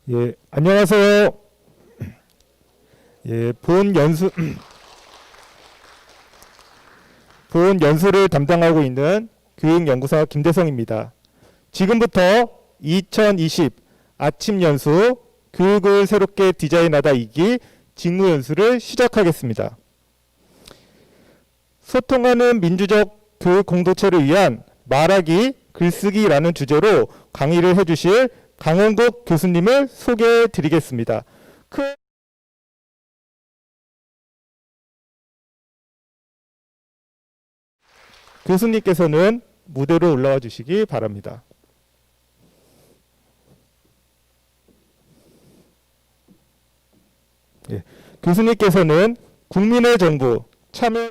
예, 안녕하세요. 예, 본 연수를 담당하고 있는 교육연구사 김대성입니다. 지금부터 2020 아침 연수 교육을 새롭게 디자인하다 2기 직무 연수를 시작하겠습니다. 소통하는 민주적 교육 공동체를 위한 말하기, 글쓰기라는 주제로 강의를 해주실 강원국 교수님을 소개해 드리겠습니다. 교수님께서는 무대로 올라와 주시기 바랍니다. 예, 교수님께서는 국민의 정부 참여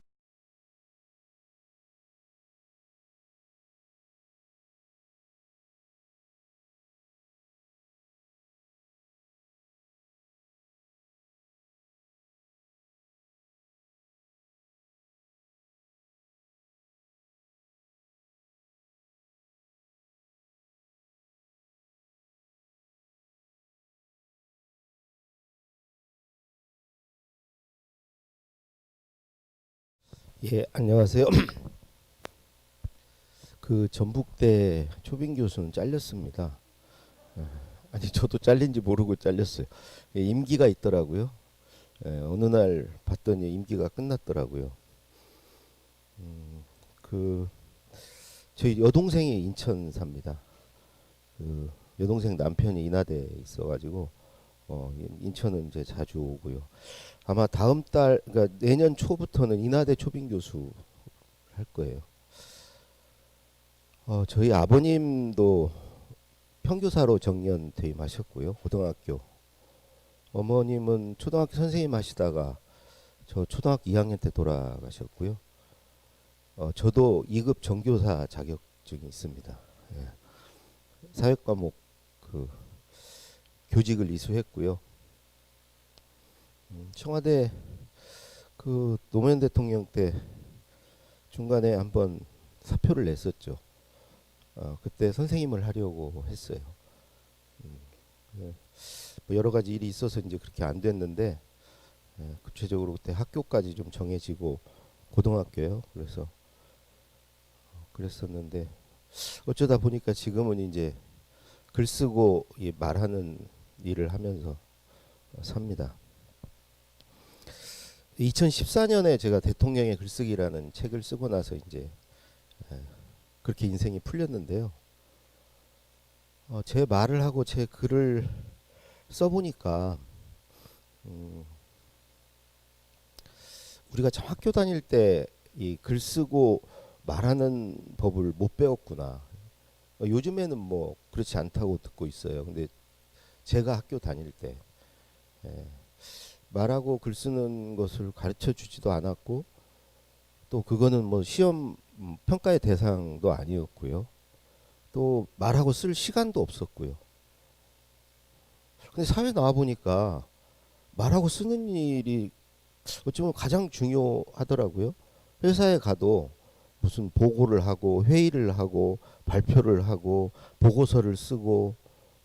예, 안녕하세요. 그 전북대 초빙 교수는 잘렸습니다. 아니 저도 잘린지 모르고 잘렸어요. 예, 임기가 있더라고요. 예, 어느 날 봤더니 임기가 끝났더라고요. 그 저희 여동생이 인천 삽니다. 그 여동생 남편이 인하대에 있어가지고 인천은 이제 자주 오고요. 아마 다음 달, 그러니까 내년 초부터는 인하대 초빙 교수 할 거예요. 저희 아버님도 평교사로 정년 퇴임하셨고요. 고등학교. 어머님은 초등학교 선생님 하시다가 저 초등학교 2학년 때 돌아가셨고요. 저도 2급 정교사 자격증이 있습니다. 예. 사회과목 그 교직을 이수했고요. 청와대 그 노무현 대통령 때 중간에 한번 사표를 냈었죠. 그때 선생님을 하려고 했어요. 예. 뭐 여러 가지 일이 있어서 이제 그렇게 안 됐는데 구체적으로 그때 학교까지 좀 정해지고 고등학교요. 그래서 그랬었는데 어쩌다 보니까 지금은 이제 글 쓰고 이 말하는 일을 하면서 삽니다. 2014년에 제가 대통령의 글쓰기라는 책을 쓰고 나서 이제 그렇게 인생이 풀렸는데요. 제 말을 하고 제 글을 써보니까 우리가 참 학교 다닐 때 이 글 쓰고 말하는 법을 못 배웠구나. 요즘에는 뭐 그렇지 않다고 듣고 있어요. 근데 제가 학교 다닐 때 예, 말하고 글 쓰는 것을 가르쳐 주지도 않았고 또 그거는 뭐 시험 평가의 대상도 아니었고요. 또 말하고 쓸 시간도 없었고요. 근데 사회 나와 보니까 말하고 쓰는 일이 어쩌면 가장 중요하더라고요. 회사에 가도 무슨 보고를 하고 회의를 하고 발표를 하고 보고서를 쓰고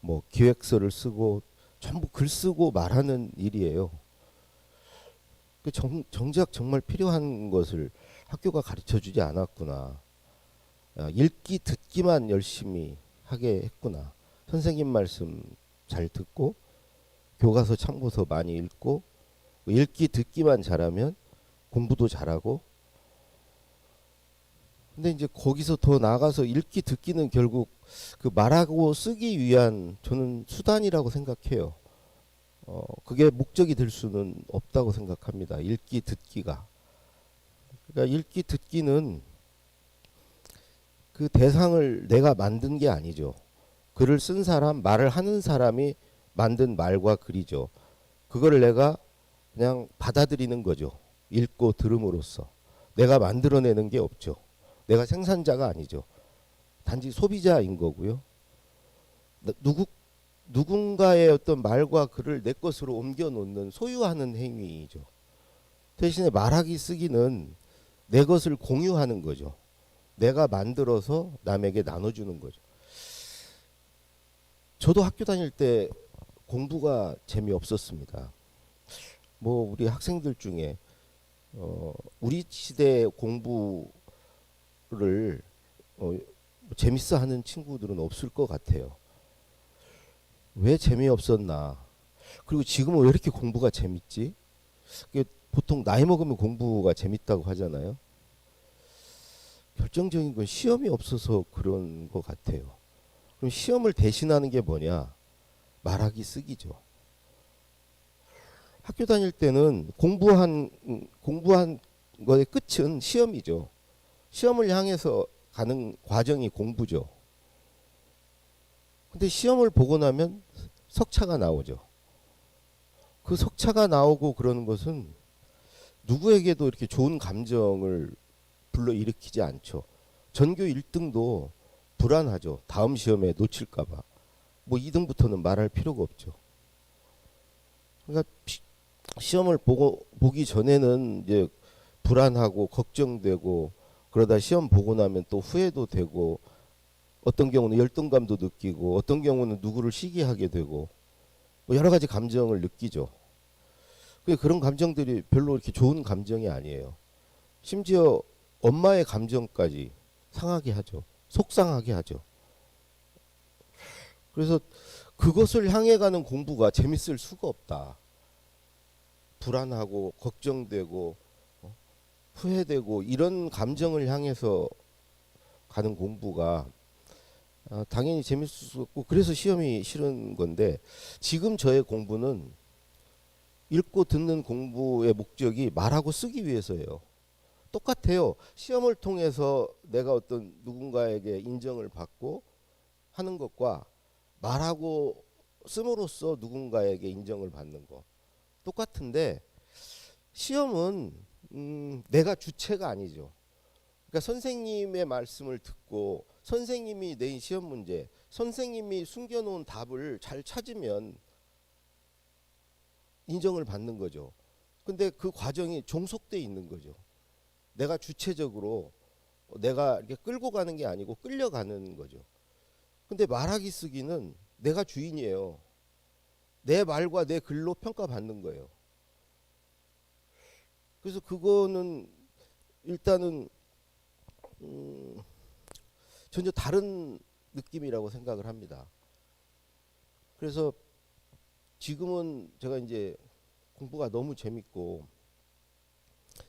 뭐 기획서를 쓰고 전부 글 쓰고 말하는 일이에요. 정작 정말 필요한 것을 학교가 가르쳐 주지 않았구나. 읽기 듣기만 열심히 하게 했구나. 선생님 말씀 잘 듣고 교과서 참고서 많이 읽고 읽기 듣기만 잘하면 공부도 잘하고. 근데 이제 거기서 더 나아가서 읽기 듣기는 결국 그 말하고 쓰기 위한 저는 수단이라고 생각해요. 그게 목적이 될 수는 없다고 생각합니다. 읽기 듣기가. 그러니까 읽기 듣기는 그 대상을 내가 만든 게 아니죠. 글을 쓴 사람, 말을 하는 사람이 만든 말과 글이죠. 그거를 내가 그냥 받아들이는 거죠. 읽고 들음으로써. 내가 만들어내는 게 없죠. 내가 생산자가 아니죠. 단지 소비자인 거고요. 누군가의 어떤 말과 글을 내 것으로 옮겨 놓는 소유하는 행위이죠. 대신에 말하기 쓰기는 내 것을 공유하는 거죠. 내가 만들어서 남에게 나눠주는 거죠. 저도 학교 다닐 때 공부가 재미없었습니다. 뭐 우리 학생들 중에 우리 시대 공부를 재밌어 하는 친구들은 없을 것 같아요. 왜 재미없었나? 그리고 지금은 왜 이렇게 공부가 재밌지? 보통 나이 먹으면 공부가 재밌다고 하잖아요. 결정적인 건 시험이 없어서 그런 것 같아요. 그럼 시험을 대신하는 게 뭐냐? 말하기 쓰기죠. 학교 다닐 때는 공부한 거의 끝은 시험이죠. 시험을 향해서 가는 과정이 공부죠. 근데 시험을 보고 나면 석차가 나오죠. 그 석차가 나오고 그러는 것은 누구에게도 이렇게 좋은 감정을 불러일으키지 않죠. 전교 1등도 불안하죠. 다음 시험에 놓칠까 봐. 뭐 2등부터는 말할 필요가 없죠. 그러니까 시험을 보기 전에는 이제 불안하고 걱정되고, 그러다 시험 보고 나면 또 후회도 되고, 어떤 경우는 열등감도 느끼고, 어떤 경우는 누구를 시기하게 되고, 뭐 여러 가지 감정을 느끼죠. 그런 감정들이 별로 이렇게 좋은 감정이 아니에요. 심지어 엄마의 감정까지 상하게 하죠. 속상하게 하죠. 그래서 그것을 향해 가는 공부가 재밌을 수가 없다. 불안하고 걱정되고 후회되고 이런 감정을 향해서 가는 공부가 당연히 재밌을 수 없고, 그래서 시험이 싫은 건데, 지금 저의 공부는 읽고 듣는 공부의 목적이 말하고 쓰기 위해서예요. 똑같아요. 시험을 통해서 내가 어떤 누군가에게 인정을 받고 하는 것과 말하고 씀으로써 누군가에게 인정을 받는 거 똑같은데, 시험은 내가 주체가 아니죠. 그러니까 선생님의 말씀을 듣고 선생님이 내인 시험 문제, 선생님이 숨겨놓은 답을 잘 찾으면 인정을 받는 거죠. 근데 그 과정이 종속돼 있는 거죠. 내가 주체적으로 내가 이렇게 끌고 가는 게 아니고 끌려가는 거죠. 근데 말하기 쓰기는 내가 주인이에요. 내 말과 내 글로 평가받는 거예요. 그래서 그거는 일단은 전혀 다른 느낌이라고 생각을 합니다. 그래서 지금은 제가 이제 공부가 너무 재밌고,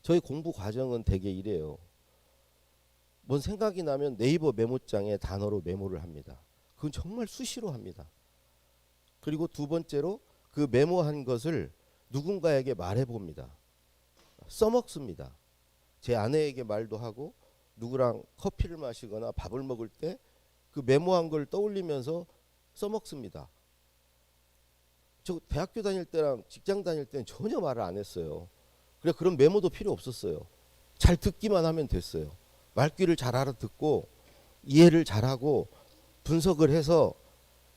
저희 공부 과정은 되게 이래요. 뭔 생각이 나면 네이버 메모장에 단어로 메모를 합니다. 그건 정말 수시로 합니다. 그리고 두 번째로 그 메모한 것을 누군가에게 말해봅니다. 써먹습니다. 제 아내에게 말도 하고, 누구랑 커피를 마시거나 밥을 먹을 때 그 메모한 걸 떠올리면서 써먹습니다. 저 대학교 다닐 때랑 직장 다닐 때는 전혀 말을 안 했어요. 그래, 그런 메모도 필요 없었어요. 잘 듣기만 하면 됐어요. 말귀를 잘 알아듣고 이해를 잘하고 분석을 해서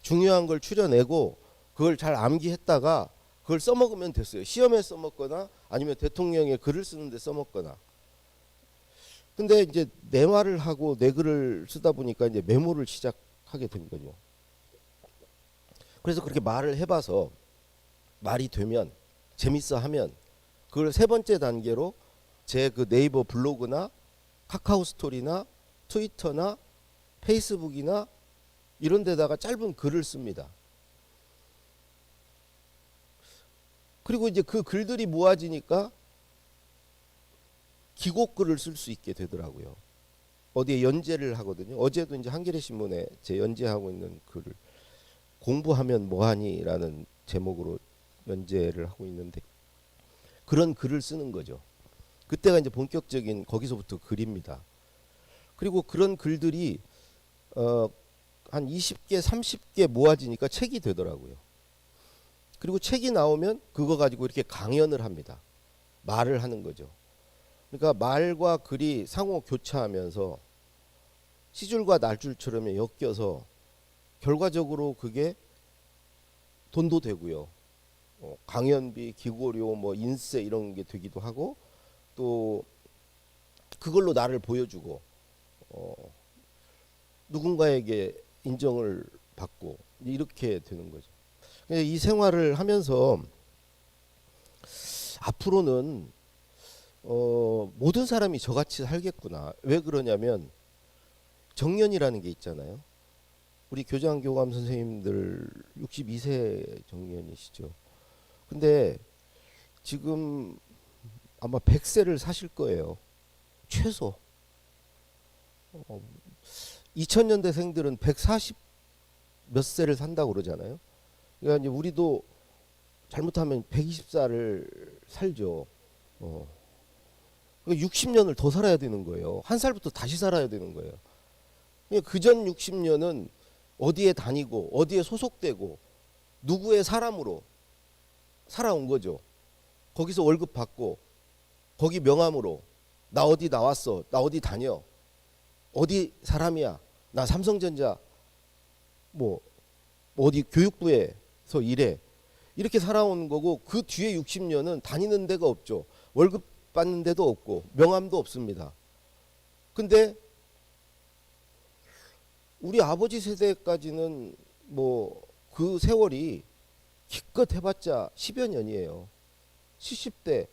중요한 걸 추려내고 그걸 잘 암기했다가 그걸 써먹으면 됐어요. 시험에 써먹거나 아니면 대통령의 글을 쓰는데 써먹거나. 근데 이제 내 말을 하고 내 글을 쓰다 보니까 이제 메모를 시작하게 된 거죠. 그래서 그렇게 말을 해봐서 말이 되면, 재밌어 하면, 그걸 세 번째 단계로 제 그 네이버 블로그나 카카오 스토리나 트위터나 페이스북이나 이런 데다가 짧은 글을 씁니다. 그리고 이제 그 글들이 모아지니까 기고글을 쓸 수 있게 되더라고요. 어디에 연재를 하거든요. 어제도 이제 한겨레 신문에 제 연재하고 있는 글을 공부하면 뭐하니라는 제목으로 연재를 하고 있는데, 그런 글을 쓰는 거죠. 그때가 이제 본격적인 거기서부터 글입니다. 그리고 그런 글들이 한 20개, 30개 모아지니까 책이 되더라고요. 그리고 책이 나오면 그거 가지고 이렇게 강연을 합니다. 말을 하는 거죠. 그러니까 말과 글이 상호 교차하면서 시줄과 날줄처럼 엮여서 결과적으로 그게 돈도 되고요. 강연비, 기고료, 뭐 인세 이런 게 되기도 하고, 또 그걸로 나를 보여주고 누군가에게 인정을 받고 이렇게 되는 거죠. 이 생활을 하면서 앞으로는 모든 사람이 저같이 살겠구나. 왜 그러냐면 정년이라는 게 있잖아요. 우리 교장 교감 선생님들 62세 정년이시죠. 근데 지금 아마 100세를 사실 거예요. 최소. 2000년대생들은 140 몇 세를 산다고 그러잖아요. 그러니까 이제 우리도 잘못하면 120살을 살죠. 그러니까 60년을 더 살아야 되는 거예요. 한 살부터 다시 살아야 되는 거예요. 그러니까 그전 60년은 어디에 다니고 어디에 소속되고 누구의 사람으로 살아온 거죠. 거기서 월급 받고 거기 명함으로 나 어디 나왔어, 나 어디 다녀, 어디 사람이야, 나 삼성전자 뭐 어디 교육부에서 일해, 이렇게 살아온 거고, 그 뒤에 60년은 다니는 데가 없죠. 월급 받는 데도 없고 명함도 없습니다. 근데 우리 아버지 세대까지는 뭐 그 세월이 기껏 해봤자 10여 년이에요. 70대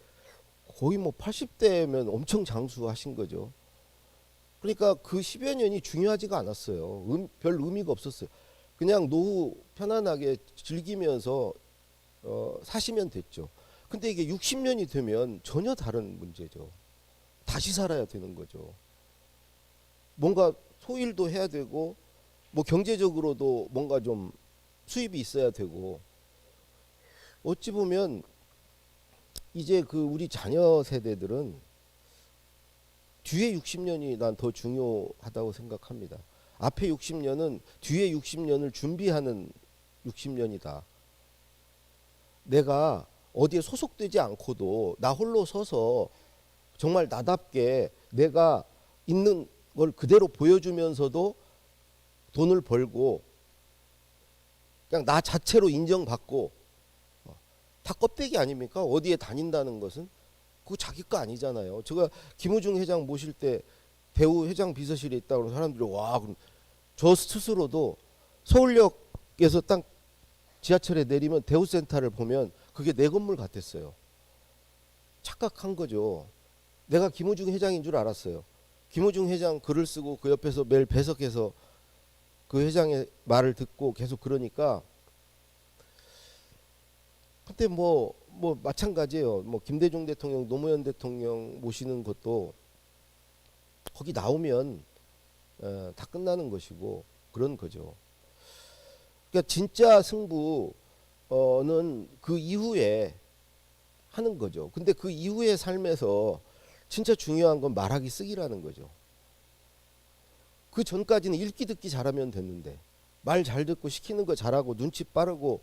거의 뭐 80대면 엄청 장수하신 거죠. 그러니까 그 10여 년이 중요하지가 않았어요. 별 의미가 없었어요. 그냥 노후 편안하게 즐기면서 사시면 됐죠. 근데 이게 60년이 되면 전혀 다른 문제죠. 다시 살아야 되는 거죠. 뭔가 소일도 해야 되고 뭐 경제적으로도 뭔가 좀 수입이 있어야 되고, 어찌 보면 이제 그 우리 자녀 세대들은 뒤에 60년이 난 더 중요하다고 생각합니다. 앞에 60년은 뒤에 60년을 준비하는 60년이다. 내가 어디에 소속되지 않고도 나 홀로 서서 정말 나답게 내가 있는 걸 그대로 보여주면서도 돈을 벌고 그냥 나 자체로 인정받고, 다 껍데기 아닙니까? 어디에 다닌다는 것은 그거 자기 거 아니잖아요. 제가 김우중 회장 모실 때 대우 회장 비서실에 있다고 하는 사람들이 와, 그럼 저 스스로도 서울역에서 딱 지하철에 내리면 대우센터를 보면 그게 내 건물 같았어요. 착각한 거죠. 내가 김우중 회장인 줄 알았어요. 김우중 회장 글을 쓰고 그 옆에서 매일 배석해서 그 회장의 말을 듣고 계속 그러니까. 근데 뭐 마찬가지예요. 뭐 김대중 대통령, 노무현 대통령 모시는 것도 거기 나오면 다 끝나는 것이고 그런 거죠. 그러니까 진짜 승부는 그 이후에 하는 거죠. 근데 그 이후의 삶에서 진짜 중요한 건 말하기 쓰기라는 거죠. 그 전까지는 읽기 듣기 잘하면 됐는데, 말 잘 듣고 시키는 거 잘하고 눈치 빠르고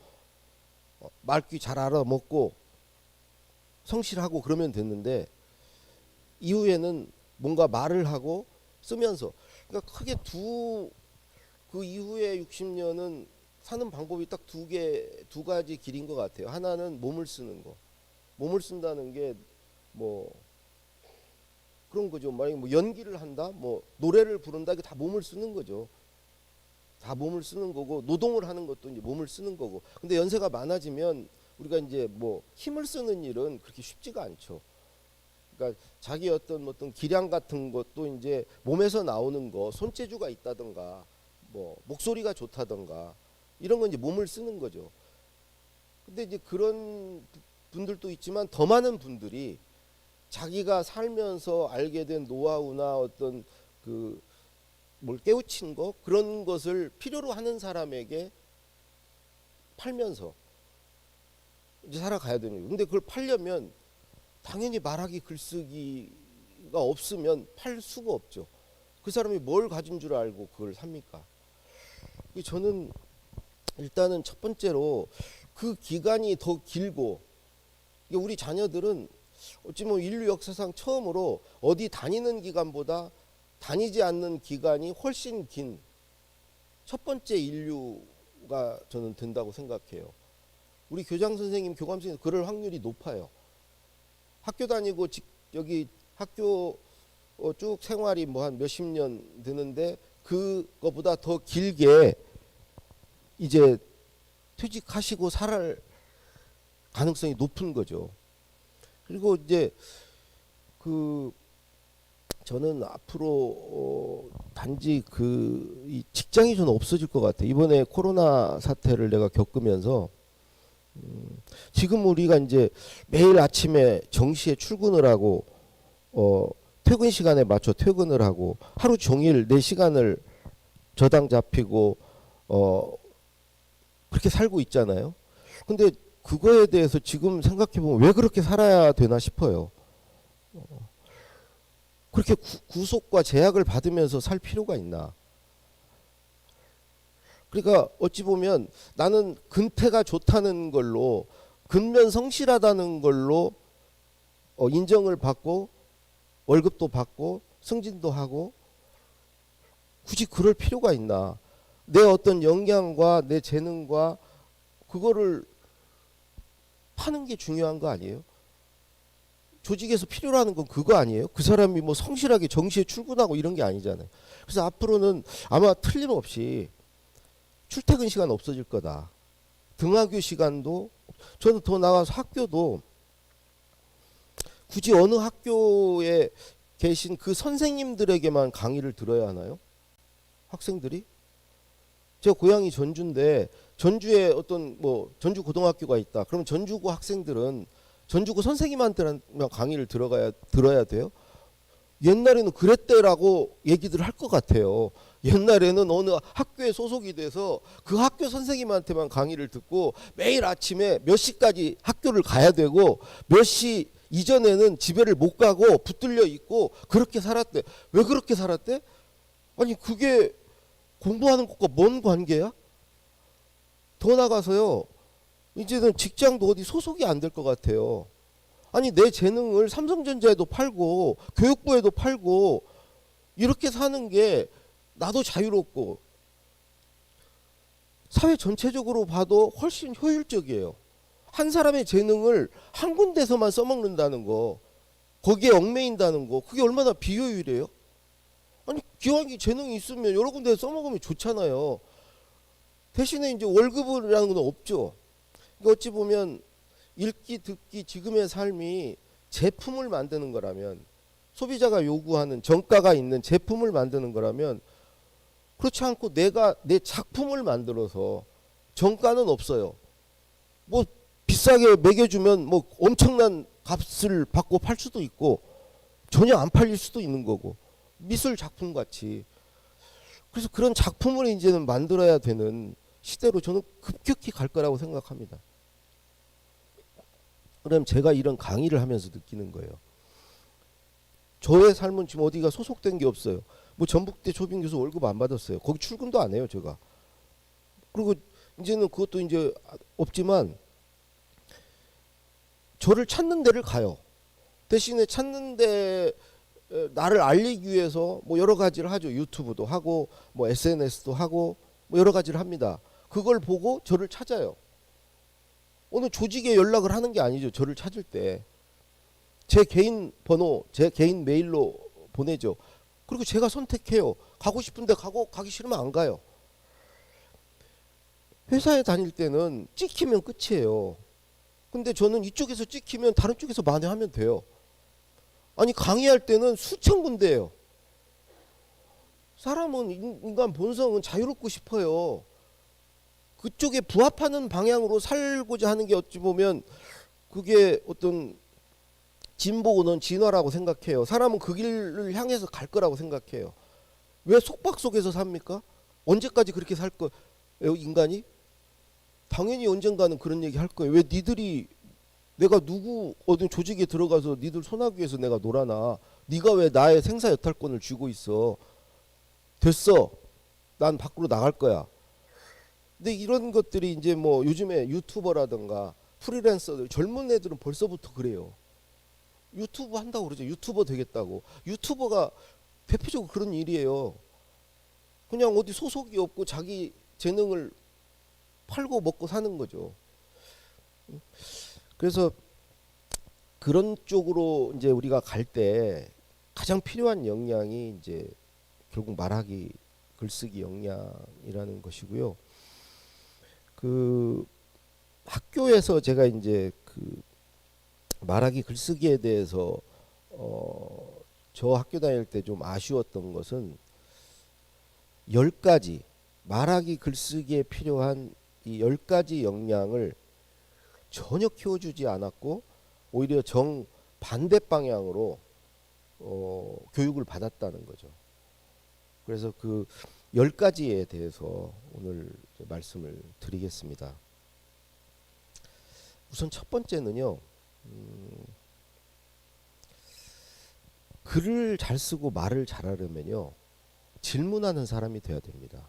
말귀 잘 알아먹고 성실하고 그러면 됐는데, 이후에는 뭔가 말을 하고 쓰면서, 그러니까 크게 그 이후에 60년은 사는 방법이 딱 두 가지 길인 것 같아요. 하나는 몸을 쓰는 거. 몸을 쓴다는 게 뭐 그런 거죠. 만약에 뭐 연기를 한다, 뭐 노래를 부른다, 이게 다 몸을 쓰는 거죠. 다 몸을 쓰는 거고, 노동을 하는 것도 이제 몸을 쓰는 거고. 근데 연세가 많아지면 우리가 이제 뭐 힘을 쓰는 일은 그렇게 쉽지가 않죠. 그러니까 자기 어떤 기량 같은 것도 이제 몸에서 나오는 거, 손재주가 있다던가 뭐 목소리가 좋다던가 이런 건 이제 몸을 쓰는 거죠. 근데 이제 그런 분들도 있지만 더 많은 분들이 자기가 살면서 알게 된 노하우나 어떤 그 뭘 깨우친 거, 그런 것을 필요로 하는 사람에게 팔면서 이제 살아가야 되는 거예요. 근데 그걸 팔려면 당연히 말하기 글쓰기가 없으면 팔 수가 없죠. 그 사람이 뭘 가진 줄 알고 그걸 삽니까? 저는 일단은 첫 번째로 그 기간이 더 길고, 우리 자녀들은 어찌 보면 인류 역사상 처음으로 어디 다니는 기간보다 다니지 않는 기간이 훨씬 긴 첫 번째 인류가 저는 된다고 생각해요. 우리 교장 선생님, 교감 선생님 그럴 확률이 높아요. 학교 다니고 여기 학교 쭉 생활이 뭐 한 몇십 년 되는데 그거보다 더 길게 이제 퇴직하시고 살 가능성이 높은 거죠. 그리고 이제 그 저는 앞으로 단지 이 직장이 저는 없어질 것 같아요. 이번에 코로나 사태를 내가 겪으면서 지금 우리가 이제 매일 아침에 정시에 출근을 하고 퇴근 시간에 맞춰 퇴근을 하고 하루 종일 내 시간을 저당 잡히고 그렇게 살고 있잖아요. 근데 그거에 대해서 지금 생각해 보면 왜 그렇게 살아야 되나 싶어요. 그렇게 구속과 제약을 받으면서 살 필요가 있나? 그러니까 어찌 보면 나는 근태가 좋다는 걸로 근면 성실하다는 걸로 인정을 받고 월급도 받고 승진도 하고 굳이 그럴 필요가 있나? 내 어떤 역량과 내 재능과 그거를 파는 게 중요한 거 아니에요? 조직에서 필요로 하는 건 그거 아니에요? 그 사람이 뭐 성실하게 정시에 출근하고 이런 게 아니잖아요. 그래서 앞으로는 아마 틀림없이 출퇴근 시간 없어질 거다. 등하교 시간도 저는 더 나가서 학교도 굳이 어느 학교에 계신 그 선생님들에게만 강의를 들어야 하나요? 학생들이? 제가 고향이 전주인데 전주에 어떤 뭐 전주 고등학교가 있다. 그러면 전주고 학생들은 전주고 선생님한테만 강의를 들어야 돼요? 옛날에는 그랬대라고 얘기들 할 것 같아요. 옛날에는 어느 학교에 소속이 돼서 그 학교 선생님한테만 강의를 듣고 매일 아침에 몇 시까지 학교를 가야 되고 몇 시 이전에는 집에를 못 가고 붙들려 있고 그렇게 살았대. 왜 그렇게 살았대? 아니 그게 공부하는 것과 뭔 관계야? 더 나가서요. 이제는 직장도 어디 소속이 안 될 것 같아요. 아니 내 재능을 삼성전자에도 팔고 교육부에도 팔고 이렇게 사는 게 나도 자유롭고 사회 전체적으로 봐도 훨씬 효율적이에요. 한 사람의 재능을 한 군데서만 써먹는다는 거, 거기에 얽매인다는 거, 그게 얼마나 비효율이에요? 아니 기왕이 재능이 있으면 여러 군데 써먹으면 좋잖아요. 대신에 이제 월급이라는 건 없죠. 그러니까 어찌 보면 읽기 듣기 지금의 삶이 제품을 만드는 거라면, 소비자가 요구하는 정가가 있는 제품을 만드는 거라면, 그렇지 않고 내가 내 작품을 만들어서 정가는 없어요. 뭐 비싸게 매겨주면 뭐 엄청난 값을 받고 팔 수도 있고 전혀 안 팔릴 수도 있는 거고, 미술 작품 같이. 그래서 그런 작품을 이제는 만들어야 되는 시대로 저는 급격히 갈 거라고 생각합니다. 그럼 제가 이런 강의를 하면서 느끼는 거예요. 저의 삶은 지금 어디가 소속된 게 없어요. 뭐 전북대 조빈 교수 월급 안 받았어요. 거기 출근도 안 해요, 제가. 그리고 이제는 그것도 이제 없지만 저를 찾는 데를 가요. 대신에 찾는 데 나를 알리기 위해서 뭐 여러 가지를 하죠. 유튜브도 하고 뭐 SNS도 하고 뭐 여러 가지를 합니다. 그걸 보고 저를 찾아요. 어느 조직에 연락을 하는 게 아니죠. 저를 찾을 때 제 개인 번호, 제 개인 메일로 보내죠. 그리고 제가 선택해요. 가고 싶은데 가고 가기 싫으면 안 가요. 회사에 다닐 때는 찍히면 끝이에요. 근데 저는 이쪽에서 찍히면 다른 쪽에서 만회하면 돼요. 아니 강의할 때는 수천 군데예요. 사람은 인간 본성은 자유롭고 싶어요. 그쪽에 부합하는 방향으로 살고자 하는 게 어찌 보면 그게 어떤 진보는 진화라고 생각해요. 사람은 그 길을 향해서 갈 거라고 생각해요. 왜 속박 속에서 삽니까? 언제까지 그렇게 살 거예요, 인간이? 당연히 언젠가는 그런 얘기 할 거예요. 왜 니들이, 내가 누구 어떤 조직에 들어가서 니들 손하기 위해서 내가 놀아나? 네가 왜 나의 생사 여탈권을 쥐고 있어? 됐어. 난 밖으로 나갈 거야. 근데 이런 것들이 이제 뭐 요즘에 유튜버라든가 프리랜서들, 젊은 애들은 벌써부터 그래요. 유튜브 한다고 그러죠. 유튜버 되겠다고. 유튜버가 대표적으로 그런 일이에요. 그냥 어디 소속이 없고 자기 재능을 팔고 먹고 사는 거죠. 그래서 그런 쪽으로 이제 우리가 갈 때 가장 필요한 역량이 이제 결국 말하기, 글쓰기 역량이라는 것이고요. 그 학교에서 제가 이제 그 말하기 글쓰기에 대해서 저 학교 다닐 때 좀 아쉬웠던 것은 10가지 말하기 글쓰기에 필요한 이 10가지 역량을 전혀 키워주지 않았고 오히려 정 반대 방향으로 교육을 받았다는 거죠. 그래서 그 10가지에 대해서 오늘 말씀을 드리겠습니다. 우선 첫 번째는요. 글을 잘 쓰고 말을 잘하려면요. 질문하는 사람이 돼야 됩니다.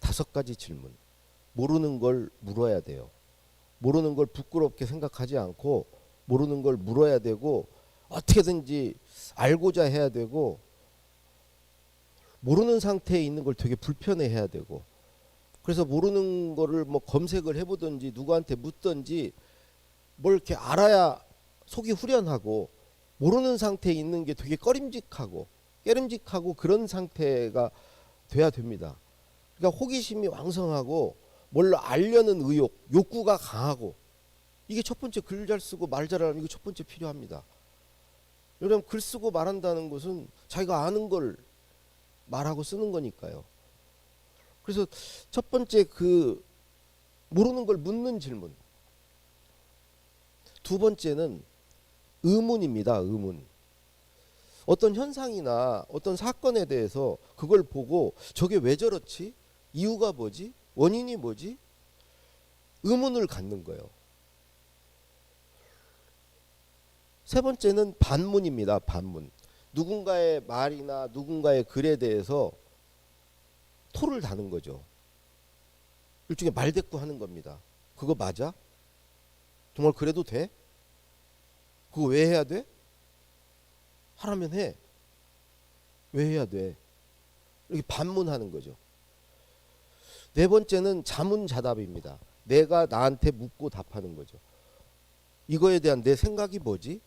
5가지 질문. 모르는 걸 물어야 돼요. 모르는 걸 부끄럽게 생각하지 않고 모르는 걸 물어야 되고 어떻게든지 알고자 해야 되고 모르는 상태에 있는 걸 되게 불편해해야 되고 그래서 모르는 거를 뭐 검색을 해보든지 누구한테 묻든지 뭘 이렇게 알아야 속이 후련하고 모르는 상태에 있는 게 되게 꺼림직하고 깨름직하고 그런 상태가 돼야 됩니다. 그러니까 호기심이 왕성하고 뭘 알려는 의욕, 욕구가 강하고 이게 첫 번째 글 잘 쓰고 말 잘하는 이거 첫 번째 필요합니다. 왜냐하면 글 쓰고 말한다는 것은 자기가 아는 걸 말하고 쓰는 거니까요. 그래서 첫 번째 그 모르는 걸 묻는 질문. 두 번째는 의문입니다. 의문. 어떤 현상이나 어떤 사건에 대해서 그걸 보고 저게 왜 저렇지? 이유가 뭐지? 원인이 뭐지? 의문을 갖는 거예요. 세 번째는 반문입니다. 반문. 누군가의 말이나 누군가의 글에 대해서 토를 다는 거죠. 일종의 말대꾸하는 겁니다. 그거 맞아? 정말 그래도 돼? 그거 왜 해야 돼? 하라면 해. 왜 해야 돼? 이렇게 반문하는 거죠. 네 번째는 자문자답입니다. 내가 나한테 묻고 답하는 거죠. 이거에 대한 내 생각이 뭐지?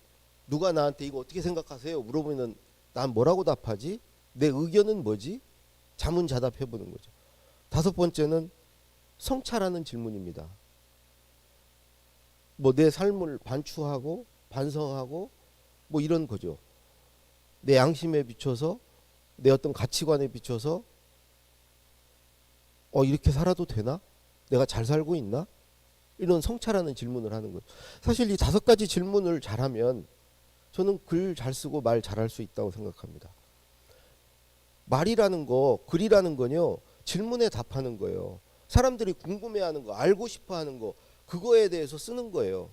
누가 나한테 이거 어떻게 생각하세요? 물어보면 난 뭐라고 답하지? 내 의견은 뭐지? 자문자답해 보는 거죠. 다섯 번째는 성찰하는 질문입니다. 뭐 내 삶을 반추하고 반성하고 뭐 이런 거죠. 내 양심에 비춰서 내 어떤 가치관에 비춰서 이렇게 살아도 되나? 내가 잘 살고 있나? 이런 성찰하는 질문을 하는 거죠. 사실 이 5가지 질문을 잘하면 저는 글 잘 쓰고 말 잘할 수 있다고 생각합니다. 말이라는 거, 글이라는 건요. 질문에 답하는 거예요. 사람들이 궁금해하는 거, 알고 싶어하는 거, 그거에 대해서 쓰는 거예요.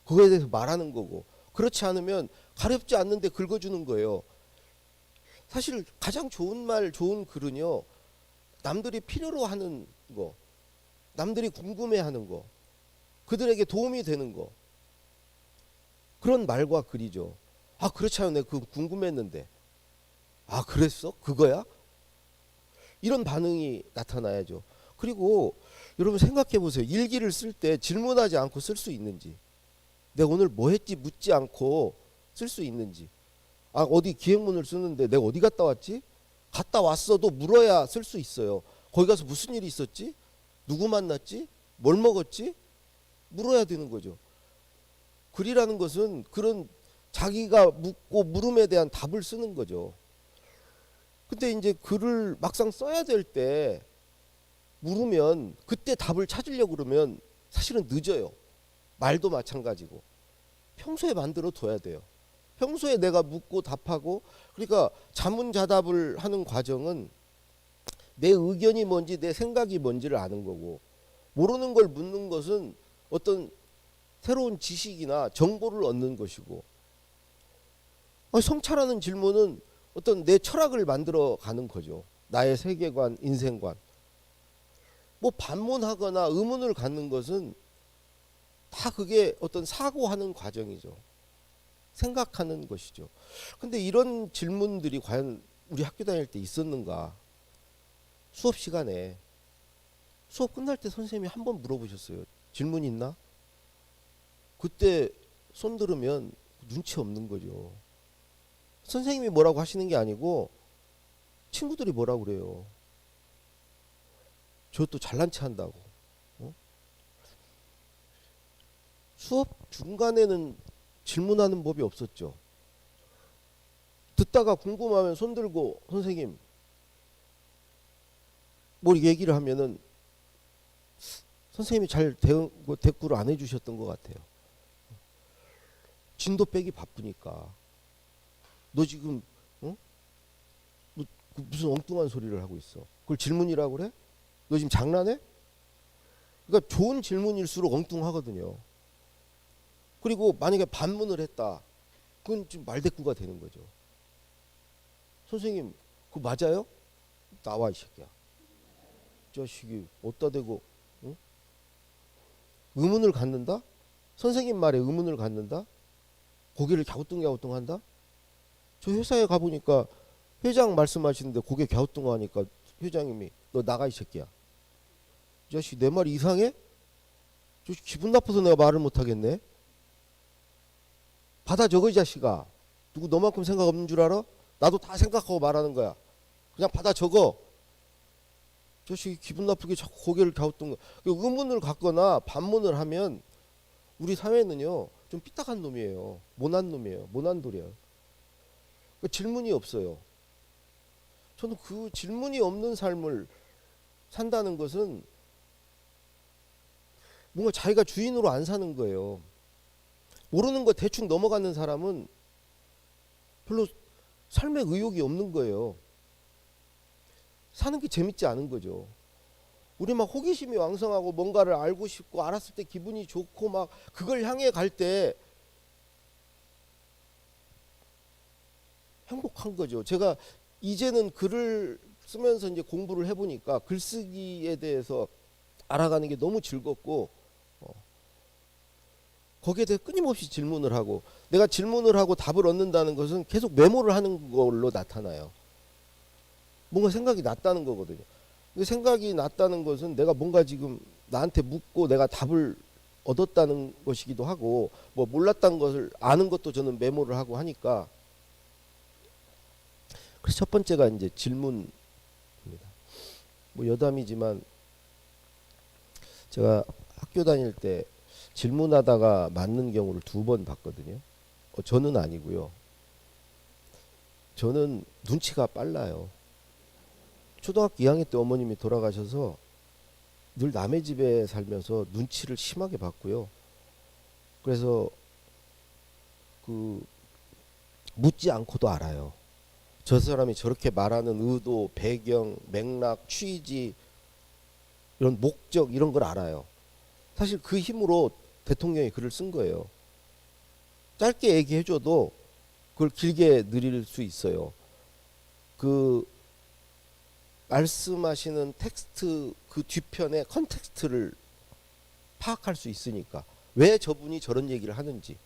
그거에 대해서 말하는 거고. 그렇지 않으면 가렵지 않는데 긁어주는 거예요. 사실 가장 좋은 말, 좋은 글은요. 남들이 필요로 하는 거, 남들이 궁금해하는 거, 그들에게 도움이 되는 거, 그런 말과 글이죠. 아 그렇잖아, 내가 그거 궁금했는데. 아 그랬어? 그거야? 이런 반응이 나타나야죠. 그리고 여러분 생각해 보세요. 일기를 쓸 때 질문하지 않고 쓸 수 있는지, 내가 오늘 뭐 했지 묻지 않고 쓸 수 있는지. 아 어디 기획문을 쓰는데 내가 어디 갔다 왔지? 갔다 왔어도 물어야 쓸 수 있어요. 거기 가서 무슨 일이 있었지? 누구 만났지? 뭘 먹었지? 물어야 되는 거죠. 글이라는 것은 그런 자기가 묻고 물음에 대한 답을 쓰는 거죠. 근데 이제 글을 막상 써야 될 때 물으면 그때 답을 찾으려고 그러면 사실은 늦어요. 말도 마찬가지고. 평소에 만들어 둬야 돼요. 평소에 내가 묻고 답하고, 그러니까 자문자답을 하는 과정은 내 의견이 뭔지 내 생각이 뭔지를 아는 거고, 모르는 걸 묻는 것은 어떤 새로운 지식이나 정보를 얻는 것이고, 성찰하는 질문은 어떤 내 철학을 만들어 가는 거죠. 나의 세계관, 인생관. 뭐 반문하거나 의문을 갖는 것은 다 그게 어떤 사고하는 과정이죠. 생각하는 것이죠. 근데 이런 질문들이 과연 우리 학교 다닐 때 있었는가? 수업 시간에 수업 끝날 때 선생님이 한 번 물어보셨어요. 질문 있나? 그때 손 들으면 눈치 없는 거죠. 선생님이 뭐라고 하시는 게 아니고 친구들이 뭐라고 그래요. 저것도 잘난 체 한다고. 어? 수업 중간에는 질문하는 법이 없었죠. 듣다가 궁금하면 손 들고 선생님 뭘 얘기를 하면은 선생님이 잘 대꾸를 안 해주셨던 것 같아요. 진도 빼기 바쁘니까. 너 지금 너 무슨 엉뚱한 소리를 하고 있어. 그걸 질문이라고 그래? 너 지금 장난해? 그러니까 좋은 질문일수록 엉뚱하거든요. 그리고 만약에 반문을 했다. 그건 좀 말대꾸가 되는 거죠. 선생님 그거 맞아요? 나와 이 새끼야. 이 자식이 어디다 대고 응? 의문을 갖는다? 선생님 말에 의문을 갖는다? 고개를 갸우뚱갸우뚱한다? 저 회사에 가보니까 회장 말씀하시는데 고개 갸우뚱하니까 회장님이 너 나가 이 새끼야. 이 자식 내 말이 이상해? 저 기분 나빠서 내가 말을 못하겠네. 받아 적어 이 자식아. 누구 너만큼 생각 없는 줄 알아? 나도 다 생각하고 말하는 거야. 그냥 받아 적어. 저 자식이 기분 나쁘게 자꾸 고개를 갸우뚱. 의문을 갖거나 반문을 하면 우리 사회는요 좀 삐딱한 놈이에요. 모난 놈이에요. 모난 돌이에요. 질문이 없어요. 저는 그 질문이 없는 삶을 산다는 것은 뭔가 자기가 주인으로 안 사는 거예요. 모르는 거 대충 넘어가는 사람은 별로 삶에 의욕이 없는 거예요. 사는 게 재밌지 않은 거죠. 우리 막 호기심이 왕성하고 뭔가를 알고 싶고 알았을 때 기분이 좋고 막 그걸 향해 갈 때 행복한 거죠. 제가 이제는 글을 쓰면서 이제 공부를 해보니까 글쓰기에 대해서 알아가는 게 너무 즐겁고 거기에 대해 끊임없이 질문을 하고 내가 질문을 하고 답을 얻는다는 것은 계속 메모를 하는 걸로 나타나요. 뭔가 생각이 났다는 거거든요. 생각이 났다는 것은 내가 뭔가 지금 나한테 묻고 내가 답을 얻었다는 것이기도 하고 뭐 몰랐다는 것을 아는 것도 저는 메모를 하고 하니까 그래서 첫 번째가 이제 질문입니다. 뭐 여담이지만 제가 학교 다닐 때 질문하다가 맞는 경우를 2번 봤거든요. 저는 아니고요. 저는 눈치가 빨라요. 초등학교 2학년 때 어머님이 돌아가셔서 늘 남의 집에 살면서 눈치를 심하게 봤고요. 그래서 그 묻지 않고도 알아요. 저 사람이 저렇게 말하는 의도, 배경, 맥락, 취지, 이런 목적 이런 걸 알아요. 사실 그 힘으로 대통령이 글을 쓴 거예요. 짧게 얘기해줘도 그걸 길게 늘릴 수 있어요. 그 말씀하시는 텍스트 그 뒤편의 컨텍스트를 파악할 수 있으니까 왜 저분이 저런 얘기를 하는지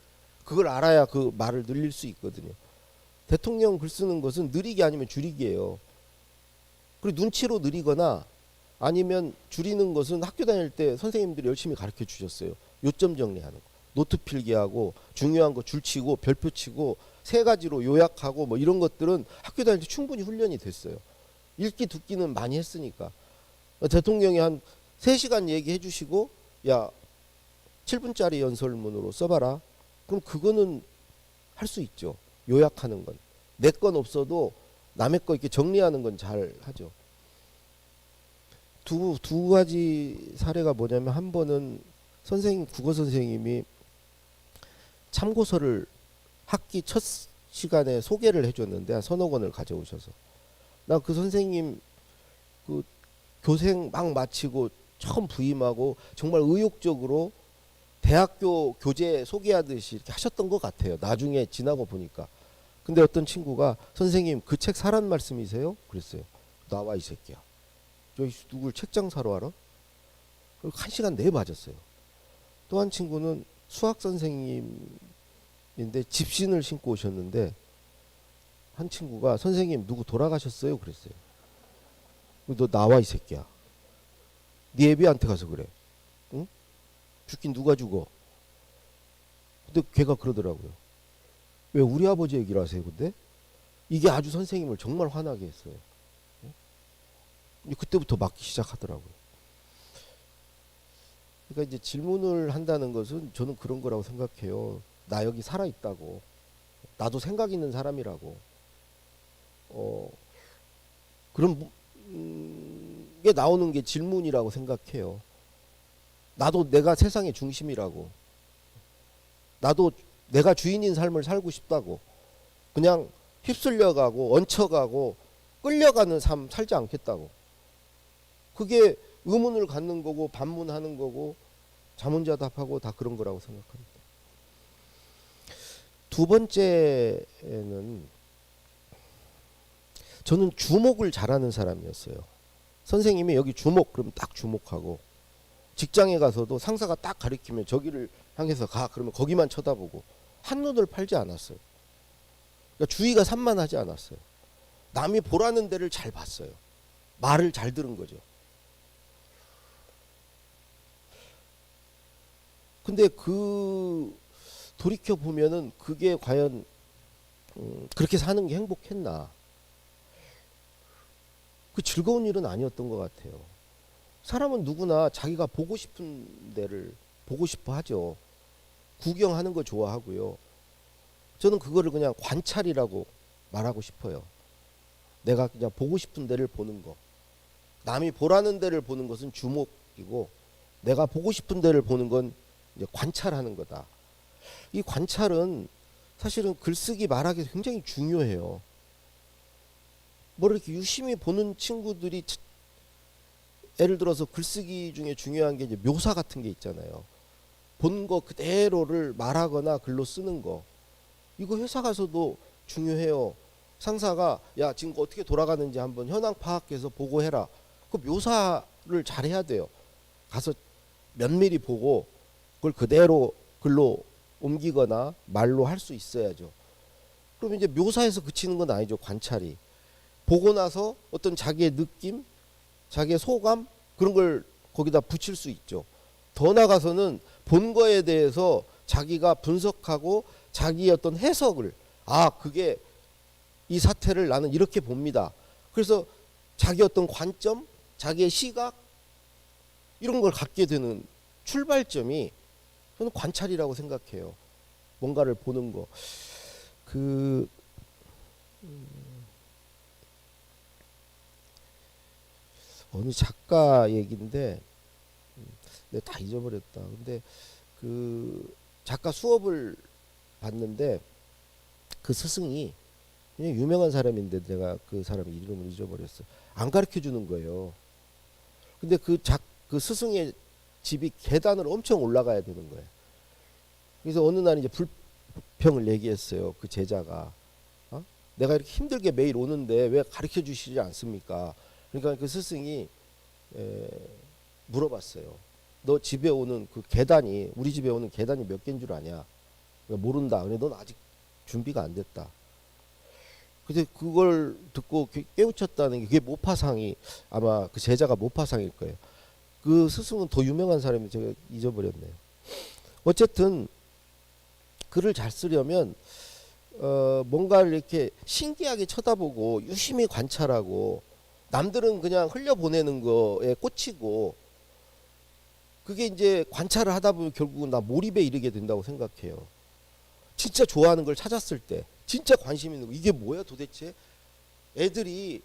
그걸 알아야 그 말을 늘릴 수 있거든요. 대통령 글 쓰는 것은 느리기 아니면 줄이기예요. 그리고 눈치로 느리거나 아니면 줄이는 것은 학교 다닐 때 선생님들이 열심히 가르쳐 주셨어요. 요점 정리하는 거. 노트 필기하고 중요한 거 줄치고 별표 치고 3가지로 요약하고 뭐 이런 것들은 학교 다닐 때 충분히 훈련이 됐어요. 읽기 듣기는 많이 했으니까. 대통령이 한 3시간 얘기해 주시고 야 7분짜리 연설문으로 써봐라. 그럼 그거는 할 수 있죠. 요약하는 건. 내 건 없어도 남의 거 이렇게 정리하는 건 잘 하죠. 두 가지 사례가 뭐냐면 한 번은 국어 선생님이 참고서를 학기 첫 시간에 소개를 해줬는데 한 서너 권을 가져오셔서 나 그 선생님 그 교생 막 마치고 처음 부임하고 정말 의욕적으로 대학교 교재 소개하듯이 이렇게 하셨던 것 같아요. 나중에 지나고 보니까. 근데 어떤 친구가 선생님 그 책 사란 말씀이세요? 그랬어요. 나와 이 새끼야. 저기 누굴 책장 사러 와라? 그리고 1시간 내에 맞았어요. 또 한 친구는 수학 선생님인데 집신을 신고 오셨는데 한 친구가 선생님 누구 돌아가셨어요? 그랬어요. 너 나와 이 새끼야. 네 애비한테 가서 그래. 응? 죽긴 누가 죽어? 근데 걔가 그러더라고요. 왜 우리 아버지 얘기를 하세요? 근데 이게 아주 선생님을 정말 화나게 했어요. 그때부터 맞기 시작하더라고요. 그러니까 이제 질문을 한다는 것은 저는 그런 거라고 생각해요. 나 여기 살아 있다고. 나도 생각 있는 사람이라고. 그런 게 나오는 게 질문이라고 생각해요. 나도 내가 세상의 중심이라고. 나도 내가 주인인 삶을 살고 싶다고. 그냥 휩쓸려가고 얹혀가고 끌려가는 삶 살지 않겠다고. 그게 의문을 갖는 거고 반문하는 거고 자문자답하고 다 그런 거라고 생각합니다. 두 번째는 저는 주목을 잘하는 사람이었어요. 선생님이 여기 주목 그러면 딱 주목하고, 직장에 가서도 상사가 딱 가리키면 저기를 향해서 가 그러면 거기만 쳐다보고 한눈을 팔지 않았어요. 그러니까 주의가 산만하지 않았어요. 남이 보라는 데를 잘 봤어요. 말을 잘 들은 거죠. 근데 돌이켜 보면은 그게 과연 그렇게 사는 게 행복했나? 그 즐거운 일은 아니었던 것 같아요. 사람은 누구나 자기가 보고 싶은 데를 보고 싶어 하죠. 구경하는 거 좋아하고요. 저는 그거를 그냥 관찰이라고 말하고 싶어요. 내가 그냥 보고 싶은 데를 보는 거. 남이 보라는 데를 보는 것은 주목이고, 내가 보고 싶은 데를 보는 건 이제 관찰하는 거다. 이 관찰은 사실은 글쓰기 말하기 굉장히 중요해요. 뭐 이렇게 유심히 보는 친구들이 예를 들어서 글쓰기 중에 중요한 게 이제 묘사 같은 게 있잖아요. 본 거 그대로를 말하거나 글로 쓰는 거. 이거 회사 가서도 중요해요. 상사가 야 지금 어떻게 돌아가는지 한번 현황 파악해서 보고해라. 그 묘사를 잘해야 돼요. 가서 면밀히 보고 그걸 그대로 글로 옮기거나 말로 할 수 있어야죠. 그럼 이제 묘사에서 그치는 건 아니죠. 관찰이. 보고 나서 어떤 자기의 느낌, 자기의 소감 그런 걸 거기다 붙일 수 있죠. 더 나가서는 본 거에 대해서 자기가 분석하고 자기의 어떤 해석을, 그게 이 사태를 나는 이렇게 봅니다. 그래서 자기 어떤 관점, 자기의 시각 이런 걸 갖게 되는 출발점이 저는 관찰이라고 생각해요. 뭔가를 보는 거. 어느 작가 얘기인데 내가 다 잊어버렸다. 근데 그 작가 수업을 봤는데 그 스승이 그냥 유명한 사람인데 내가 그 사람 이름을 잊어버렸어. 안 가르쳐 주는 거예요. 근데 그 스승의 집이 계단을 엄청 올라가야 되는 거예요. 그래서 어느 날 이제 불평을 얘기했어요. 그 제자가. 내가 이렇게 힘들게 매일 오는데 왜 가르쳐 주시지 않습니까? 그러니까 그 스승이 물어봤어요. 너 집에 오는 그 계단이, 우리 집에 오는 계단이 몇 개인 줄 아냐? 모른다. 근데 넌 아직 준비가 안 됐다. 근데 그걸 듣고 깨우쳤다는 게, 그게 모파상이, 아마 그 제자가 모파상일 거예요. 그 스승은 더 유명한 사람이 제가 잊어버렸네요. 어쨌든 글을 잘 쓰려면 뭔가를 이렇게 신기하게 쳐다보고 유심히 관찰하고, 남들은 그냥 흘려보내는 거에 꽂히고, 그게 이제 관찰을 하다 보면 결국은 나 몰입에 이르게 된다고 생각해요. 진짜 좋아하는 걸 찾았을 때, 진짜 관심 있는 거, 이게 뭐야 도대체? 애들이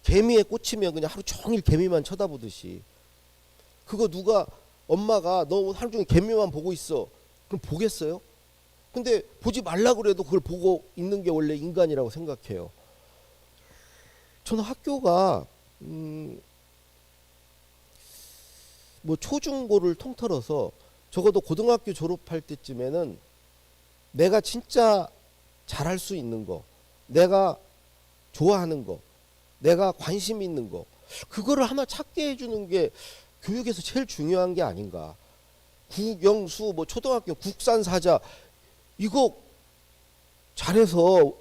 개미에 꽂히면 그냥 하루 종일 개미만 쳐다보듯이, 그거 누가 엄마가 너 하루 종일 개미만 보고 있어 그럼 보겠어요? 근데 보지 말라 그래도 그걸 보고 있는 게 원래 인간이라고 생각해요. 저는 학교가 뭐 초중고를 통틀어서 적어도 고등학교 졸업할 때쯤에는 내가 진짜 잘할 수 있는 거, 내가 좋아하는 거, 내가 관심 있는 거, 그거를 하나 찾게 해주는 게 교육에서 제일 중요한 게 아닌가. 국영수 뭐 초등학교 국산사자 이거 잘해서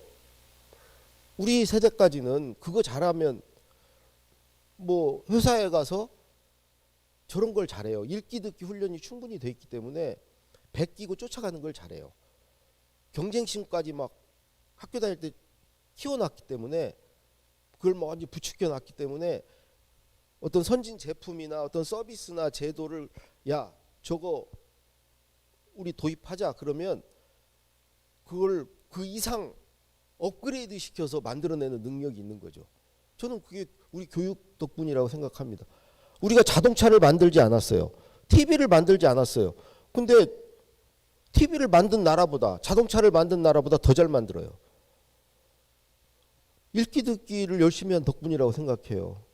우리 세대까지는 그거 잘하면 뭐 회사에 가서 저런 걸 잘해요. 읽기 듣기 훈련이 충분히 돼 있기 때문에 베끼고 쫓아가는 걸 잘해요. 경쟁심까지 막 학교 다닐 때 키워놨기 때문에, 그걸 막 완전 부추겨놨기 때문에 어떤 선진 제품이나 어떤 서비스나 제도를 야 저거 우리 도입하자 그러면 그걸 그 이상 업그레이드 시켜서 만들어내는 능력이 있는 거죠. 저는 그게 우리 교육 덕분이라고 생각합니다. 우리가 자동차를 만들지 않았어요. TV를 만들지 않았어요. 근데 TV를 만든 나라보다, 자동차를 만든 나라보다 더 잘 만들어요. 읽기 듣기를 열심히 한 덕분이라고 생각해요.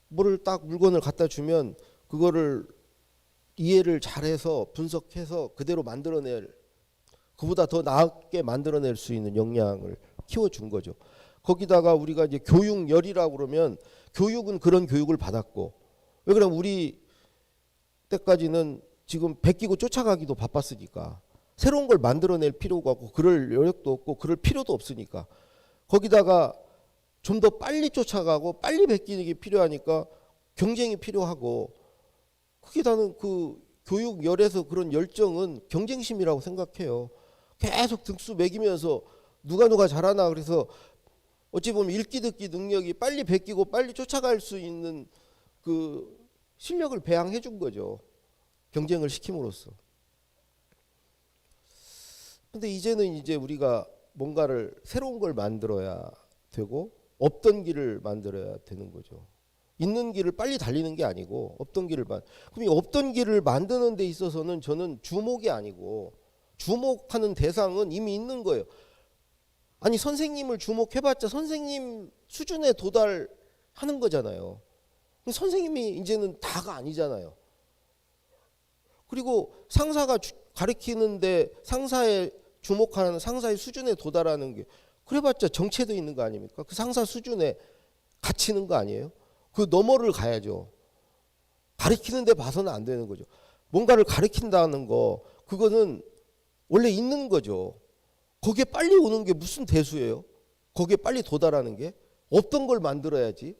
뭐를 딱 물건을 갖다 주면 그거를 이해를 잘해서 분석해서 그대로 만들어낼, 그보다 더 나게 만들어낼 수 있는 역량을 키워준 거죠. 거기다가 우리가 이제 교육열이라고 그러면 교육은 그런 교육을 받았고, 왜 그러면 우리 때까지는 지금 베끼고 쫓아가기도 바빴으니까 새로운 걸 만들어낼 필요가 없고 그럴 여력도 없고 그럴 필요도 없으니까 거기다가 좀 더 빨리 쫓아가고 빨리 베끼는 게 필요하니까 경쟁이 필요하고, 그게 나는 그 교육열에서 그런 열정은 경쟁심이라고 생각해요. 계속 등수 매기면서 누가 잘하나, 그래서 어찌 보면 읽기 듣기 능력이 빨리 베끼고 빨리 쫓아갈 수 있는 그 실력을 배양해 준 거죠. 경쟁을 시킴으로써. 근데 이제는 이제 우리가 뭔가를 새로운 걸 만들어야 되고 없던 길을 만들어야 되는 거죠. 있는 길을 빨리 달리는 게 아니고 없던 길을 그럼 이 없던 길을 만드는 데 있어서는 저는 주목이 아니고 주목하는 대상은 이미 있는 거예요. 아니 선생님을 주목해봤자 선생님 수준에 도달하는 거잖아요. 선생님이 이제는 다가 아니잖아요. 그리고 상사가 가르치는데 상사에 주목하는, 상사의 수준에 도달하는 게, 그래봤자 정체도 있는 거 아닙니까? 그 상사 수준에 갇히는 거 아니에요? 그 너머를 가야죠. 가르치는 데 봐서는 안 되는 거죠. 뭔가를 가르친다는 거, 그거는 원래 있는 거죠. 거기에 빨리 오는 게 무슨 대수예요? 거기에 빨리 도달하는 게? 없던 걸 만들어야지.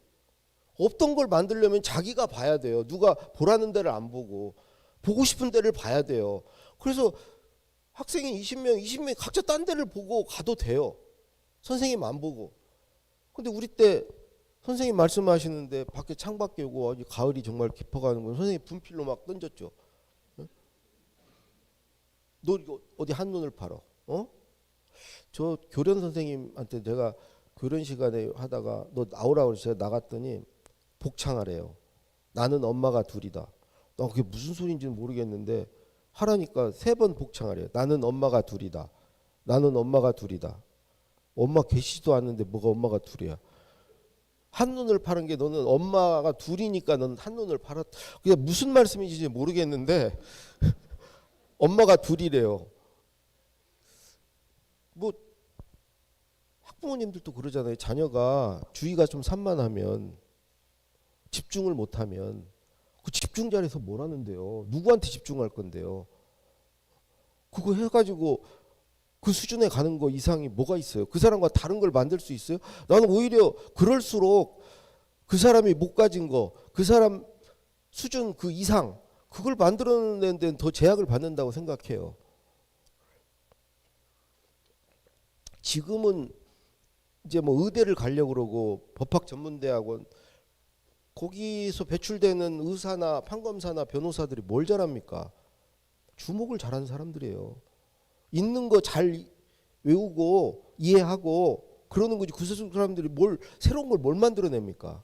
없던 걸 만들려면 자기가 봐야 돼요. 누가 보라는 데를 안 보고 보고 싶은 데를 봐야 돼요. 그래서 학생이 20명이 각자 딴 데를 보고 가도 돼요. 선생님 안 보고. 근데 우리 때 선생님 말씀하시는데 밖에 창밖에 오고 가을이 정말 깊어가는 거 선생님 분필로 막 던졌죠. 응? 너 이거 어디 한눈을 팔어? 저 교련 선생님한테 제가 교련 시간에 하다가 너 나오라고 해서 제가 나갔더니 복창하래요. 나는 엄마가 둘이다. 나 그게 무슨 소리인지는 모르겠는데 하라니까 3번 복창하래요. 나는 엄마가 둘이다. 나는 엄마가 둘이다. 엄마 계시지도 않는데 뭐가 엄마가 둘이야. 한눈을 파는 게 너는 엄마가 둘이니까 너는 한눈을 팔았. 그게 무슨 말씀인지 모르겠는데 엄마가 둘이래요. 뭐 학부모님들도 그러잖아요. 자녀가 주의가 좀 산만하면, 집중을 못하면 그 집중 잘해서 뭘 하는데요? 누구한테 집중할 건데요? 그거 해가지고 그 수준에 가는 거 이상이 뭐가 있어요? 그 사람과 다른 걸 만들 수 있어요? 나는 오히려 그럴수록 그 사람이 못 가진 거, 그 사람 수준 그 이상, 그걸 만들어내는 데는 더 제약을 받는다고 생각해요. 지금은 이제 뭐 의대를 가려고 그러고 법학전문대학원, 거기서 배출되는 의사나 판검사나 변호사들이 뭘 잘합니까? 주목을 잘하는 사람들이에요. 있는 거 잘 외우고 이해하고 그러는 거지. 그 사람들이 뭘 새로운 걸 뭘 만들어냅니까?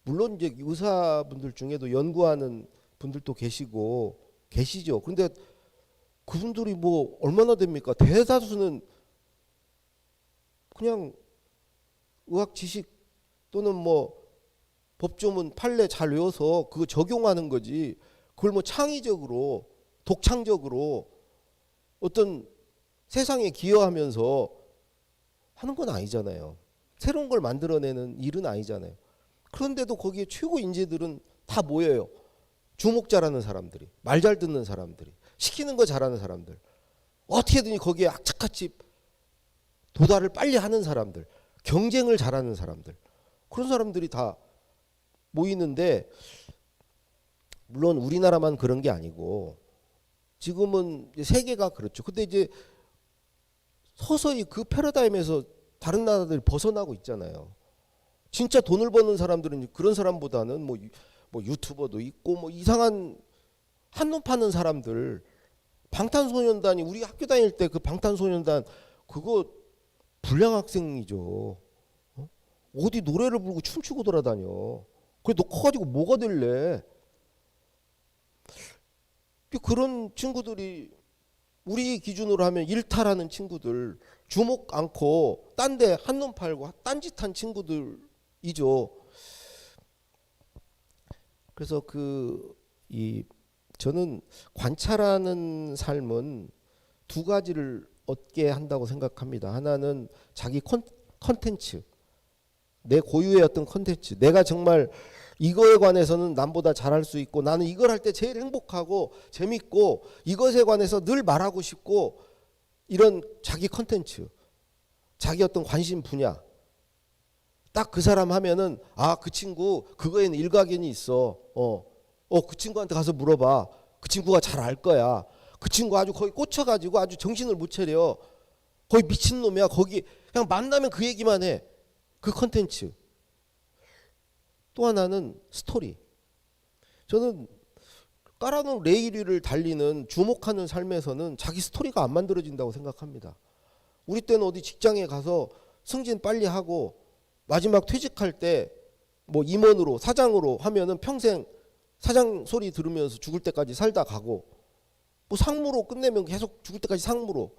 물론 이제 의사분들 중에도 연구하는 분들도 계시죠. 근데 그분들이 뭐 얼마나 됩니까? 대다수는 그냥 의학 지식 또는 뭐 법조문 판례 잘 외워서 그거 적용하는 거지. 그걸 뭐 창의적으로 독창적으로 어떤 세상에 기여하면서 하는 건 아니잖아요. 새로운 걸 만들어내는 일은 아니잖아요. 그런데도 거기에 최고 인재들은 다 모여요. 주목 잘하는 사람들이, 말 잘 듣는 사람들이, 시키는 거 잘하는 사람들, 어떻게든 거기에 악착같이 도달을 빨리 하는 사람들, 경쟁을 잘하는 사람들, 그런 사람들이 다 모이는데, 물론 우리나라만 그런 게 아니고 지금은 세계가 그렇죠. 근데 이제 서서히 그 패러다임에서 다른 나라들이 벗어나고 있잖아요. 진짜 돈을 버는 사람들은 그런 사람보다는 뭐 유튜버도 있고 뭐 이상한 한눈 파는 사람들, 방탄소년단이 우리 학교 다닐 때 그 방탄소년단 그거 불량 학생이죠. 어디 노래를 부르고 춤추고 돌아다녀. 그래 너 커가지고 뭐가 될래? 그런 친구들이 우리 기준으로 하면 일탈하는 친구들, 주목 않고 딴 데 한눈 팔고 딴짓한 친구들이죠. 그래서 저는 관찰하는 삶은 두 가지를 얻게 한다고 생각합니다. 하나는 자기 컨텐츠, 내 고유의 어떤 컨텐츠, 내가 정말 이거에 관해서는 남보다 잘할 수 있고 나는 이걸 할 때 제일 행복하고 재밌고 이것에 관해서 늘 말하고 싶고 이런 자기 컨텐츠, 자기 어떤 관심 분야, 딱 그 사람 하면은 아, 그 친구 그거에는 일가견이 있어. 그 친구한테 가서 물어봐. 그 친구가 잘 알 거야. 그 친구 아주 거기 꽂혀가지고 아주 정신을 못 차려. 거의 미친놈이야. 거기 그냥 만나면 그 얘기만 해. 그 컨텐츠. 또 하나는 스토리. 저는 깔아놓은 레일 위를 달리는 주목하는 삶에서는 자기 스토리가 안 만들어진다고 생각합니다. 우리 때는 어디 직장에 가서 승진 빨리 하고 마지막 퇴직할 때 뭐 임원으로 사장으로 하면은 평생 사장 소리 들으면서 죽을 때까지 살다 가고 뭐 상무로 끝내면 계속 죽을 때까지 상무로.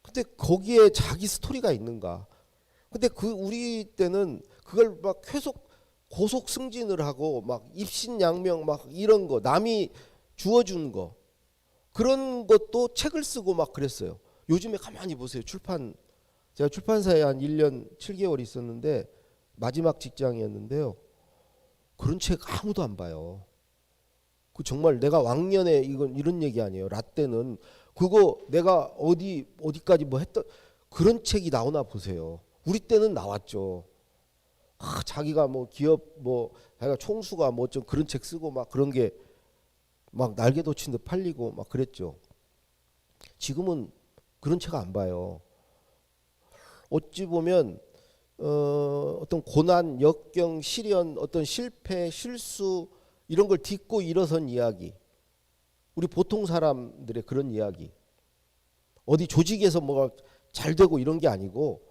근데 거기에 자기 스토리가 있는가? 근데 우리 때는 그걸 막 계속 고속 승진을 하고 막 입신양명 막 이런 거 남이 주어준 거 그런 것도 책을 쓰고 막 그랬어요. 요즘에 가만히 보세요. 제가 출판사에 한 1년 7개월 있었는데 마지막 직장이었는데요. 그런 책 아무도 안 봐요. 그 정말 내가 왕년에 이런 얘기 아니에요. 라떼는 그거 내가 어디까지 뭐 했던 그런 책이 나오나 보세요. 우리 때는 나왔죠. 자기가 뭐 기업 자기가 총수가 뭐 좀 그런 책 쓰고 막 그런 게 막 날개 돋친 듯 팔리고 막 그랬죠. 지금은 그런 책 안 봐요. 어찌 보면 어떤 고난, 역경, 시련, 어떤 실패, 실수 이런 걸 딛고 일어선 이야기. 우리 보통 사람들의 그런 이야기. 어디 조직에서 뭐가 잘 되고 이런 게 아니고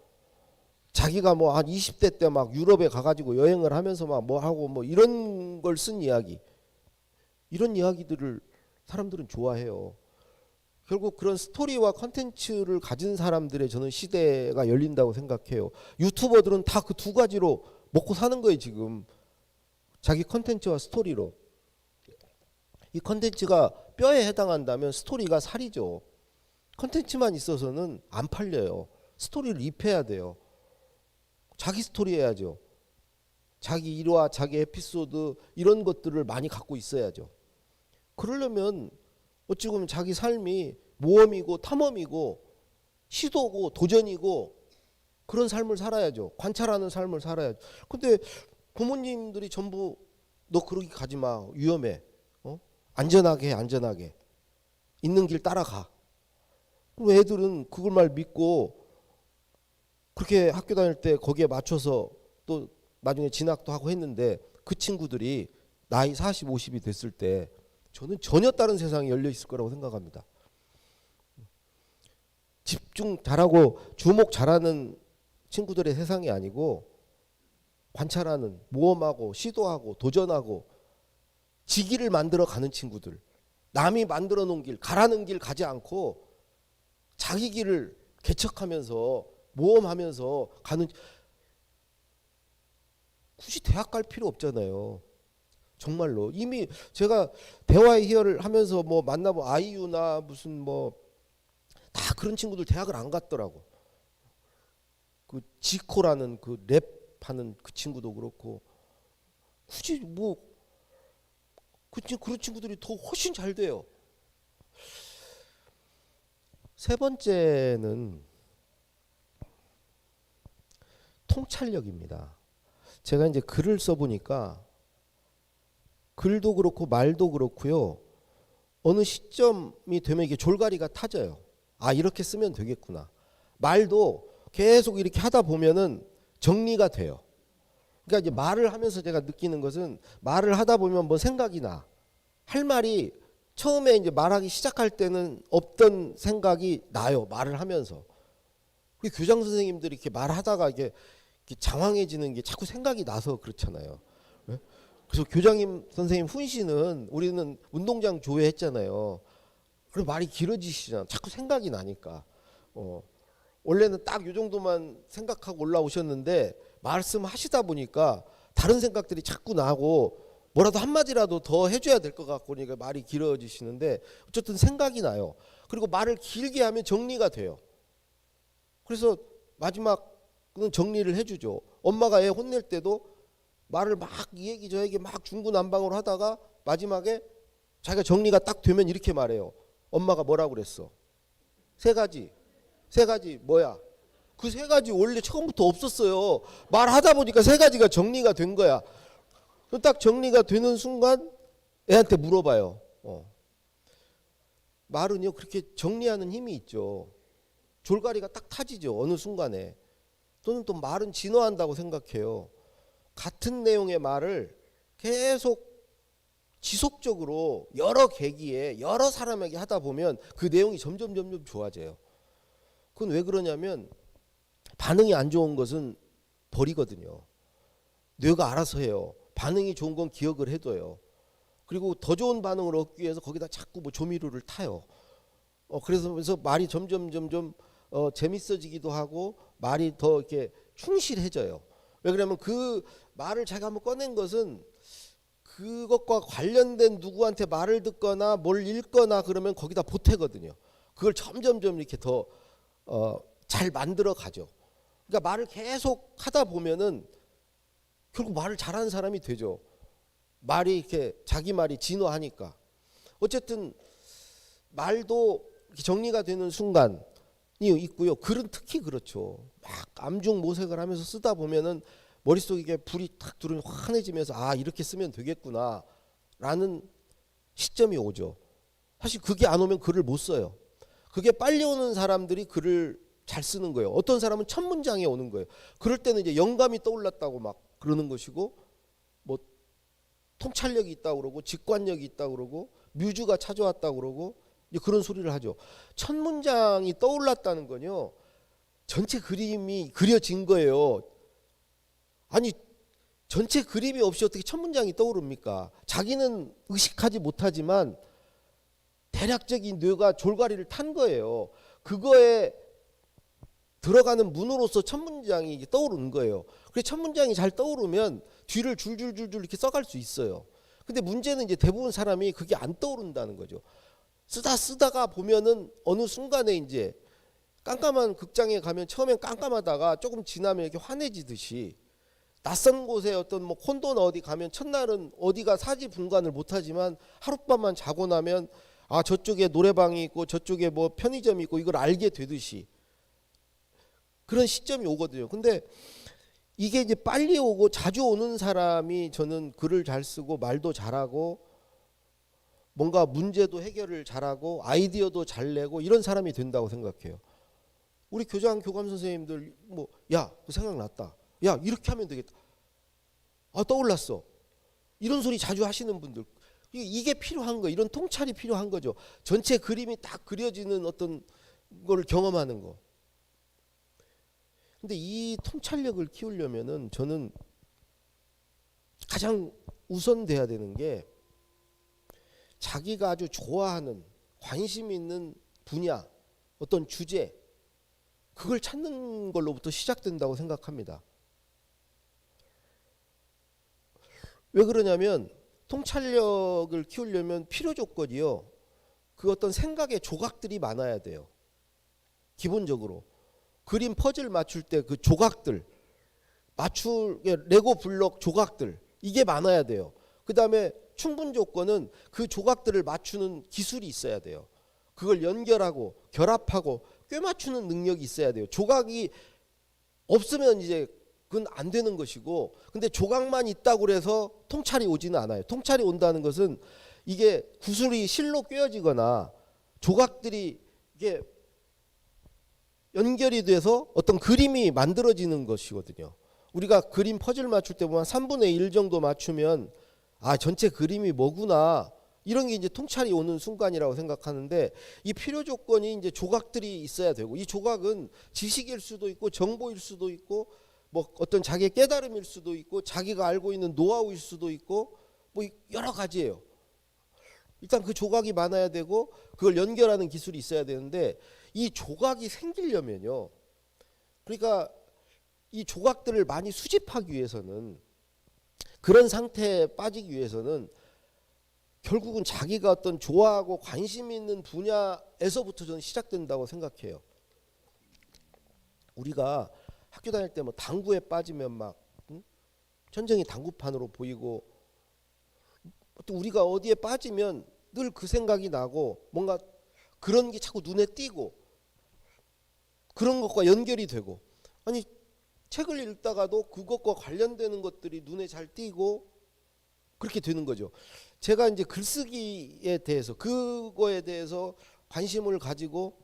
자기가 뭐 한 20대 때 막 유럽에 가가지고 여행을 하면서 막 뭐 하고 뭐 이런 걸 쓴 이야기. 이런 이야기들을 사람들은 좋아해요. 결국 그런 스토리와 컨텐츠를 가진 사람들의 저는 시대가 열린다고 생각해요. 유튜버들은 다 그 두 가지로 먹고 사는 거예요 지금. 자기 컨텐츠와 스토리로. 이 컨텐츠가 뼈에 해당한다면 스토리가 살이죠. 컨텐츠만 있어서는 안 팔려요. 스토리를 입혀야 돼요. 자기 스토리 해야죠. 자기 일화, 자기 에피소드 이런 것들을 많이 갖고 있어야죠. 그러려면 어찌 보면 자기 삶이 모험이고 탐험이고 시도고 도전이고 그런 삶을 살아야죠. 관찰하는 삶을 살아야죠. 근데 부모님들이 전부 너 그러기 가지 마. 위험해. 안전하게 해, 안전하게. 있는 길 따라가. 그럼 애들은 그걸 말 믿고 그렇게 학교 다닐 때 거기에 맞춰서 또 나중에 진학도 하고 했는데 그 친구들이 나이 40, 50이 됐을 때 저는 전혀 다른 세상이 열려 있을 거라고 생각합니다. 집중 잘하고 주목 잘하는 친구들의 세상이 아니고 관찰하는, 모험하고 시도하고 도전하고 지기를 만들어 가는 친구들. 남이 만들어 놓은 길, 가라는 길 가지 않고 자기 길을 개척하면서 모험하면서 가는. 굳이 대학 갈 필요 없잖아요. 정말로. 이미 제가 대화의 희열을 하면서 뭐 만나본 아이유나 무슨 뭐 다 그런 친구들 대학을 안 갔더라고. 그 지코라는 그 랩하는 그 친구도 그렇고 굳이 뭐 그런 친구들이 더 훨씬 잘 돼요. 세 번째는 통찰력입니다. 제가 이제 글을 써보니까 글도 그렇고 말도 그렇고요. 어느 시점이 되면 이게 졸가리가 타져요. 아, 이렇게 쓰면 되겠구나. 말도 계속 이렇게 하다 보면은 정리가 돼요. 그러니까 이제 말을 하면서 제가 느끼는 것은 말을 하다 보면 뭐 생각이 나. 할 말이 처음에 이제 말하기 시작할 때는 없던 생각이 나요. 말을 하면서. 우리 교장 선생님들이 이렇게 말하다가 이게 장황해지는 게 자꾸 생각이 나서 그렇잖아요. 네? 그래서 교장님 선생님 훈시는 우리는 운동장 조회했잖아요. 그리고 말이 길어지시잖아. 자꾸 생각이 나니까. 원래는 딱 요 정도만 생각하고 올라오셨는데 말씀하시다 보니까 다른 생각들이 자꾸 나고 뭐라도 한마디라도 더 해줘야 될 것 같고 그러니까 말이 길어지시는데 어쨌든 생각이 나요. 그리고 말을 길게 하면 정리가 돼요. 그래서 마지막은 정리를 해주죠. 엄마가 애 혼낼 때도 말을 막 이 얘기 저 얘기 막 중구난방으로 하다가 마지막에 자기가 정리가 딱 되면 이렇게 말해요. 엄마가 뭐라고 그랬어? 세 가지 뭐야? 그 세 가지 원래 처음부터 없었어요. 말하다 보니까 세 가지가 정리가 된 거야. 딱 정리가 되는 순간 애한테 물어봐요. 말은요 그렇게 정리하는 힘이 있죠. 졸가리가 딱 타지죠. 어느 순간에. 또는 또 말은 진화한다고 생각해요. 같은 내용의 말을 계속 지속적으로 여러 계기에 여러 사람에게 하다 보면 그 내용이 점점 좋아져요. 그건 왜 그러냐면 반응이 안 좋은 것은 버리거든요. 뇌가 알아서 해요. 반응이 좋은 건 기억을 해둬요. 그리고 더 좋은 반응을 얻기 위해서 거기다 자꾸 뭐 조미료를 타요. 그래서 말이 점점 재밌어지기도 하고 말이 더 이렇게 충실해져요. 왜 그러냐면 그 말을 자기가 한번 꺼낸 것은 그것과 관련된 누구한테 말을 듣거나 뭘 읽거나 그러면 거기다 보태거든요. 그걸 점점 이렇게 더 잘 만들어 가죠. 그러니까 말을 계속 하다 보면은 결국 말을 잘하는 사람이 되죠. 말이 이렇게 자기 말이 진화하니까. 어쨌든 말도 정리가 되는 순간이 있고요. 글은 특히 그렇죠. 막 암중모색을 하면서 쓰다 보면은 머릿속에 이게 불이 탁 들어오면 환해지면서 아 이렇게 쓰면 되겠구나 라는 시점이 오죠. 사실 그게 안 오면 글을 못 써요. 그게 빨리 오는 사람들이 글을 잘 쓰는 거예요. 어떤 사람은 첫 문장에 오는 거예요. 그럴 때는 이제 영감이 떠올랐다고 막 그러는 것이고 뭐 통찰력이 있다고 그러고 직관력이 있다고 그러고 뮤즈가 찾아왔다고 그러고 이제 그런 소리를 하죠. 첫 문장이 떠올랐다는 건요. 전체 그림이 그려진 거예요. 아니 전체 그림이 없이 어떻게 첫 문장이 떠오릅니까? 자기는 의식하지 못하지만 대략적인 뇌가 졸가리를 탄 거예요. 그거에 들어가는 문으로서 첫 문장이 떠오르는 거예요. 그래서 첫 문장이 잘 떠오르면 뒤를 줄줄줄줄 이렇게 써갈 수 있어요. 근데 문제는 이제 대부분 사람이 그게 안 떠오른다는 거죠. 쓰다가 보면은 어느 순간에 이제 깜깜한 극장에 가면 처음엔 깜깜하다가 조금 지나면 이렇게 환해지듯이 낯선 곳에 어떤 뭐 콘도나 어디 가면 첫날은 어디가 사지분간을 못하지만 하룻밤만 자고 나면 아 저쪽에 노래방이 있고 저쪽에 뭐 편의점이 있고 이걸 알게 되듯이 그런 시점이 오거든요. 근데 이게 이제 빨리 오고 자주 오는 사람이 저는 글을 잘 쓰고 말도 잘하고 뭔가 문제도 해결을 잘하고 아이디어도 잘 내고 이런 사람이 된다고 생각해요. 우리 교장 교감 선생님들 뭐 야 그 생각났다. 야 이렇게 하면 되겠다. 아 떠올랐어. 이런 소리 자주 하시는 분들 이게 필요한 거예요. 이런 통찰이 필요한 거죠. 전체 그림이 딱 그려지는 어떤 걸 경험하는 거. 근데 이 통찰력을 키우려면은 저는 가장 우선돼야 되는 게 자기가 아주 좋아하는 관심 있는 분야, 어떤 주제 그걸 찾는 걸로부터 시작된다고 생각합니다. 왜 그러냐면 통찰력을 키우려면 필요 조건이요. 그 어떤 생각의 조각들이 많아야 돼요. 기본적으로. 그림 퍼즐 맞출 때 그 조각들 레고 블록 조각들 이게 많아야 돼요. 그 다음에 충분 조건은 그 조각들을 맞추는 기술이 있어야 돼요. 그걸 연결하고 결합하고 꿰맞추는 능력이 있어야 돼요. 조각이 없으면 이제 그건 안 되는 것이고 근데 조각만 있다고 해서 통찰이 오지는 않아요. 통찰이 온다는 것은 이게 구슬이 실로 꿰어지거나 조각들이 이게 연결이 돼서 어떤 그림이 만들어지는 것이거든요. 우리가 그림 퍼즐 맞출 때 보면 3분의 1 정도 맞추면 아 전체 그림이 뭐구나 이런 게 이제 통찰이 오는 순간이라고 생각하는데 이 필요 조건이 이제 조각들이 있어야 되고 이 조각은 지식일 수도 있고 정보일 수도 있고 뭐 어떤 자기의 깨달음일 수도 있고 자기가 알고 있는 노하우일 수도 있고 뭐 여러 가지예요. 일단 그 조각이 많아야 되고 그걸 연결하는 기술이 있어야 되는데 이 조각이 생기려면요. 그러니까 이 조각들을 많이 수집하기 위해서는 그런 상태에 빠지기 위해서는 결국은 자기가 어떤 좋아하고 관심 있는 분야에서부터 저는 시작된다고 생각해요. 우리가 학교 다닐 때 뭐 당구에 빠지면 막 천정이 당구판으로 보이고 또 우리가 어디에 빠지면 늘 그 생각이 나고 뭔가 그런 게 자꾸 눈에 띄고 그런 것과 연결이 되고 아니 책을 읽다가도 그것과 관련되는 것들이 눈에 잘 띄고 그렇게 되는 거죠. 제가 이제 글쓰기에 대해서 그거에 대해서 관심을 가지고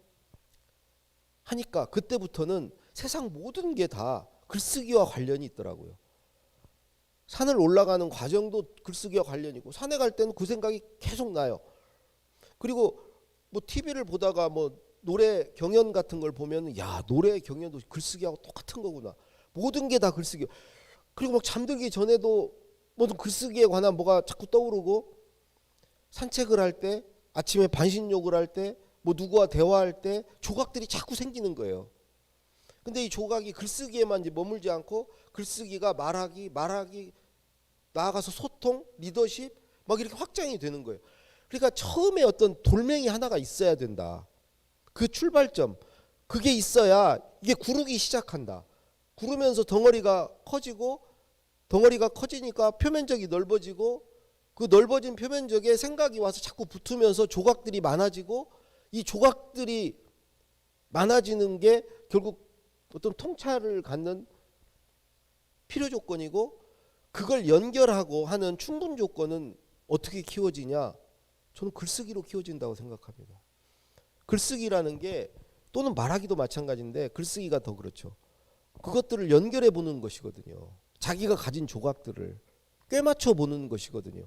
하니까 그때부터는 세상 모든 게 다 글쓰기와 관련이 있더라고요. 산을 올라가는 과정도 글쓰기와 관련이 있고 산에 갈 때는 그 생각이 계속 나요. 그리고 뭐 TV를 보다가 뭐 노래 경연 같은 걸 보면 야 노래 경연도 글쓰기하고 똑같은 거구나. 모든 게 다 글쓰기. 그리고 막 잠들기 전에도 모든 글쓰기에 관한 뭐가 자꾸 떠오르고 산책을 할 때 아침에 반신욕을 할 때 뭐 누구와 대화할 때 조각들이 자꾸 생기는 거예요. 근데 이 조각이 글쓰기에만 이제 머물지 않고 글쓰기가 말하기 나아가서 소통, 리더십 막 이렇게 확장이 되는 거예요. 그러니까 처음에 어떤 돌멩이 하나가 있어야 된다. 그 출발점 그게 있어야 이게 구르기 시작한다. 구르면서 덩어리가 커지고 덩어리가 커지니까 표면적이 넓어지고 그 넓어진 표면적에 생각이 와서 자꾸 붙으면서 조각들이 많아지고 이 조각들이 많아지는 게 결국 어떤 통찰을 갖는 필요 조건이고 그걸 연결하고 하는 충분 조건은 어떻게 키워지냐? 저는 글쓰기로 키워진다고 생각합니다. 글쓰기라는 게 또는 말하기도 마찬가지인데 글쓰기가 더 그렇죠. 그것들을 연결해 보는 것이거든요. 자기가 가진 조각들을 꿰맞춰 보는 것이거든요.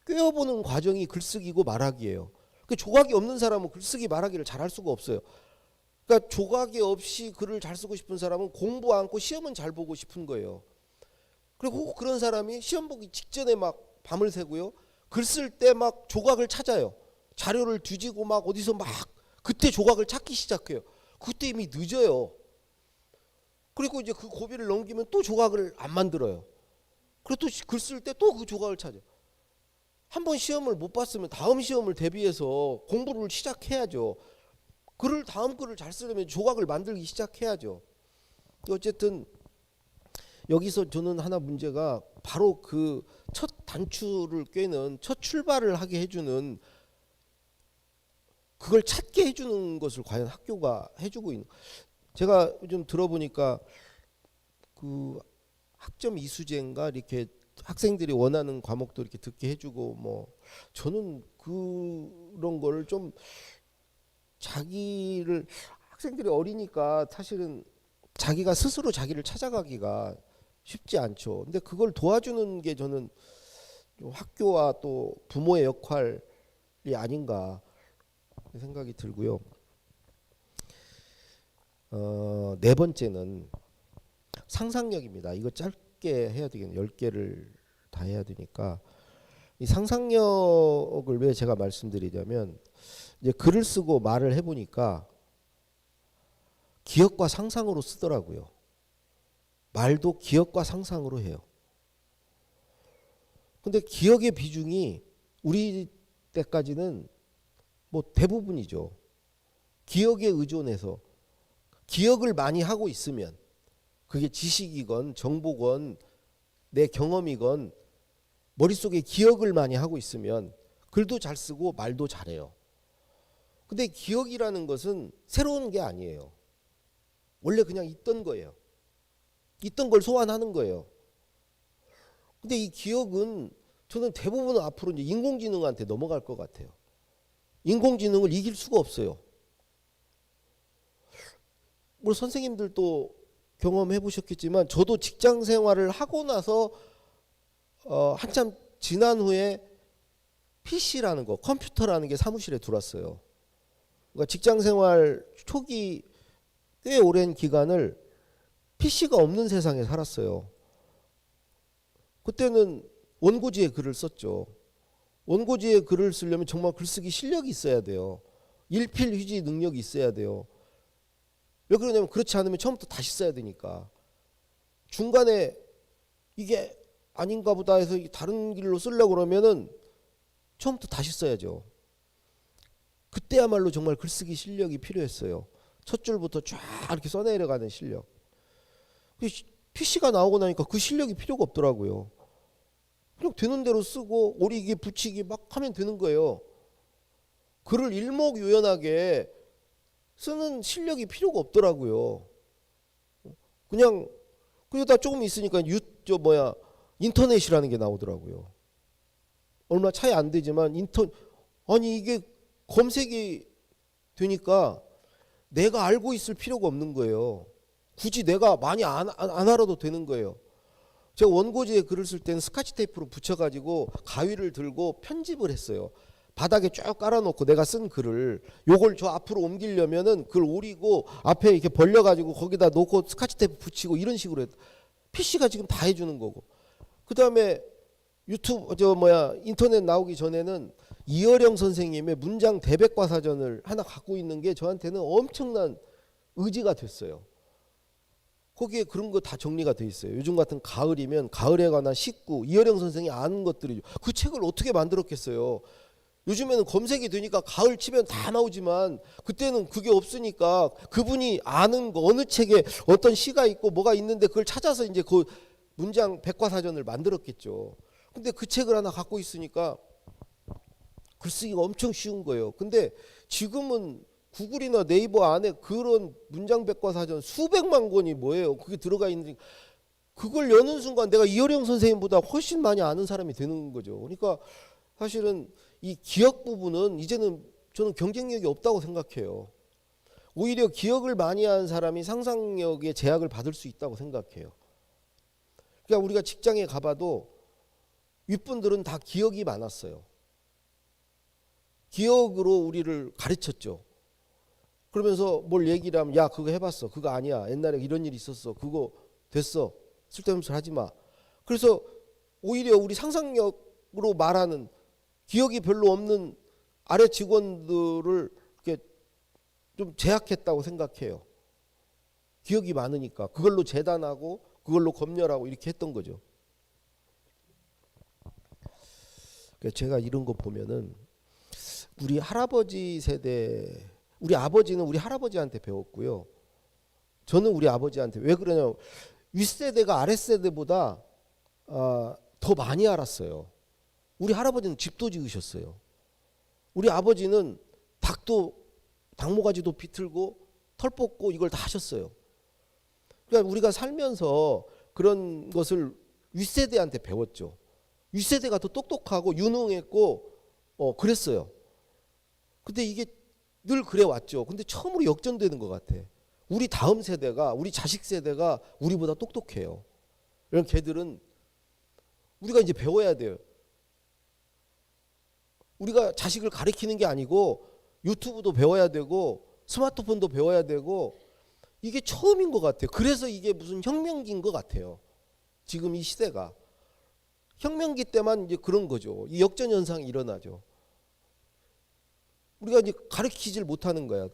꿰어보는 과정이 글쓰기고 말하기예요. 그 조각이 없는 사람은 글쓰기 말하기를 잘할 수가 없어요. 그러니까 조각이 없이 글을 잘 쓰고 싶은 사람은 공부 않고 시험은 잘 보고 싶은 거예요. 그리고 그런 사람이 시험 보기 직전에 막 밤을 새고요. 글 쓸 때 막 조각을 찾아요. 자료를 뒤지고 막 어디서 막 그때 조각을 찾기 시작해요. 그때 이미 늦어요. 그리고 이제 그 고비를 넘기면 또 조각을 안 만들어요. 그리고 또 글 쓸 때 또 그 조각을 찾아요. 한 번 시험을 못 봤으면 다음 시험을 대비해서 공부를 시작해야죠. 글을 다음 글을 잘 쓰려면 조각을 만들기 시작해야죠. 어쨌든 여기서 저는 하나 문제가 바로 그 첫 단추를 꿰는 첫 출발을 하게 해주는 그걸 찾게 해주는 것을 과연 학교가 해주고 있는. 제가 좀 들어보니까 그 학점 이수제인가 이렇게 학생들이 원하는 과목도 이렇게 듣게 해주고 뭐 저는 그런 거를 좀 자기를 학생들이 어리니까 사실은 자기가 스스로 자기를 찾아가기가 쉽지 않죠. 근데 그걸 도와주는 게 저는 좀 학교와 또 부모의 역할이 아닌가 생각이 들고요. 네 번째는 상상력입니다. 이거 짧게 해야 되겠네요. 10개를 다 해야 되니까. 이 상상력을 왜 제가 말씀드리냐면 이제 글을 쓰고 말을 해보니까 기억과 상상으로 쓰더라고요. 말도 기억과 상상으로 해요. 근데 기억의 비중이 우리 때까지는 뭐 대부분이죠. 기억에 의존해서 기억을 많이 하고 있으면 그게 지식이건 정보건 내 경험이건 머릿속에 기억을 많이 하고 있으면 글도 잘 쓰고 말도 잘해요. 근데 기억이라는 것은 새로운 게 아니에요. 원래 그냥 있던 거예요. 있던 걸 소환하는 거예요. 근데 이 기억은 저는 대부분은 앞으로 이제 인공지능한테 넘어갈 것 같아요. 인공지능을 이길 수가 없어요. 뭐 선생님들도 경험해 보셨겠지만 저도 직장 생활을 하고 나서 한참 지난 후에 PC라는 거, 컴퓨터라는 게 사무실에 들어왔어요. 그러니까 직장 생활 초기 꽤 오랜 기간을 PC가 없는 세상에 살았어요. 그때는 원고지에 글을 썼죠. 원고지에 글을 쓰려면 정말 글쓰기 실력이 있어야 돼요. 일필휘지 능력이 있어야 돼요. 왜 그러냐면 그렇지 않으면 처음부터 다시 써야 되니까. 중간에 이게 아닌가 보다 해서 다른 길로 쓰려고 그러면은 처음부터 다시 써야죠. 그때야말로 정말 글쓰기 실력이 필요했어요. 첫 줄부터 쫙 이렇게 써내려가는 실력. PC가 나오고 나니까 그 실력이 필요가 없더라고요. 그냥 되는 대로 쓰고 오리기 붙이기 막 하면 되는 거예요. 글을 일목요연하게 쓰는 실력이 필요가 없더라고요. 그냥 그러다 조금 있으니까 인터넷이라는 게 나오더라고요. 얼마 차이 안 되지만 아니 이게 검색이 되니까 내가 알고 있을 필요가 없는 거예요. 굳이 내가 많이 안 알아도 되는 거예요. 제가 원고지에 글을 쓸 때는 스카치 테이프로 붙여가지고 가위를 들고 편집을 했어요. 바닥에 쭉 깔아놓고 내가 쓴 글을 요걸 저 앞으로 옮기려면은 그걸 오리고 앞에 이렇게 벌려가지고 거기다 놓고 스카치 테이프 붙이고 이런 식으로 했. PC가 지금 다 해주는 거고. 그 다음에 인터넷 나오기 전에는 이어령 선생님의 문장 대백과 사전을 하나 갖고 있는 게 저한테는 엄청난 의지가 됐어요. 거기에 그런 거 다 정리가 돼 있어요. 요즘 같은 가을이면 가을에 관한 식구, 이어령 선생이 아는 것들이죠. 그 책을 어떻게 만들었겠어요. 요즘에는 검색이 되니까 가을 치면 다 나오지만 그때는 그게 없으니까 그분이 아는 거 어느 책에 어떤 시가 있고 뭐가 있는데 그걸 찾아서 이제 그 문장 백과사전을 만들었겠죠. 근데 그 책을 하나 갖고 있으니까 글쓰기가 엄청 쉬운 거예요. 근데 지금은 구글이나 네이버 안에 그런 문장 백과사전 수백만 권이 뭐예요. 그게 들어가 있는 그걸 여는 순간 내가 이어령 선생님보다 훨씬 많이 아는 사람이 되는 거죠. 그러니까 사실은 이 기억 부분은 이제는 저는 경쟁력이 없다고 생각해요. 오히려 기억을 많이 한 사람이 상상력의 제약을 받을 수 있다고 생각해요. 그러니까 우리가 직장에 가봐도 윗분들은 다 기억이 많았어요. 기억으로 우리를 가르쳤죠. 그러면서 뭘 얘기를 하면 야 그거 해봤어. 그거 아니야. 옛날에 이런 일이 있었어. 그거 됐어. 쓸데없는 소리 하지 마. 그래서 오히려 우리 상상력으로 말하는 기억이 별로 없는 아래 직원들을 이렇게 좀 제약했다고 생각해요. 기억이 많으니까 그걸로 재단하고 그걸로 검열하고 이렇게 했던 거죠. 그러니까 제가 이런 거 보면은 우리 할아버지 세대, 우리 아버지는 우리 할아버지한테 배웠고요. 저는 우리 아버지한테 왜 그러냐? 윗세대가 아랫세대보다 더 많이 알았어요. 우리 할아버지는 집도 지으셨어요. 우리 아버지는 닭모가지도 비틀고 털 뽑고 이걸 다 하셨어요. 그러니까 우리가 살면서 그런 것을 윗세대한테 배웠죠. 윗세대가 더 똑똑하고 유능했고 그랬어요. 근데 이게 늘 그래 왔죠. 근데 처음으로 역전되는 것 같아. 우리 다음 세대가 우리 자식 세대가 우리보다 똑똑해요. 이런 걔들은 우리가 이제 배워야 돼요. 우리가 자식을 가르치는 게 아니고 유튜브도 배워야 되고 스마트폰도 배워야 되고 이게 처음인 것 같아요. 그래서 이게 무슨 혁명기인 것 같아요. 지금 이 시대가. 혁명기 때만 이제 그런 거죠. 이 역전 현상이 일어나죠. 우리가 이제 가르치질 못하는 거야.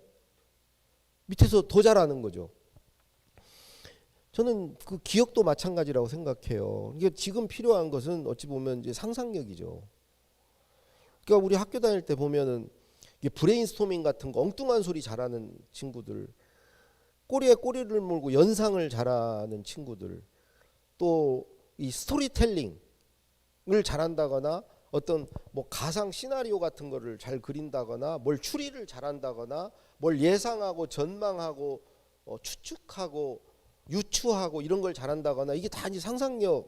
밑에서 더 잘하는 거죠. 저는 그 기억도 마찬가지라고 생각해요. 이게 지금 필요한 것은 어찌 보면 이제 상상력이죠. 그러니까 우리 학교 다닐 때 보면은 이게 브레인스토밍 같은 거 엉뚱한 소리 잘하는 친구들, 꼬리에 꼬리를 물고 연상을 잘하는 친구들, 또 이 스토리텔링을 잘한다거나 어떤 뭐 가상 시나리오 같은 거를 잘 그린다거나 뭘 추리를 잘한다거나 뭘 예상하고 전망하고 추측하고 유추하고 이런 걸 잘한다거나 이게 다 이제 상상력인데요.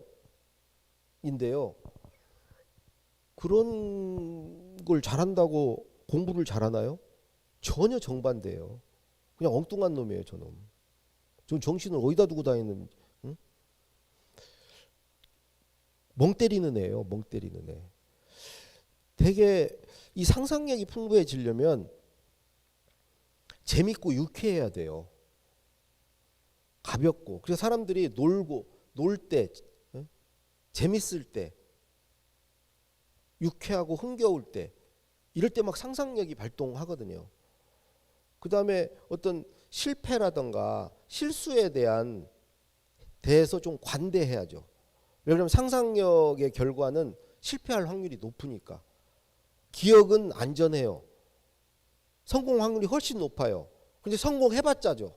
그런 걸 잘한다고 공부를 잘하나요? 전혀 정반대예요. 그냥 엉뚱한 놈이에요, 저놈. 저 정신을 어디다 두고 다니는, 응? 멍 때리는 애예요. 멍 때리는 애. 되게 이 상상력이 풍부해지려면 재밌고 유쾌해야 돼요. 가볍고. 그래서 사람들이 놀 때, 재밌을 때, 유쾌하고 흥겨울 때, 이럴 때 막 상상력이 발동하거든요. 그 다음에 어떤 실패라던가 실수에 대해서 좀 관대해야죠. 왜냐하면 상상력의 결과는 실패할 확률이 높으니까. 기억은 안전해요. 성공 확률이 훨씬 높아요. 근데 성공해봤자죠.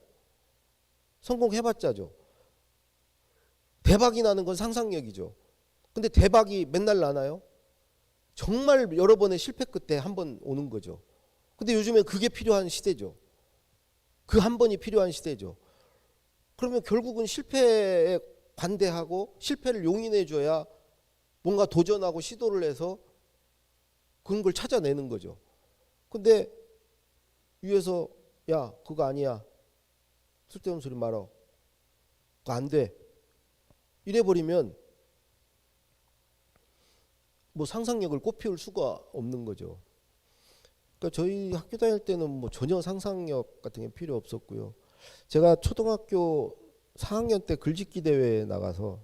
대박이 나는 건 상상력이죠. 근데 대박이 맨날 나나요? 정말 여러 번의 실패 끝에 한 번 오는 거죠. 근데 요즘에 그게 필요한 시대죠. 그 한 번이 필요한 시대죠. 그러면 결국은 실패에 관대하고 실패를 용인해 줘야 뭔가 도전하고 시도를 해서 그런 걸 찾아내는 거죠. 근데 위에서 야 그거 아니야. 쓸데없는 소리 말어. 그거 안 돼. 이래버리면 뭐 상상력을 꽃피울 수가 없는 거죠. 그러니까 저희 학교 다닐 때는 뭐 전혀 상상력 같은 게 필요 없었고요. 제가 초등학교 4학년 때 글짓기 대회에 나가서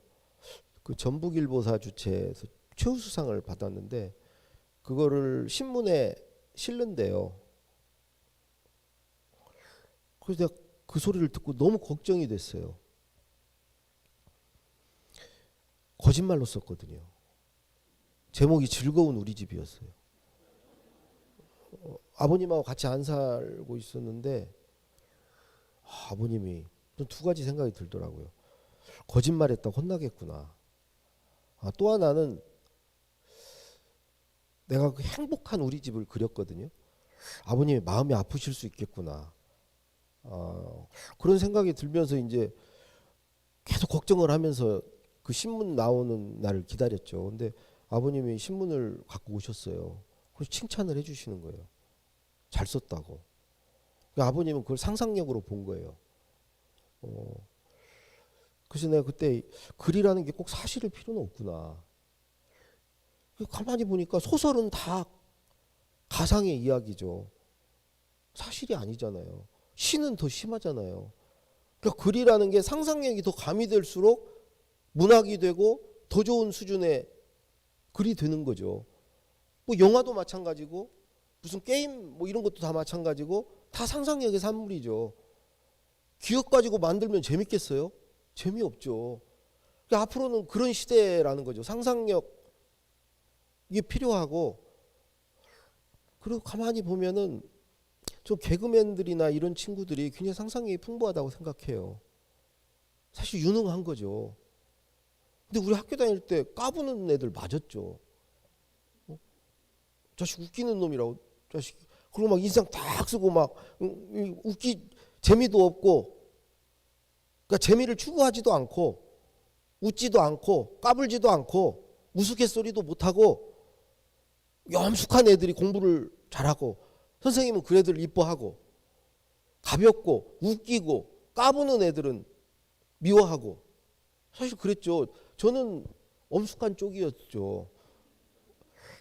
그 전북일보사 주최에서 최우수상을 받았는데 그거를 신문에 실는데요. 그래서 내가 그 소리를 듣고 너무 걱정이 됐어요. 거짓말로 썼거든요. 제목이 즐거운 우리 집이었어요. 아버님하고 같이 안 살고 있었는데 아버님이 두 가지 생각이 들더라고요. 거짓말했다 혼나겠구나. 또 하나는 내가 그 행복한 우리 집을 그렸거든요. 아버님이 마음이 아프실 수 있겠구나. 그런 생각이 들면서 이제 계속 걱정을 하면서 그 신문 나오는 날을 기다렸죠. 근데 아버님이 신문을 갖고 오셨어요. 그래서 칭찬을 해주시는 거예요. 잘 썼다고. 그러니까 아버님은 그걸 상상력으로 본 거예요. 그래서 내가 그때 글이라는 게 꼭 사실일 필요는 없구나. 가만히 보니까 소설은 다 가상의 이야기죠. 사실이 아니잖아요. 시는 더 심하잖아요. 그러니까 글이라는 게 상상력이 더 가미될수록 문학이 되고 더 좋은 수준의 글이 되는 거죠. 뭐 영화도 마찬가지고 무슨 게임 뭐 이런 것도 다 마찬가지고 다 상상력의 산물이죠. 기억 가지고 만들면 재밌겠어요? 재미없죠. 그러니까 앞으로는 그런 시대라는 거죠. 상상력 이게 필요하고 그리고 가만히 보면은 저 개그맨들이나 이런 친구들이 굉장히 상상력이 풍부하다고 생각해요. 사실 유능한 거죠. 근데 우리 학교 다닐 때 까부는 애들 맞았죠. 자식 웃기는 놈이라고 자식. 그리고 막 인상 딱 쓰고 막 재미도 없고 그러니까 재미를 추구하지도 않고 웃지도 않고 까불지도 않고 우스갯소리도 못하고 염숙한 애들이 공부를 잘하고 선생님은 그 애들을 이뻐하고 가볍고 웃기고 까부는 애들은 미워하고 사실 그랬죠. 저는 엄숙한 쪽이었죠.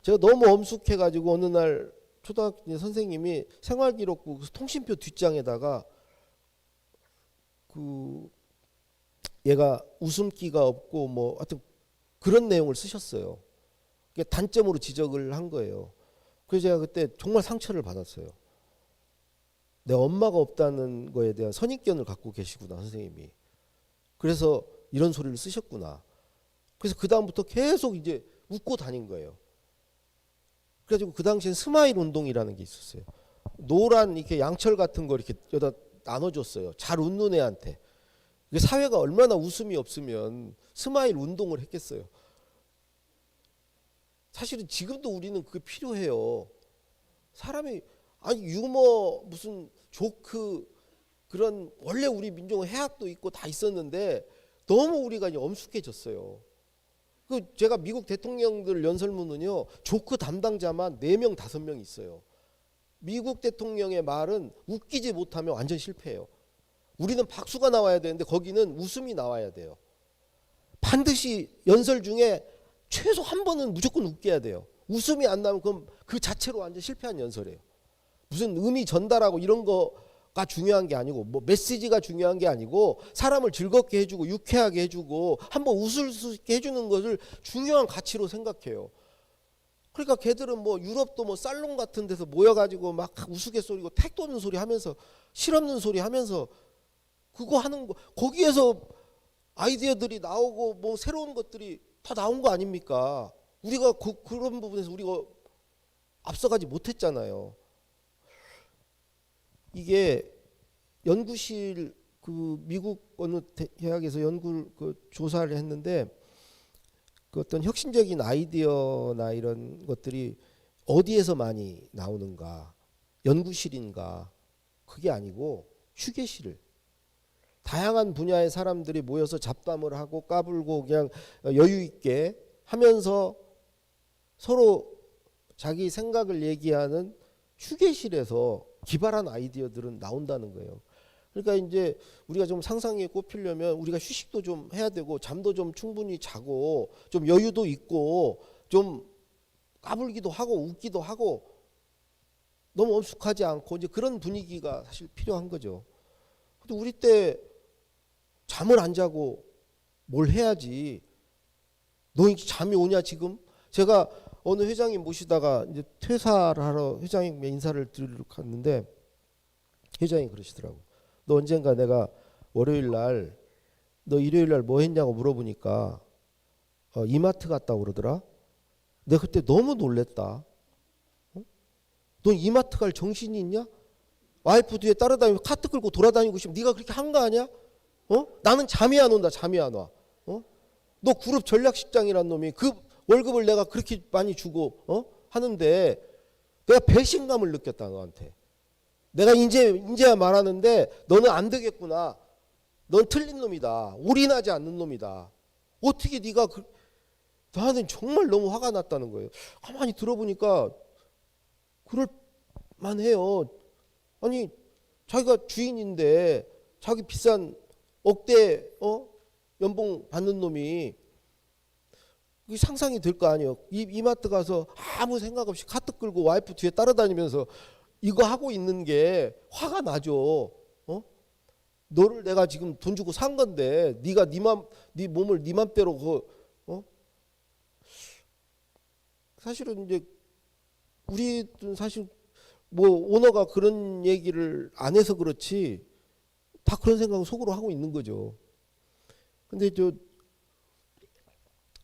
제가 너무 엄숙해가지고 어느 날 초등학교 선생님이 생활기록부 통신표 뒷장에다가 그 얘가 웃음기가 없고 뭐 하여튼 그런 내용을 쓰셨어요. 단점으로 지적을 한 거예요. 그래서 제가 그때 정말 상처를 받았어요. 내 엄마가 없다는 거에 대한 선입견을 갖고 계시구나 선생님이. 그래서 이런 소리를 쓰셨구나. 그래서 그 다음부터 계속 이제 웃고 다닌 거예요. 그래가지고 그 당시엔 스마일 운동이라는 게 있었어요. 노란 이렇게 양철 같은 거 이렇게 여기다 나눠줬어요. 잘 웃는 애한테. 사회가 얼마나 웃음이 없으면 스마일 운동을 했겠어요. 사실은 지금도 우리는 그게 필요해요. 사람이 아니 유머 무슨 조크 그런 원래 우리 민족은 해학도 있고 다 있었는데 너무 우리가 이제 엄숙해졌어요. 그 제가 미국 대통령들 연설문은요 조크 담당자만 4명 5명 있어요. 미국 대통령의 말은 웃기지 못하면 완전 실패해요. 우리는 박수가 나와야 되는데 거기는 웃음이 나와야 돼요. 반드시 연설 중에 최소 한 번은 무조건 웃겨야 돼요. 웃음이 안 나면 그럼 그 자체로 완전 실패한 연설이에요. 무슨 의미 전달하고 이런 거가 중요한 게 아니고 뭐 메시지가 중요한 게 아니고 사람을 즐겁게 해주고 유쾌하게 해주고 한번 웃을 수 있게 해주는 것을 중요한 가치로 생각해요. 그러니까 걔들은 뭐 유럽도 뭐 살롱 같은 데서 모여가지고 막 우스갯소리고 택 도는 소리 하면서 실없는 소리 하면서 그거 하는 거 거기에서 아이디어들이 나오고 뭐 새로운 것들이 다 나온 거 아닙니까? 우리가 그런 부분에서 우리가 앞서가지 못했잖아요. 이게 연구실 그 미국 어느 대학에서 연구 그 조사를 했는데 그 어떤 혁신적인 아이디어나 이런 것들이 어디에서 많이 나오는가? 연구실인가? 그게 아니고 휴게실. 다양한 분야의 사람들이 모여서 잡담을 하고 까불고 그냥 여유 있게 하면서 서로 자기 생각을 얘기하는 휴게실에서 기발한 아이디어들은 나온다는 거예요. 그러니까 이제 우리가 좀 상상에 꼽히려면 우리가 휴식도 좀 해야 되고 잠도 좀 충분히 자고 좀 여유도 있고 좀 까불기도 하고 웃기도 하고 너무 엄숙하지 않고 이제 그런 분위기가 사실 필요한 거죠. 근데 우리 때 잠을 안 자고 뭘 해야지. 너 잠이 오냐 지금? 제가 어느 회장님 모시다가 이제 퇴사를 하러 회장님 인사를 드리러 갔는데 회장이 그러시더라고. 너 언젠가 내가 월요일 날 너 일요일 날 뭐 했냐고 물어보니까 이마트 갔다고 그러더라. 내가 그때 너무 놀랬다. 너 이마트 갈 정신이 있냐? 와이프 뒤에 따라다니고 카트 끌고 돌아다니고 싶으면 네가 그렇게 한 거 아니야? 나는 잠이 안 온다. 잠이 안 와. 너 그룹 전략실장이란 놈이 그 월급을 내가 그렇게 많이 주고 하는데 내가 배신감을 느꼈다 너한테. 내가 이제야 말하는데 너는 안 되겠구나. 넌 틀린 놈이다. 올인하지 않는 놈이다. 어떻게 네가 나한테는 정말 너무 화가 났다는 거예요. 가만히 들어보니까 그럴 만해요. 아니 자기가 주인인데 자기 비싼 억대 연봉 받는 놈이 상상이 될 거 아니에요. 이마트 가서 아무 생각 없이 카트 끌고 와이프 뒤에 따라다니면서 이거 하고 있는 게 화가 나죠. 너를 내가 지금 돈 주고 산 건데 네가 네 몸을 네 맘대로 사실은 이제 우리는 사실 뭐 오너가 그런 얘기를 안 해서 그렇지 다 그런 생각을 속으로 하고 있는 거죠. 근데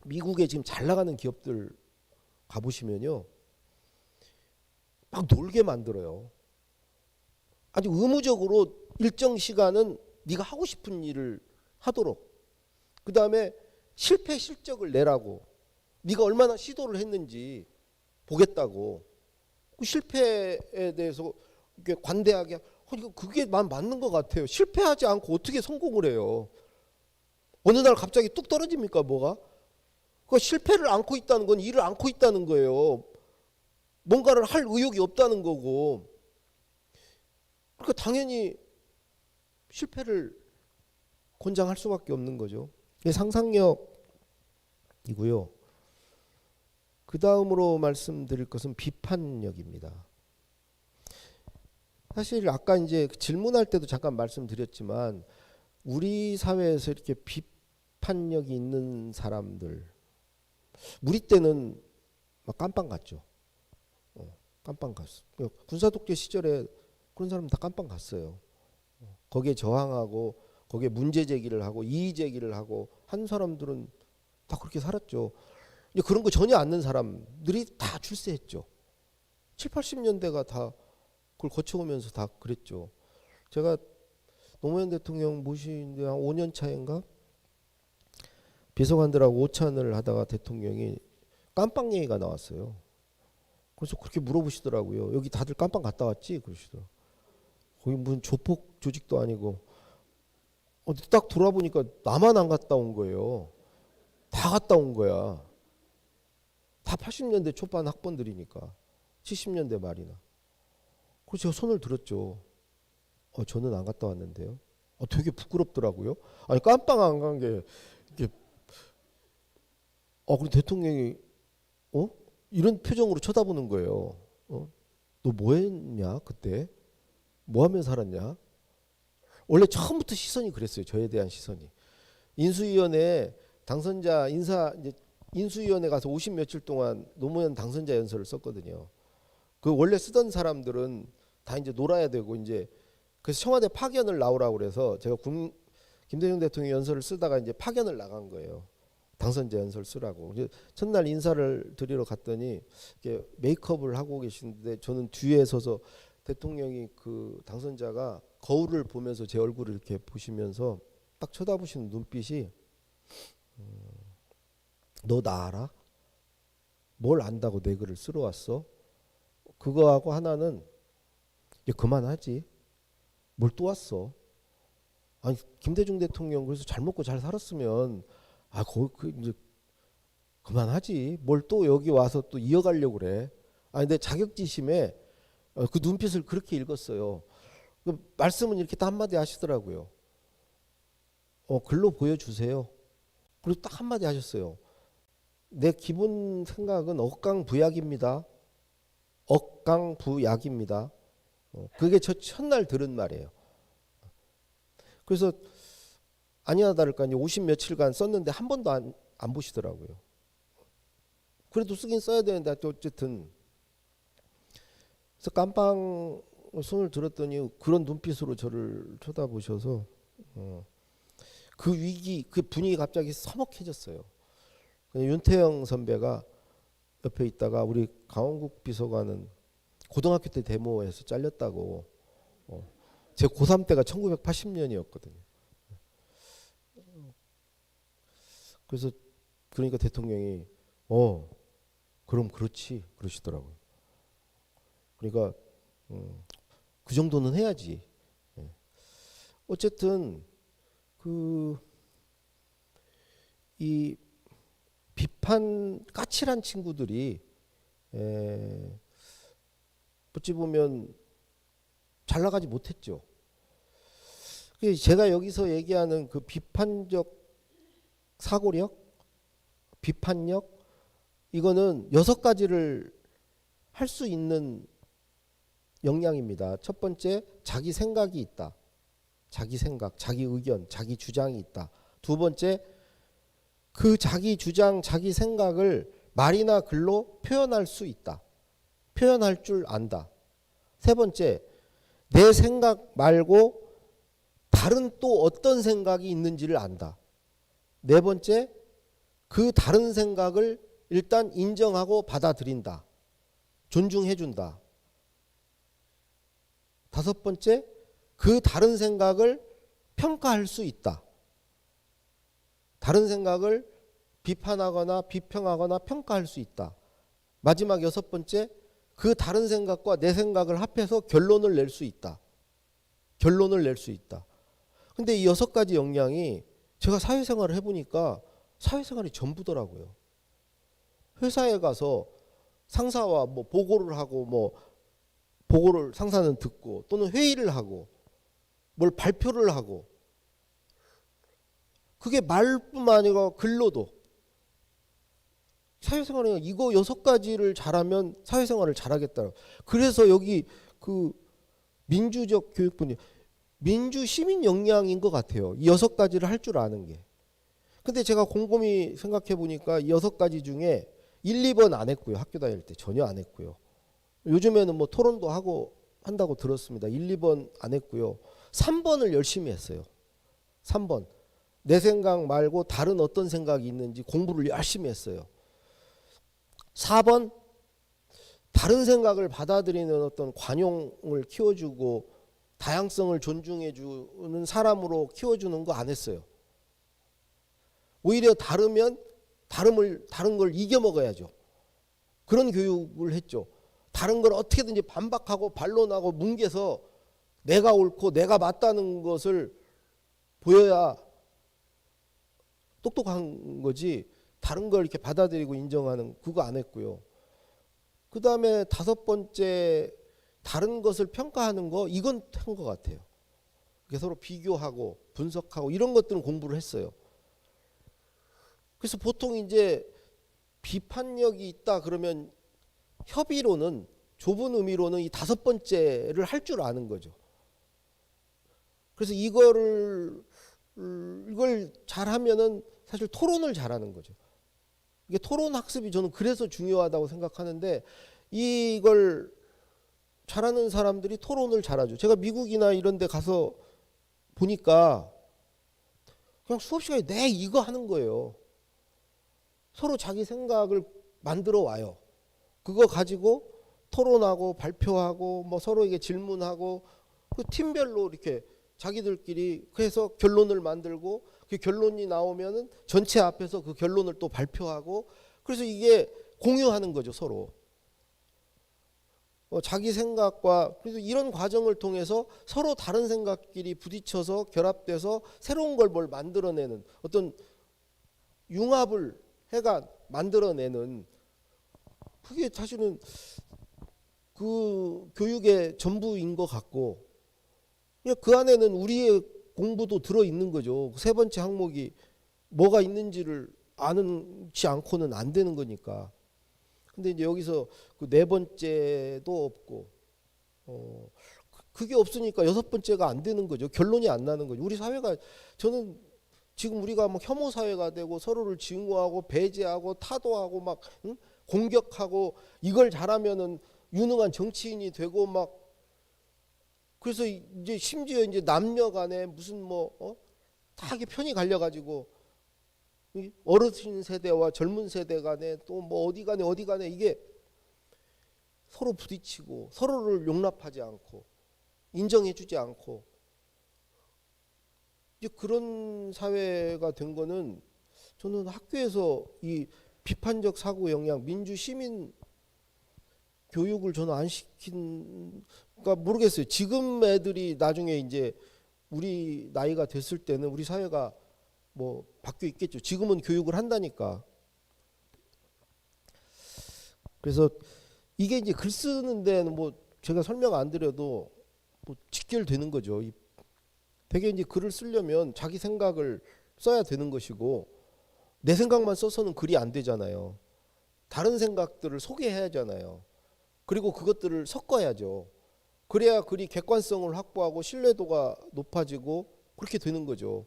미국에 지금 잘 나가는 기업들 가보시면요. 막 놀게 만들어요. 아주 의무적으로 일정 시간은 네가 하고 싶은 일을 하도록. 그 다음에 실패 실적을 내라고. 네가 얼마나 시도를 했는지 보겠다고. 그 실패에 대해서 이렇게 관대하게 그게 맞는 것 같아요. 실패하지 않고 어떻게 성공을 해요. 어느 날 갑자기 뚝 떨어집니까 뭐가? 그 실패를 안고 있다는 건 일을 안고 있다는 거예요. 뭔가를 할 의욕이 없다는 거고. 그러니까 당연히 실패를 권장할 수밖에 없는 거죠. 이게 상상력이고요. 그 다음으로 말씀드릴 것은 비판력입니다. 사실 아까 이제 질문할 때도 잠깐 말씀드렸지만 우리 사회에서 이렇게 비판력이 있는 사람들 우리 때는 막 깜빵 갔죠. 깜빵 갔어. 군사독재 시절에 그런 사람 다 깜빵 갔어요. 거기에 저항하고 거기에 문제 제기를 하고 이의 제기를 하고 한 사람들은 다 그렇게 살았죠. 그런 거 전혀 않는 사람들이 다 출세했죠. 7, 80년대가 다 그걸 거쳐오면서 다 그랬죠. 제가 노무현 대통령 모신 한 5년 차인가 비서관들하고 오찬을 하다가 대통령이 깜빵 얘기가 나왔어요. 그래서 그렇게 물어보시더라고요. 여기 다들 깜빵 갔다 왔지? 그러시더라고요. 거기 무슨 조폭 조직도 아니고 딱 돌아보니까 나만 안 갔다 온 거예요. 다 갔다 온 거야. 다 80년대 초반 학번들이니까 70년대 말이나. 그래서 제가 손을 들었죠. 저는 안 갔다 왔는데요. 되게 부끄럽더라고요. 아니 깜빵 안 간 게 이게 그럼 대통령이 이런 표정으로 쳐다보는 거예요. 너 뭐 했냐 그때? 뭐 하며 살았냐? 원래 처음부터 시선이 그랬어요. 저에 대한 시선이. 인수위원회 당선자 이제 인수위원회 가서 50 며칠 동안 노무현 당선자 연설을 썼거든요. 그 원래 쓰던 사람들은 다 이제 놀아야 되고 이제 그래서 청와대 파견을 나오라고 그래서 제가 김대중 대통령 연설을 쓰다가 이제 파견을 나간 거예요. 당선자 연설 쓰라고. 이제 첫날 인사를 드리러 갔더니 이렇게 메이크업을 하고 계시는데 저는 뒤에 서서 대통령이 그 당선자가 거울을 보면서 제 얼굴을 이렇게 보시면서 딱 쳐다보시는 눈빛이 너 나 알아? 뭘 안다고 내 글을 쓰러 왔어? 그거하고 하나는 이제 그만하지. 뭘 또 왔어? 아니 김대중 대통령 그래서 잘 먹고 잘 살았으면 이제 그만하지. 뭘 또 여기 와서 또 이어가려고 그래. 근데 자격지심에 그 눈빛을 그렇게 읽었어요. 그 말씀은 이렇게 딱 한마디 하시더라고요. 글로 보여주세요. 그리고 딱 한마디 하셨어요. 내 기본 생각은 억강부약입니다. 억강부약입니다. 그게 저 첫날 들은 말이에요. 그래서 아니나 다를까 이제 50 며칠간 썼는데 한 번도 안 보시더라고요. 그래도 쓰긴 써야 되는데 또 어쨌든 그래서 깜빵 손을 들었더니 그런 눈빛으로 저를 쳐다보셔서 그 위기 그 분위기 갑자기 서먹해졌어요. 윤태영 선배가 옆에 있다가 우리 강원국 비서관은 고등학교 때 데모에서 잘렸다고. 제 고3 때가 1980년이었거든요. 그래서 그러니까 대통령이 그럼 그렇지 그러시더라고요. 그러니까 그 정도는 해야지. 어쨌든 이 비판 까칠한 친구들이 어찌 보면 잘 나가지 못했죠. 제가 여기서 얘기하는 그 비판적 사고력, 비판력 이거는 6가지를 할 수 있는 역량입니다. 첫 번째, 자기 생각이 있다. 자기 생각, 자기 의견, 자기 주장이 있다. 두 번째, 그 자기 주장, 자기 생각을 말이나 글로 표현할 수 있다. 표현할 줄 안다. 세 번째, 내 생각 말고 다른 또 어떤 생각이 있는지를 안다. 네 번째, 그 다른 생각을 일단 인정하고 받아들인다. 존중해준다. 다섯 번째, 그 다른 생각을 평가할 수 있다. 다른 생각을 비판하거나 비평하거나 평가할 수 있다. 마지막 6번째, 그 다른 생각과 내 생각을 합해서 결론을 낼 수 있다. 결론을 낼 수 있다. 근데 이 6가지 역량이 제가 사회생활을 해보니까 사회생활이 전부더라고요. 회사에 가서 상사와 뭐 보고를 하고 뭐 보고를 상사는 듣고 또는 회의를 하고 뭘 발표를 하고 그게 말뿐만 아니라 글로도 사회생활에 이거 6가지를 잘하면 사회생활을 잘하겠다. 그래서 여기 그 민주적 교육분이 민주 시민 역량인 것 같아요. 이 6가지를 할 줄 아는 게. 근데 제가 곰곰이 생각해 보니까 이 6가지 중에 1, 2번 안 했고요. 학교 다닐 때 전혀 안 했고요. 요즘에는 뭐 토론도 하고 한다고 들었습니다. 1, 2번 안 했고요. 3번을 열심히 했어요. 3번. 내 생각 말고 다른 어떤 생각이 있는지 공부를 열심히 했어요. 4번. 다른 생각을 받아들이는 어떤 관용을 키워주고 다양성을 존중해주는 사람으로 키워주는 거 안 했어요. 오히려 다르면 다른 걸 이겨먹어야죠. 그런 교육을 했죠. 다른 걸 어떻게든지 반박하고 반론하고 뭉개서 내가 옳고 내가 맞다는 것을 보여야 똑똑한 거지 다른 걸 이렇게 받아들이고 인정하는 그거 안 했고요. 그 다음에 5번째 다른 것을 평가하는 거 이건 한 것 같아요. 이렇게 서로 비교하고 분석하고 이런 것들은 공부를 했어요. 그래서 보통 이제 비판력이 있다 그러면 협의로는 좁은 의미로는 이 다섯 번째를 할 줄 아는 거죠. 그래서 이걸 잘하면은 사실 토론을 잘하는 거죠. 이게 토론 학습이 저는 그래서 중요하다고 생각하는데 이걸 잘하는 사람들이 토론을 잘하죠. 제가 미국이나 이런 데 가서 보니까 그냥 수업 시간에 내 이거 하는 거예요. 서로 자기 생각을 만들어 와요. 그거 가지고 토론하고 발표하고 뭐 서로에게 질문하고 그 팀별로 이렇게 자기들끼리 그래서 결론을 만들고 그 결론이 나오면은 전체 앞에서 그 결론을 또 발표하고 그래서 이게 공유하는 거죠, 서로. 자기 생각과 그래서 이런 과정을 통해서 서로 다른 생각끼리 부딪혀서 결합돼서 새로운 걸 뭘 만들어내는 어떤 융합을 해가 만들어내는 그게 사실은 그 교육의 전부인 것 같고 그 안에는 우리의 공부도 들어있는 거죠. 세 번째 항목이 뭐가 있는지를 아는지 않고는 안 되는 거니까. 근데 이제 여기서 그 네 번째도 없고 그게 없으니까 여섯 번째가 안 되는 거죠. 결론이 안 나는 거죠. 우리 사회가 저는 지금 우리가 뭐 혐오 사회가 되고 서로를 증오하고 배제하고 타도하고 막 공격하고 이걸 잘하면은 유능한 정치인이 되고 막 그래서 이제 심지어 이제 남녀 간에 무슨 다 이게 편이 갈려 가지고 어르신 세대와 젊은 세대 간에 또 뭐 어디 간에 이게 서로 부딪히고 서로를 용납하지 않고 인정해 주지 않고 이제 그런 사회가 된 거는 저는 학교에서 이 비판적 사고 역량 민주 시민 교육을 저는 안 시킨 그러니까 모르겠어요. 지금 애들이 나중에 이제 우리 나이가 됐을 때는 우리 사회가 뭐 바뀌어 있겠죠. 지금은 교육을 한다니까. 그래서 이게 이제 글 쓰는 데는 뭐 제가 설명 안 드려도 뭐 직결되는 거죠. 되게 이제 글을 쓰려면 자기 생각을 써야 되는 것이고 내 생각만 써서는 글이 안 되잖아요. 다른 생각들을 소개해야 하잖아요. 그리고 그것들을 섞어야죠. 그래야 글이 객관성을 확보하고 신뢰도가 높아지고 그렇게 되는 거죠.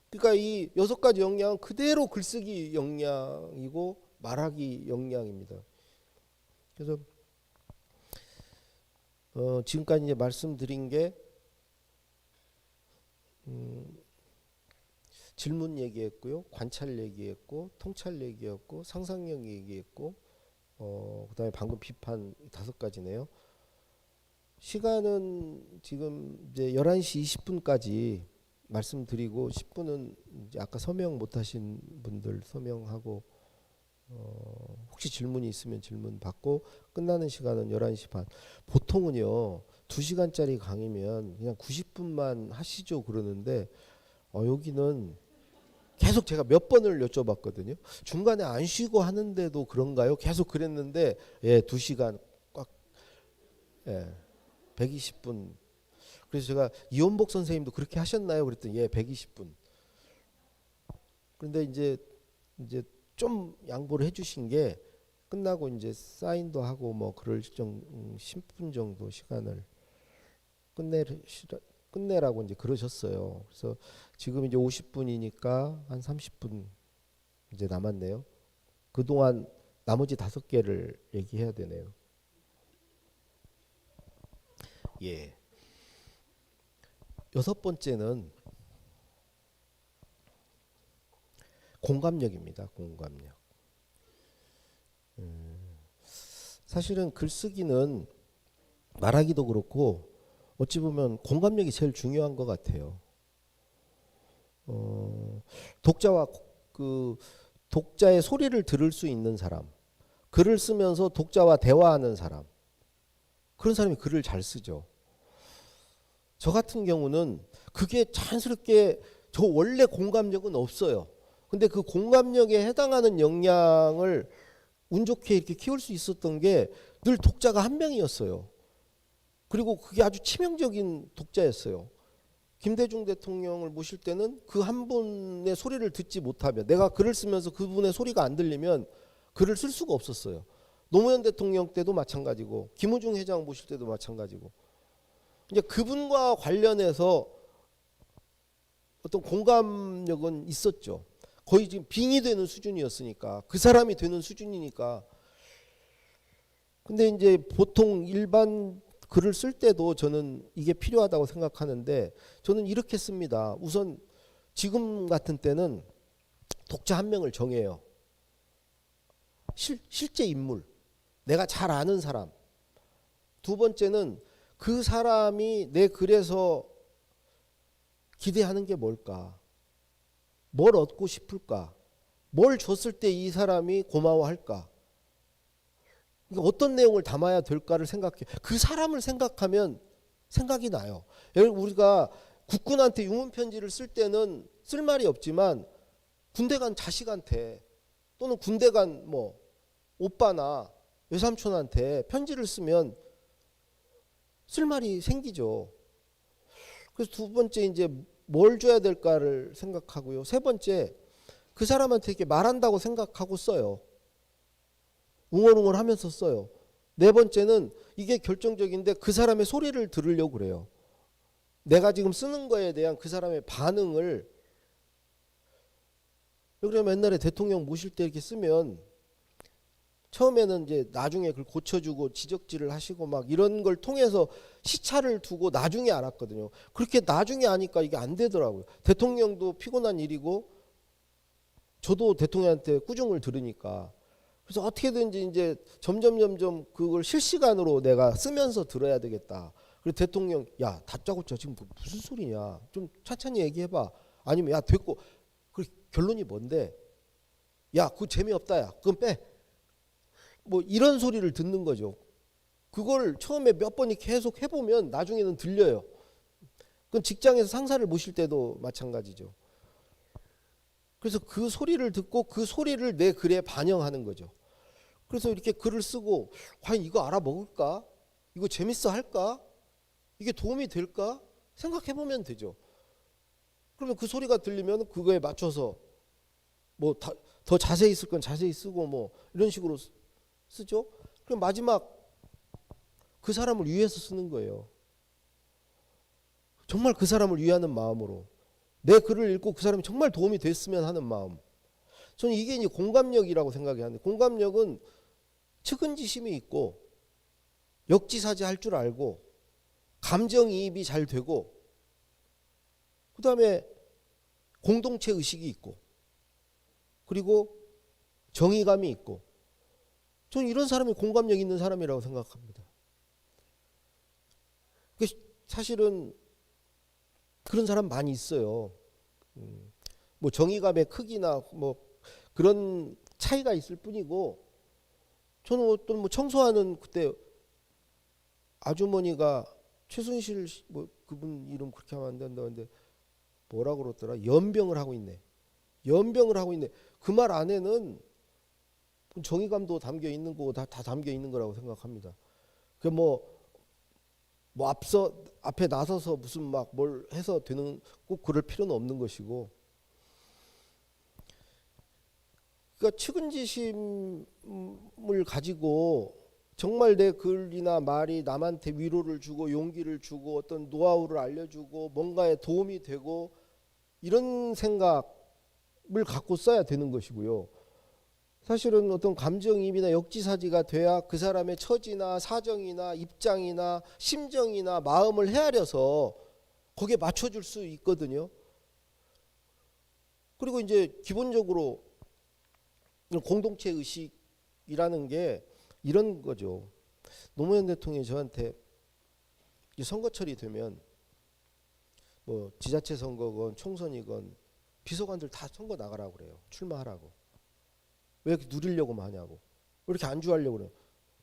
그러니까 이 여섯 가지 역량은 그대로 글쓰기 역량이고 말하기 역량입니다. 그래서 지금까지 이제 말씀드린 게 질문 얘기했고요, 관찰 얘기했고, 통찰 얘기했고, 상상력 얘기했고, 그다음에 방금 비판 다섯 가지네요. 시간은 지금 이제 11시 20분까지 말씀드리고 10분은 이제 아까 서명 못하신 분들 서명하고 혹시 질문이 있으면 질문 받고 끝나는 시간은 11시 반. 보통은요 2시간짜리 강의면 그냥 90분만 하시죠 그러는데 여기는 계속 제가 몇 번을 여쭤봤거든요. 중간에 안 쉬고 하는데도 그런가요? 계속 그랬는데 예, 2시간 꽉 120분. 그래서 제가 이원복 선생님도 그렇게 하셨나요? 그랬더니 예, 120분. 그런데 이제 좀 양보를 해주신 게 끝나고 이제 사인도 하고 뭐 그럴 10분 정도 시간을 끝내라고 이제 그러셨어요. 그래서 지금 이제 50분이니까 한 30분 이제 남았네요. 그동안 나머지 5개를 얘기해야 되네요. 예. 여섯 번째는 공감력입니다. 공감력. 사실은 글쓰기는 말하기도 그렇고 어찌 보면 공감력이 제일 중요한 것 같아요. 독자와 독자의 소리를 들을 수 있는 사람, 글을 쓰면서 독자와 대화하는 사람, 그런 사람이 글을 잘 쓰죠. 저 같은 경우는 그게 자연스럽게 저 원래 공감력은 없어요. 근데 그 공감력에 해당하는 역량을 운 좋게 이렇게 키울 수 있었던 게 늘 독자가 한 명이었어요. 그리고 그게 아주 치명적인 독자였어요. 김대중 대통령을 모실 때는 그 한 분의 소리를 듣지 못하면, 내가 글을 쓰면서 그분의 소리가 안 들리면 글을 쓸 수가 없었어요. 노무현 대통령 때도 마찬가지고 김우중 회장 모실 때도 마찬가지고, 이제 그분과 관련해서 어떤 공감력은 있었죠. 거의 지금 빙의 되는 수준이었으니까, 그 사람이 되는 수준이니까. 근데 이제 보통 일반 글을 쓸 때도 저는 이게 필요하다고 생각하는데, 저는 이렇게 씁니다. 우선 지금 같은 때는 독자 한 명을 정해요. 실제 인물, 내가 잘 아는 사람. 두 번째는 그 사람이 내 글에서 기대하는 게 뭘까? 뭘 얻고 싶을까? 뭘 줬을 때 이 사람이 고마워할까? 어떤 내용을 담아야 될까를 생각해. 그 사람을 생각하면 생각이 나요. 우리가 국군한테 유문 편지를 쓸 때는 쓸 말이 없지만, 군대 간 자식한테 또는 군대 간 뭐 오빠나 외삼촌한테 편지를 쓰면 쓸 말이 생기죠. 그래서 두 번째 이제 뭘 줘야 될까를 생각하고요. 세 번째, 그 사람한테 이렇게 말한다고 생각하고 써요. 웅얼웅얼 하면서 써요. 네 번째는 이게 결정적인데, 그 사람의 소리를 들으려고 그래요. 내가 지금 쓰는 거에 대한 그 사람의 반응을. 그러면 옛날에 대통령 모실 때 이렇게 쓰면 처음에는 이제 나중에 그걸 고쳐주고 지적질을 하시고 막 이런 걸 통해서 시차를 두고 나중에 알았거든요. 그렇게 나중에 아니까 이게 안 되더라고요. 대통령도 피곤한 일이고 저도 대통령한테 꾸중을 들으니까. 그래서 어떻게든지 이제 점점 그걸 실시간으로 내가 쓰면서 들어야 되겠다. 그리고 대통령, 야, 다짜고짜 지금 무슨 소리냐, 좀 천천히 얘기해봐. 아니면 야, 됐고. 그 결론이 뭔데? 야, 그거 재미없다. 야, 그건 빼. 뭐 이런 소리를 듣는 거죠. 그걸 처음에 몇 번이 계속 해보면 나중에는 들려요. 그건 직장에서 상사를 모실 때도 마찬가지죠. 그래서 그 소리를 듣고 그 소리를 내 글에 반영하는 거죠. 그래서 이렇게 글을 쓰고, 과연 이거 알아먹을까? 이거 재밌어 할까? 이게 도움이 될까? 생각해보면 되죠. 그러면 그 소리가 들리면 그거에 맞춰서 뭐 더 자세히 쓸 건 자세히 쓰고 뭐 이런 식으로 쓰죠. 그럼 마지막 그 사람을 위해서 쓰는 거예요. 정말 그 사람을 위하는 마음으로, 내 글을 읽고 그 사람이 정말 도움이 됐으면 하는 마음. 저는 이게 이제 공감력이라고 생각이 하는데, 공감력은 측은지심이 있고 역지사지 할 줄 알고 감정이입이 잘 되고, 그 다음에 공동체 의식이 있고, 그리고 정의감이 있고, 저는 이런 사람이 공감력 있는 사람이라고 생각합니다. 사실은 그런 사람 많이 있어요. 뭐 정의감의 크기나 뭐 그런 차이가 있을 뿐이고, 저는 어떤 뭐 청소하는 그때 아주머니가 최순실 뭐 그분 이름 그렇게 하면 안 된다는데 뭐라고 그러더라? 연병을 하고 있네. 연병을 하고 있네. 그 말 안에는 정의감도 담겨 있는 거고 다 담겨 있는 거라고 생각합니다. 그 앞에 나서서 무슨 막 뭘 해서 되는, 꼭 그럴 필요는 없는 것이고. 그러니까 측은지심을 가지고 정말 내 글이나 말이 남한테 위로를 주고 용기를 주고 어떤 노하우를 알려주고 뭔가에 도움이 되고, 이런 생각을 갖고 써야 되는 것이고요. 사실은 어떤 감정이입이나 역지사지가 돼야 그 사람의 처지나 사정이나 입장이나 심정이나 마음을 헤아려서 거기에 맞춰줄 수 있거든요. 그리고 이제 기본적으로 공동체 의식이라는 게 이런 거죠. 노무현 대통령이 저한테 선거철이 되면 뭐 지자체 선거건 총선이건 비서관들 다 선거 나가라고 그래요. 출마하라고. 왜 이렇게 누리려고만 하냐고. 왜 이렇게 안주하려고 그래요.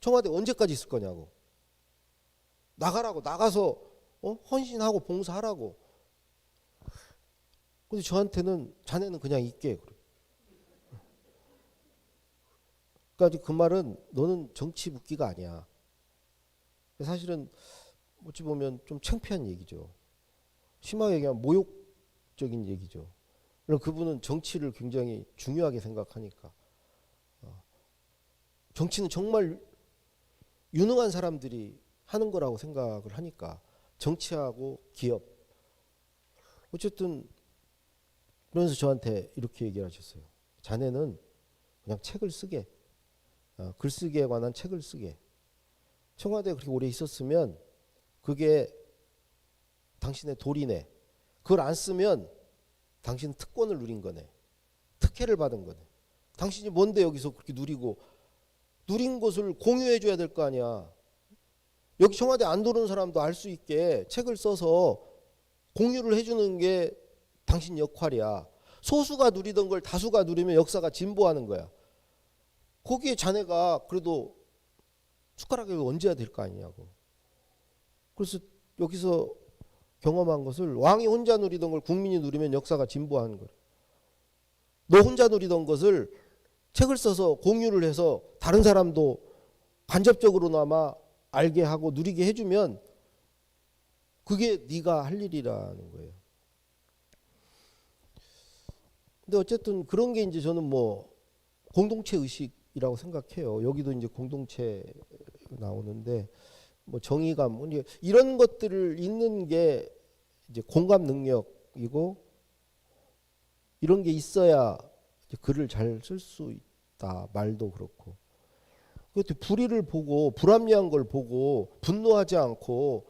청와대 언제까지 있을 거냐고. 나가라고. 나가서 헌신하고 봉사하라고. 근데 저한테는 자네는 그냥 있게 그래요. 그러니까 그 말은 너는 정치 묻기가 아니야. 사실은 어찌 보면 좀 창피한 얘기죠. 심하게 얘기하면 모욕적인 얘기죠. 그럼 그분은 정치를 굉장히 중요하게 생각하니까. 정치는 정말 유능한 사람들이 하는 거라고 생각을 하니까 정치하고 기업 어쨌든 그러면서 저한테 이렇게 얘기를 하셨어요. 자네는 그냥 책을 쓰게 글쓰기에 관한 책을 쓰게 청와대에 그렇게 오래 있었으면 그게 당신의 도리네. 그걸 안 쓰면 당신은 특권을 누린 거네. 특혜를 받은 거네. 당신이 뭔데 여기서 그렇게 누리고 누린 것을 공유해 줘야 될 거 아니야. 여기 청와대 안 들어오는 사람도 알 수 있게 책을 써서 공유를 해주는 게 당신 역할이야. 소수가 누리던 걸 다수가 누리면 역사가 진보하는 거야. 거기에 자네가 그래도 숟가락을 얹어야 될 거 아니냐고. 그래서 여기서 경험한 것을 왕이 혼자 누리던 걸 국민이 누리면 역사가 진보하는 거래. 너 혼자 누리던 것을 책을 써서 공유를 해서 다른 사람도 간접적으로나마 알게 하고 누리게 해주면 그게 네가 할 일이라는 거예요. 근데 어쨌든 그런 게 이제 저는 뭐 공동체 의식이라고 생각해요. 여기도 이제 공동체 나오는데 뭐 정의감 뭐 이런 것들을 읽는 게 이제 공감 능력이고 이런 게 있어야 이제 글을 잘 쓸 수 있다. 말도 그렇고. 그것도 불의를 보고 불합리한 걸 보고 분노하지 않고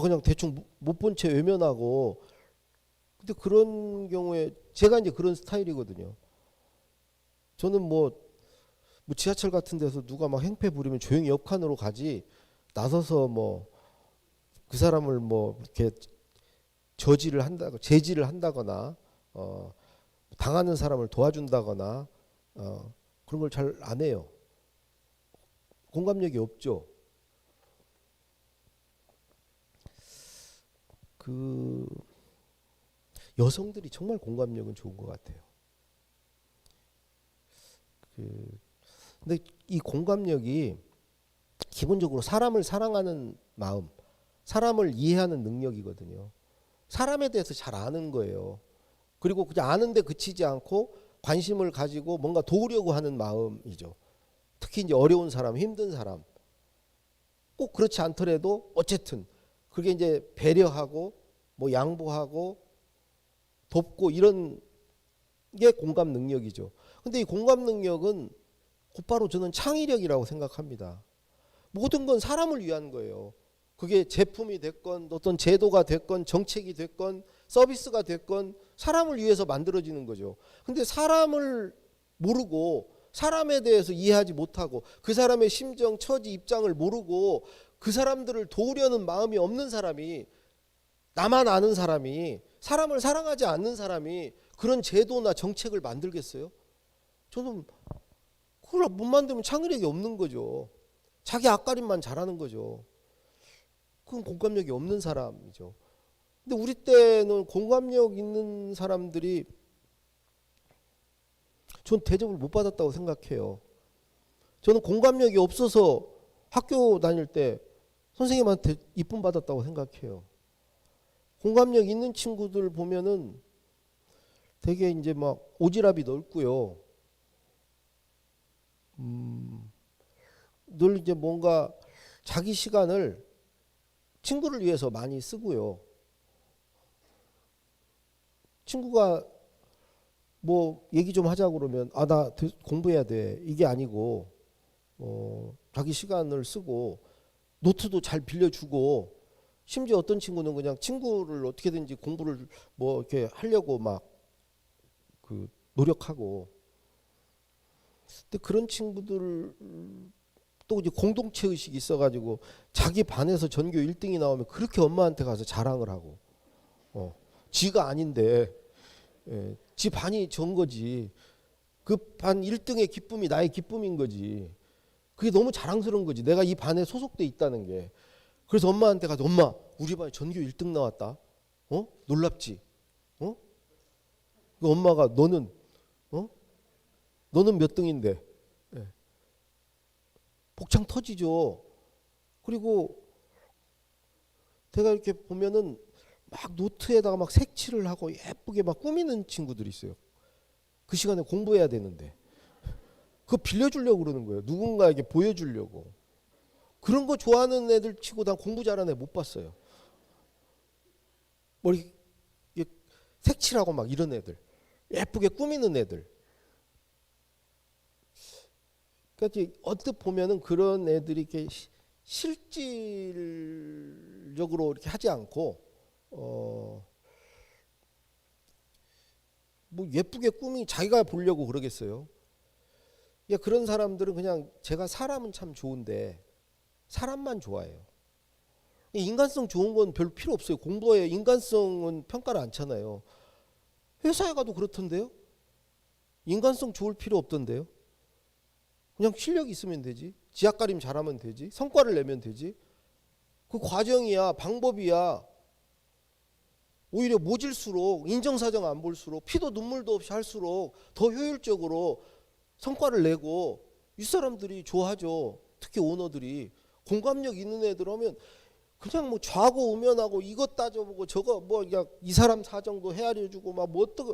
그냥 대충 못 본 채 외면하고 근데 그런 경우에 제가 이제 그런 스타일이거든요. 저는 뭐 지하철 같은 데서 누가 막 행패 부리면 조용히 옆칸으로 가지 나서서 뭐 그 사람을 뭐 이렇게 제지를 한다거나 당하는 사람을 도와준다거나 그런 걸 잘 안 해요. 공감력이 없죠. 그 여성들이 정말 공감력은 좋은 것 같아요. 근데 이 공감력이 기본적으로 사람을 사랑하는 마음, 사람을 이해하는 능력이거든요. 사람에 대해서 잘 아는 거예요. 그리고 그냥 아는데 그치지 않고 관심을 가지고 뭔가 도우려고 하는 마음이죠. 특히 이제 어려운 사람, 힘든 사람. 꼭 그렇지 않더라도 어쨌든 그게 이제 배려하고 뭐 양보하고 돕고 이런 게 공감 능력이죠. 근데 이 공감 능력은 곧바로 저는 창의력이라고 생각합니다. 모든 건 사람을 위한 거예요. 그게 제품이 됐건 어떤 제도가 됐건 정책이 됐건 서비스가 됐건 사람을 위해서 만들어지는 거죠. 근데 사람을 모르고 사람에 대해서 이해하지 못하고 그 사람의 심정, 처지, 입장을 모르고 그 사람들을 도우려는 마음이 없는 사람이 나만 아는 사람이 사람을 사랑하지 않는 사람이 그런 제도나 정책을 만들겠어요? 저는 그걸 못 만들면 창의력이 없는 거죠. 자기 앞가림만 잘하는 거죠. 그건 공감력이 없는 사람이죠. 근데 우리 때는 공감력 있는 사람들이 전 대접을 못 받았다고 생각해요. 저는 공감력이 없어서 학교 다닐 때 선생님한테 이쁨 받았다고 생각해요. 공감력 있는 친구들 보면은 되게 이제 막 오지랖이 넓고요. 늘 이제 뭔가 자기 시간을 친구를 위해서 많이 쓰고요. 친구가 뭐 얘기 좀 하자 그러면 나 공부해야 돼 이게 아니고 자기 시간을 쓰고 노트도 잘 빌려주고 심지어 어떤 친구는 그냥 친구를 어떻게든지 공부를 뭐 이렇게 하려고 막 그 노력하고. 근데 그런 친구들 또 이제 공동체 의식이 있어가지고 자기 반에서 전교 1등이 나오면 그렇게 엄마한테 가서 자랑을 하고 지가 아닌데 지 반이 전 거지. 그 반 1등의 기쁨이 나의 기쁨인 거지. 그게 너무 자랑스러운 거지. 내가 이 반에 소속돼 있다는 게. 그래서 엄마한테 가서 엄마 우리 반에 전교 1등 나왔다. 놀랍지? 그 엄마가 너는 몇 등인데? 복창 터지죠. 그리고 제가 이렇게 보면은 막 노트에다가 막 색칠을 하고 예쁘게 막 꾸미는 친구들이 있어요. 그 시간에 공부해야 되는데 그거 빌려주려고 그러는 거예요. 누군가에게 보여주려고. 그런 거 좋아하는 애들 치고 난 공부 잘하는 애 못 봤어요. 머리 색칠하고 막 이런 애들, 예쁘게 꾸미는 애들. 그러니까 언뜻 보면은 그런 애들이 이렇게 실질적으로 이렇게 하지 않고 뭐 예쁘게 자기가 보려고 그러겠어요. 그런 사람들은 그냥 제가 사람은 참 좋은데 사람만 좋아해요. 인간성 좋은 건 별로 필요 없어요. 공부에 인간성은 평가를 않잖아요. 회사에 가도 그렇던데요. 인간성 좋을 필요 없던데요. 그냥 실력이 있으면 되지. 지약가림 잘하면 되지. 성과를 내면 되지. 그 과정이야, 방법이야. 오히려 모질수록 인정사정 안 볼수록 피도 눈물도 없이 할수록 더 효율적으로 성과를 내고 윗사람들이 좋아하죠. 특히 오너들이. 공감력 있는 애들 하면 그냥 뭐 좌고 우면하고 이것 따져보고 저거 뭐 이 사람 사정도 헤아려주고 막 뭐 어떻게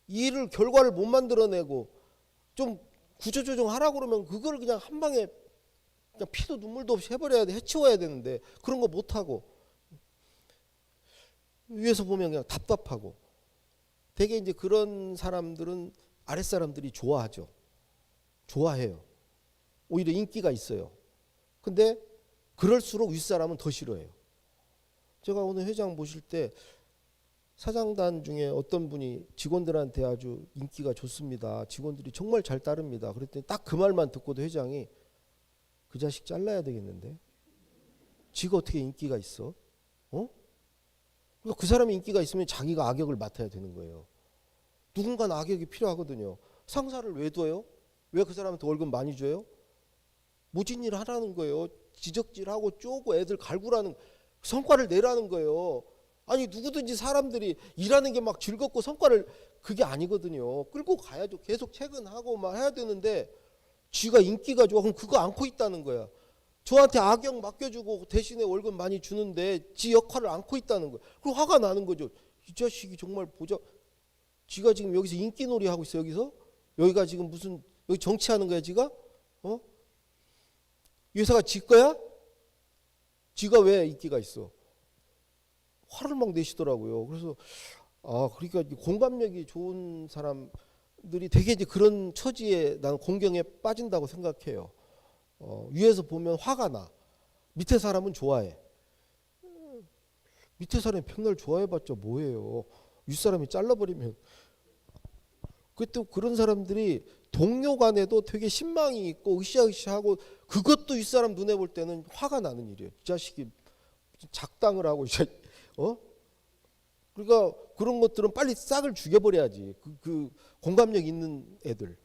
일을 결과를 못 만들어내고 좀 구조조정 하라고 그러면 그걸 그냥 한 방에 그냥 피도 눈물도 없이 해버려야 돼. 해치워야 되는데 그런 거 못하고 위에서 보면 그냥 답답하고 되게 이제 그런 사람들은 아랫사람들이 좋아하죠. 좋아해요. 오히려 인기가 있어요. 근데 그럴수록 윗사람은 더 싫어해요. 제가 오늘 회장 모실 때 사장단 중에 어떤 분이 직원들한테 아주 인기가 좋습니다. 직원들이 정말 잘 따릅니다. 그랬더니 딱 그 말만 듣고도 회장이 그 자식 잘라야 되겠는데? 지가 어떻게 인기가 있어? 그러니까 그 사람이 인기가 있으면 자기가 악역을 맡아야 되는 거예요. 누군가는 악역이 필요하거든요. 상사를 왜 둬요? 왜 그 사람한테 월급 많이 줘요? 모진 일 하라는 거예요. 지적질하고 쪼고 애들 갈구라는 성과를 내라는 거예요. 아니 누구든지 사람들이 일하는 게 막 즐겁고 성과를 그게 아니거든요. 끌고 가야죠. 계속 퇴근하고 막 해야 되는데 쥐가 인기가 좋아. 그럼 그거 안고 있다는 거야. 저한테 악역 맡겨주고 대신에 월급 많이 주는데 지 역할을 안고 있다는 거야. 그리고 화가 나는 거죠. 이 자식이 정말 지가 지금 여기서 인기놀이 하고 있어. 여기가 지금 무슨 여기 정치하는 거야 지가? 이 회사가 지 거야? 지가 왜 인기가 있어? 화를 막 내시더라고요. 그래서 그러니까 공감력이 좋은 사람들이 되게 이제 그런 처지에 나는 공경에 빠진다고 생각해요. 위에서 보면 화가 나. 밑에 사람은 좋아해. 밑에 사람이 백날 좋아해봤자 뭐예요? 윗사람이 잘라버리면. 그때 그런 사람들이 동료 간에도 되게 신망이 있고 으쌰으쌰하고 그것도 윗사람 눈에 볼 때는 화가 나는 일이에요. 이 자식이 작당을 하고 그러니까 그런 것들은 빨리 싹을 죽여버려야지. 그 공감력 있는 애들.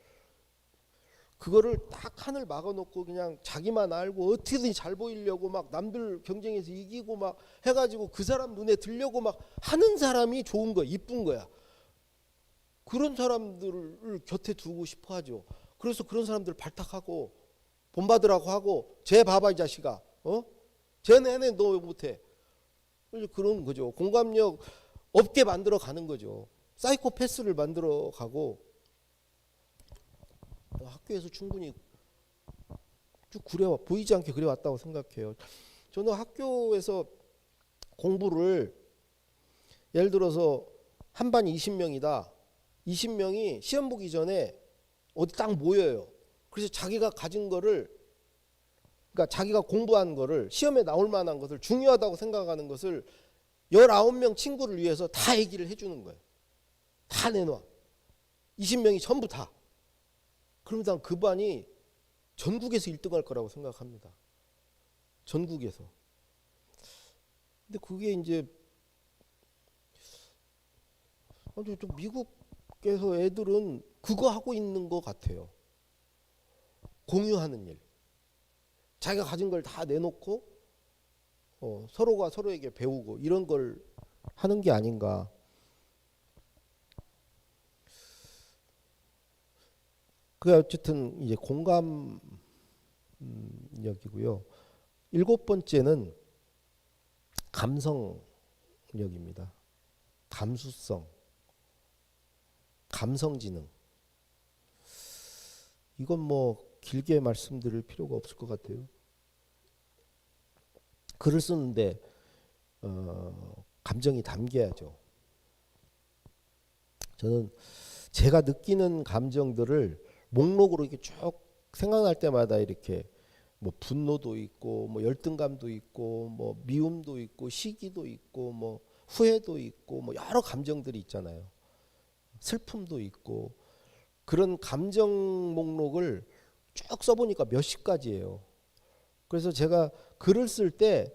그거를 딱 칸을 막아놓고 그냥 자기만 알고 어떻게든 잘 보이려고 막 남들 경쟁에서 이기고 막 해가지고 그 사람 눈에 들려고 막 하는 사람이 좋은 거야. 이쁜 거야. 그런 사람들을 곁에 두고 싶어 하죠. 그래서 그런 사람들 발탁하고 본받으라고 하고 쟤 봐봐 이 자식아. 쟤는 너 왜 못해. 그런 거죠. 공감력 없게 만들어 가는 거죠. 사이코패스를 만들어 가고 학교에서 충분히 쭉 보이지 않게 그래왔다고 생각해요. 저는 학교에서 공부를 예를 들어서 한 반이 20명이다. 20명이 시험 보기 전에 어디 딱 모여요. 그래서 자기가 가진 거를 그러니까 자기가 공부한 거를 시험에 나올 만한 것을 중요하다고 생각하는 것을 19명 친구를 위해서 다 얘기를 해주는 거예요. 다 내놔. 20명이 전부 다. 그러면 난 그 반이 전국에서 1등할 거라고 생각합니다. 전국에서. 근데 그게 이제 좀 미국에서 애들은 그거 하고 있는 것 같아요. 공유하는 일. 자기가 가진 걸 다 내놓고 서로가 서로에게 배우고 이런 걸 하는 게 아닌가. 그게 어쨌든 이제 공감력이고요. 7번째는 감성이에요. 감정력입니다. 감수성, 감성지능. 이건 뭐 길게 말씀드릴 필요가 없을 것 같아요. 글을 쓰는데 감정이 담겨야죠. 저는 제가 느끼는 감정들을 목록으로 이렇게 쭉 생각날 때마다 이렇게 뭐 분노도 있고 뭐 열등감도 있고 뭐 미움도 있고 시기도 있고 뭐 후회도 있고 뭐 여러 감정들이 있잖아요. 슬픔도 있고 그런 감정 목록을 쭉 써보니까 몇십 가지예요. 그래서 제가 글을 쓸 때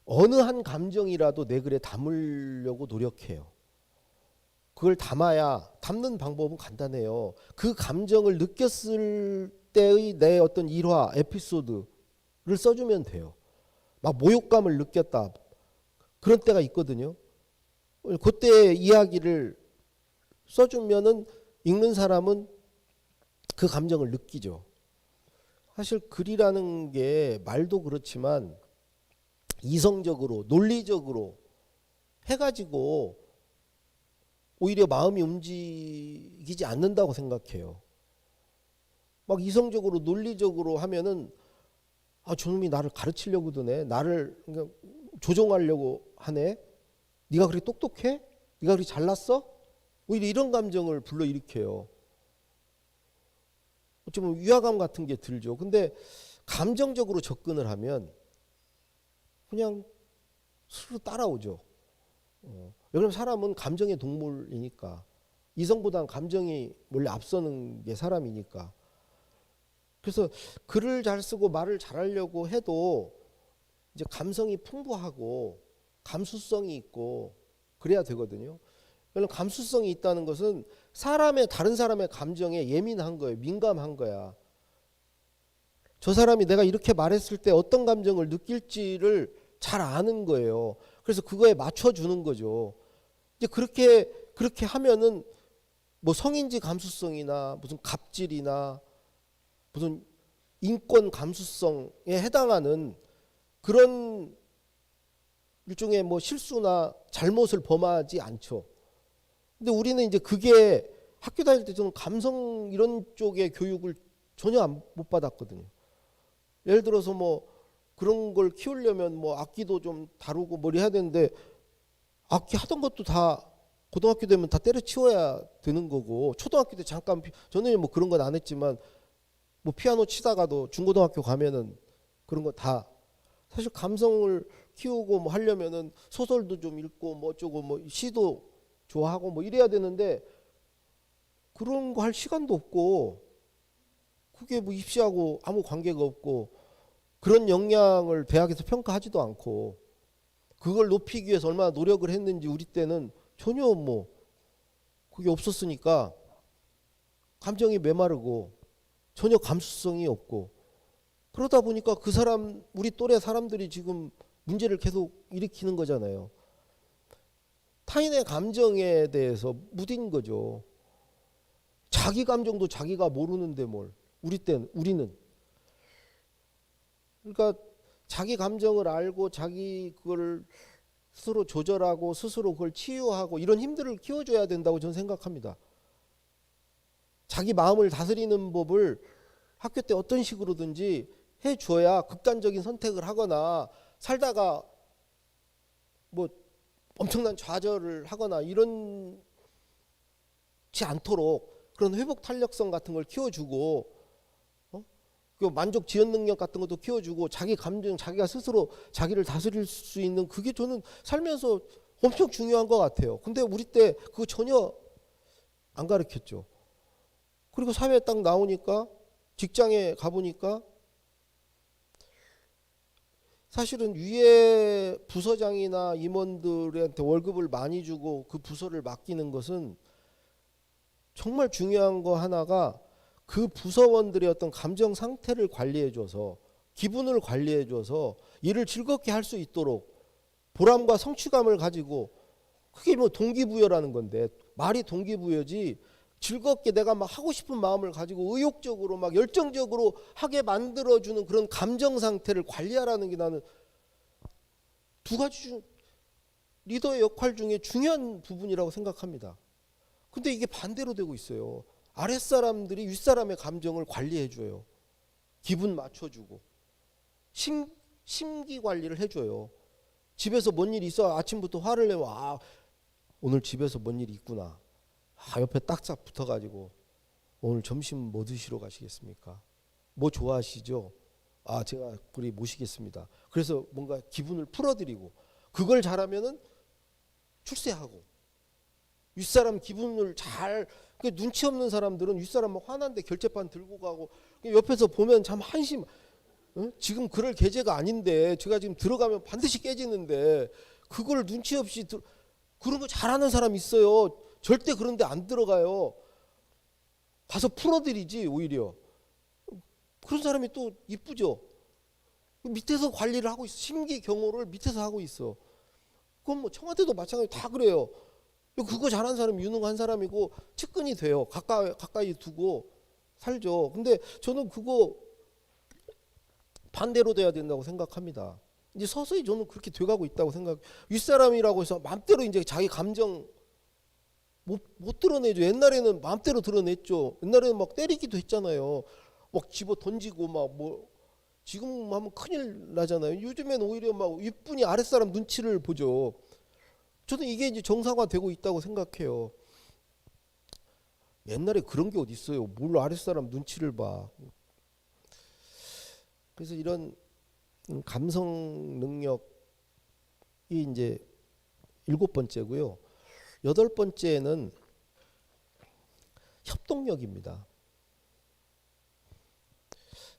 어느 한 감정이라도 내 글에 담으려고 노력해요. 그걸 담는 방법은 간단해요. 그 감정을 느꼈을 때의 내 어떤 일화, 에피소드를 써주면 돼요. 막 모욕감을 느꼈다. 그런 때가 있거든요. 그때 이야기를 써주면은 읽는 사람은 그 감정을 느끼죠. 사실 글이라는 게 말도 그렇지만 이성적으로, 논리적으로 해가지고 오히려 마음이 움직이지 않는다고 생각해요. 막 이성적으로 논리적으로 하면은 저놈이 나를 가르치려고 드네. 나를 조종하려고 하네. 네가 그렇게 똑똑해? 네가 그렇게 잘났어? 오히려 이런 감정을 불러일으켜요. 어쩌면 위화감 같은 게 들죠. 근데 감정적으로 접근을 하면 그냥 스스로 따라오죠. 왜냐면 사람은 감정의 동물이니까 이성보다는 감정이 원래 앞서는 게 사람이니까. 그래서 글을 잘 쓰고 말을 잘하려고 해도 이제 감성이 풍부하고 감수성이 있고 그래야 되거든요. 왜냐면 감수성이 있다는 것은 다른 사람의 감정에 예민한 거예요. 민감한 거야. 저 사람이 내가 이렇게 말했을 때 어떤 감정을 느낄지를 잘 아는 거예요. 그래서 그거에 맞춰주는 거죠. 이제 그렇게 하면은 뭐 성인지 감수성이나 무슨 갑질이나 무슨 인권 감수성에 해당하는 그런 일종의 뭐 실수나 잘못을 범하지 않죠. 근데 우리는 이제 그게 학교 다닐 때 저는 감성 이런 쪽의 교육을 전혀 못 받았거든요. 예를 들어서 뭐 그런 걸 키우려면 뭐 악기도 좀 다루고 뭘 해야 되는데 악기 하던 것도 다 고등학교 되면 다 때려치워야 되는 거고 초등학교 때 잠깐 저는 뭐 그런 건 안 했지만 뭐 피아노 치다가도 중고등학교 가면은 그런 거 다 사실 감성을 키우고 뭐 하려면은 소설도 좀 읽고 뭐 어쩌고 뭐 시도 좋아하고 뭐 이래야 되는데 그런 거 할 시간도 없고 그게 뭐 입시하고 아무 관계가 없고 그런 역량을 대학에서 평가하지도 않고 그걸 높이기 위해서 얼마나 노력을 했는지 우리 때는 전혀 뭐 그게 없었으니까 감정이 메마르고 전혀 감수성이 없고 그러다 보니까 우리 또래 사람들이 지금 문제를 계속 일으키는 거잖아요. 타인의 감정에 대해서 무딘 거죠. 자기 감정도 자기가 모르는데 뭘 우리는 그러니까 자기 감정을 알고 자기 그걸 스스로 조절하고 스스로 그걸 치유하고 이런 힘들을 키워줘야 된다고 저는 생각합니다. 자기 마음을 다스리는 법을 학교 때 어떤 식으로든지 해줘야 극단적인 선택을 하거나 살다가 뭐 엄청난 좌절을 하거나 이런지 않도록 그런 회복 탄력성 같은 걸 키워주고 그 만족 지연 능력 같은 것도 키워주고 자기 감정 자기가 스스로 자기를 다스릴 수 있는 그게 저는 살면서 엄청 중요한 것 같아요. 근데 우리 때 그거 전혀 안 가르쳤죠. 그리고 사회에 딱 나오니까 직장에 가보니까 사실은 위에 부서장이나 임원들한테 월급을 많이 주고 그 부서를 맡기는 것은 정말 중요한 거 하나가 그 부서원들의 어떤 감정 상태를 관리해줘서 기분을 관리해줘서 일을 즐겁게 할 수 있도록 보람과 성취감을 가지고 그게 뭐 동기부여라는 건데 말이 동기부여지 즐겁게 내가 막 하고 싶은 마음을 가지고 의욕적으로 막 열정적으로 하게 만들어주는 그런 감정 상태를 관리하라는 게 나는 두 가지 중 리더의 역할 중에 중요한 부분이라고 생각합니다. 근데 이게 반대로 되고 있어요. 아랫사람들이 윗사람의 감정을 관리해줘요. 기분 맞춰주고 심기 관리를 해줘요. 집에서 뭔 일이 있어 아침부터 화를 내면 오늘 집에서 뭔 일이 있구나. 옆에 딱딱 붙어가지고 오늘 점심 뭐 드시러 가시겠습니까? 뭐 좋아하시죠? 제가 우리 모시겠습니다. 그래서 뭔가 기분을 풀어드리고 그걸 잘하면은 출세하고 윗사람 기분을 잘 눈치 없는 사람들은 윗사람 막 화난데 결제판 들고 가고 옆에서 보면 참 한심. 지금 그럴 계제가 아닌데 제가 지금 들어가면 반드시 깨지는데 그걸 눈치 없이 그런 거 잘하는 사람 있어요. 절대 그런데 안 들어가요. 가서 풀어드리지 오히려. 그런 사람이 또 이쁘죠. 밑에서 관리를 하고 있어. 심기 경호를 밑에서 하고 있어. 그건 뭐 청와대도 마찬가지 다 그래요. 그거 잘하는 사람이 유능한 사람이고 측근이 돼요. 가까이 두고 살죠. 근데 저는 그거 반대로 돼야 된다고 생각합니다. 이제 서서히 저는 그렇게 돼가고 있다고 윗사람이라고 해서 마음대로 이제 자기 감정 못 드러내죠. 옛날에는 마음대로 드러냈죠. 옛날에는 막 때리기도 했잖아요. 막 집어 던지고 지금 하면 큰일 나잖아요. 요즘에는 오히려 막 윗분이 아랫사람 눈치를 보죠. 저는 이게 이제 정상화되고 있다고 생각해요. 옛날에 그런 게 어디 있어요. 뭘 아랫사람 눈치를 봐. 그래서 이런 감성 능력이 이제 7번째고요. 8번째는 협동력입니다.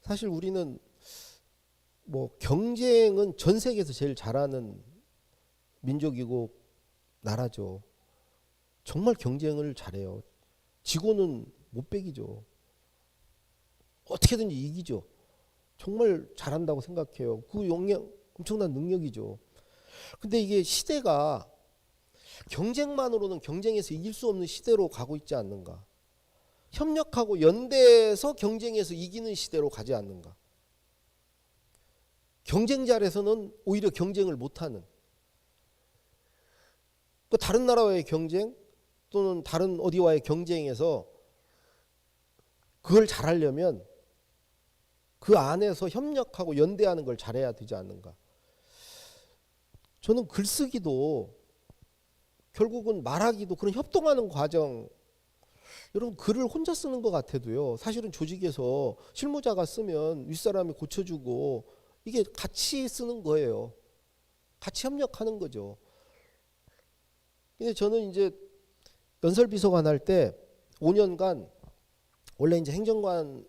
사실 우리는 경쟁은 전 세계에서 제일 잘하는 민족이고 나라죠. 정말 경쟁을 잘해요. 지고는 못 배기죠. 어떻게든지 이기죠. 정말 잘한다고 생각해요. 그 용량 엄청난 능력이죠. 근데 이게 시대가 경쟁만으로는 경쟁에서 이길 수 없는 시대로 가고 있지 않는가. 협력하고 연대해서 경쟁에서 이기는 시대로 가지 않는가. 경쟁 잘해서는 오히려 경쟁을 못하는. 다른 나라와의 경쟁 또는 다른 어디와의 경쟁에서 그걸 잘하려면 그 안에서 협력하고 연대하는 걸 잘해야 되지 않는가. 저는 글쓰기도 결국은 말하기도 그런 협동하는 과정. 여러분 글을 혼자 쓰는 것 같아도요. 사실은 조직에서 실무자가 쓰면 윗사람이 고쳐주고 이게 같이 쓰는 거예요. 같이 협력하는 거죠. 근데 저는 이제 연설비서관 할 때 5년간 원래 이제 행정관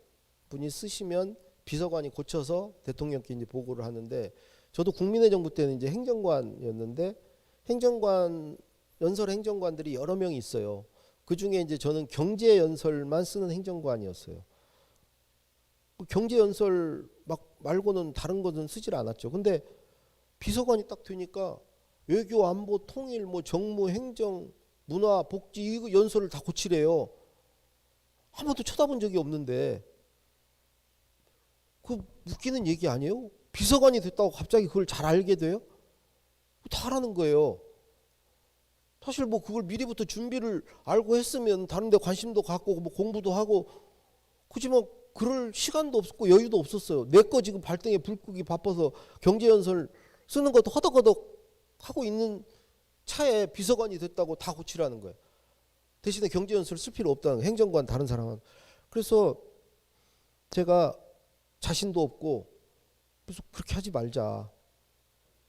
분이 쓰시면 비서관이 고쳐서 대통령께 이제 보고를 하는데 저도 국민의 정부 때는 이제 행정관이었는데 연설 행정관들이 여러 명이 있어요. 그 중에 이제 저는 경제 연설만 쓰는 행정관이었어요. 경제 연설 말고는 다른 것은 쓰질 않았죠. 근데 비서관이 딱 되니까 외교, 안보, 통일, 정무, 행정, 문화, 복지 이거 연설을 다 고치래요. 한 번도 쳐다본 적이 없는데 그 웃기는 얘기 아니에요? 비서관이 됐다고 갑자기 그걸 잘 알게 돼요? 다 하라는 거예요. 사실 그걸 미리부터 준비를 알고 했으면 다른 데 관심도 갖고 공부도 하고 그지만 그럴 시간도 없었고 여유도 없었어요. 내 거 지금 발등에 불 끄기 바빠서 경제연설 쓰는 것도 허덕허덕 하고 있는 차에 비서관이 됐다고 다 고치라는 거예요. 대신에 경제연설 쓸 필요 없다는 거예요. 행정관 다른 사람은. 그래서 제가 자신도 없고 그래서 그렇게 하지 말자.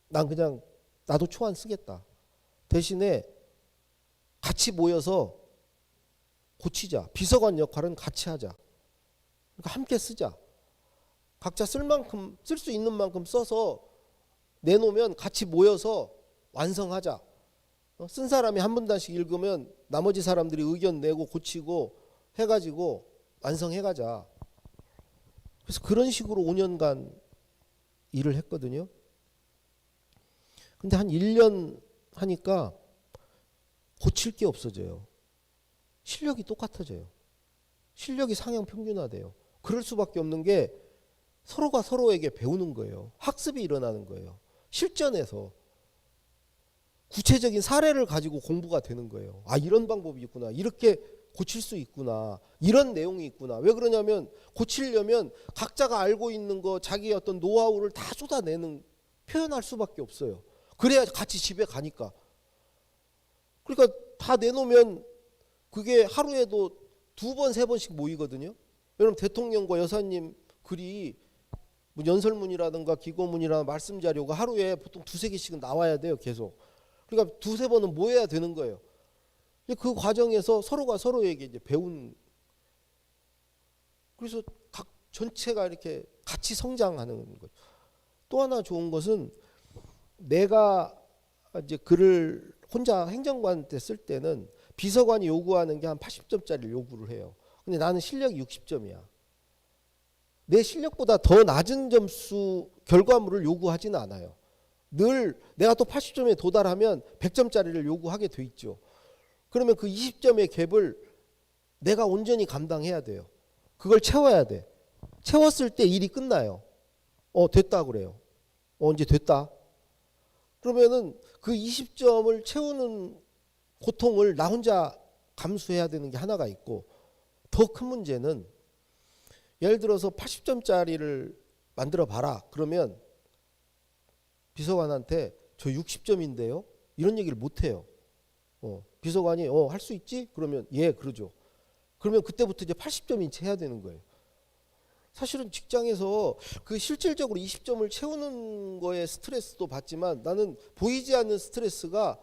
난 그냥 나도 초안 쓰겠다. 대신에 같이 모여서 고치자. 비서관 역할은 같이 하자. 그러니까 함께 쓰자. 각자 쓸 수 있는 만큼 써서 내놓으면 같이 모여서 완성하자. 쓴 사람이 한 분단씩 읽으면 나머지 사람들이 의견 내고 고치고 해가지고 완성해가자. 그래서 그런 식으로 5년간 일을 했거든요. 근데 한 1년 하니까 고칠 게 없어져요. 실력이 똑같아져요. 실력이 상향 평준화돼요. 그럴 수밖에 없는 게 서로가 서로에게 배우는 거예요. 학습이 일어나는 거예요. 실전에서. 구체적인 사례를 가지고 공부가 되는 거예요. 아, 이런 방법이 있구나. 이렇게 고칠 수 있구나. 이런 내용이 있구나. 왜 그러냐면 고치려면 각자가 알고 있는 거 자기의 어떤 노하우를 다 쏟아내는 표현할 수밖에 없어요. 그래야 같이 집에 가니까. 그러니까 다 내놓으면 그게 하루에도 2번, 3번씩 모이거든요. 여러분 대통령과 여사님 글이 뭐 연설문이라든가 기고문이라든가 말씀 자료가 하루에 보통 2-3개씩은 나와야 돼요. 계속. 그러니까 2-3번은 모여야 되는 거예요. 그 과정에서 서로가 서로에게 이제 배운, 그래서 각 전체가 이렇게 같이 성장하는 거죠. 또 하나 좋은 것은 내가 이제 글을 혼자 행정관 때 쓸 때는 비서관이 요구하는 게 한 80점짜리를 요구를 해요. 근데 나는 실력이 60점이야. 내 실력보다 더 낮은 점수 결과물을 요구하지는 않아요. 늘 내가 또 80점에 도달하면 100점짜리를 요구하게 돼 있죠. 그러면 그 20점의 갭을 내가 온전히 감당해야 돼요. 그걸 채워야 돼. 채웠을 때 일이 끝나요. 됐다 그래요. 이제 됐다. 그러면은 그 20점을 채우는 고통을 나 혼자 감수해야 되는 게 하나가 있고, 더 큰 문제는 예를 들어서 80점짜리를 만들어 봐라. 그러면 비서관한테 저 60점인데요. 이런 얘기를 못 해요. 비서관이 할 수 있지? 그러면 예, 그러죠. 그러면 그때부터 이제 80점인 채 해야 되는 거예요. 사실은 직장에서 그 실질적으로 20점을 채우는 거에 스트레스도 받지만 나는 보이지 않는 스트레스가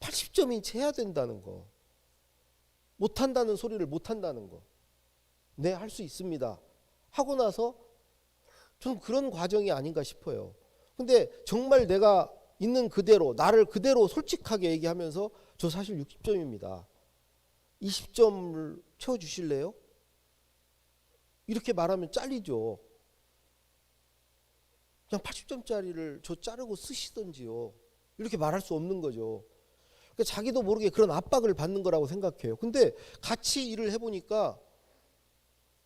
80점인 채 해야 된다는 거. 못한다는 소리를 못한다는 거. 네, 할 수 있습니다. 하고 나서 저는 그런 과정이 아닌가 싶어요. 근데 정말 내가 있는 그대로, 나를 그대로 솔직하게 얘기하면서 저 사실 60점입니다. 20점을 채워주실래요? 이렇게 말하면 잘리죠. 그냥 80점짜리를 저 자르고 쓰시던지요. 이렇게 말할 수 없는 거죠. 그러니까 자기도 모르게 그런 압박을 받는 거라고 생각해요. 근데 같이 일을 해보니까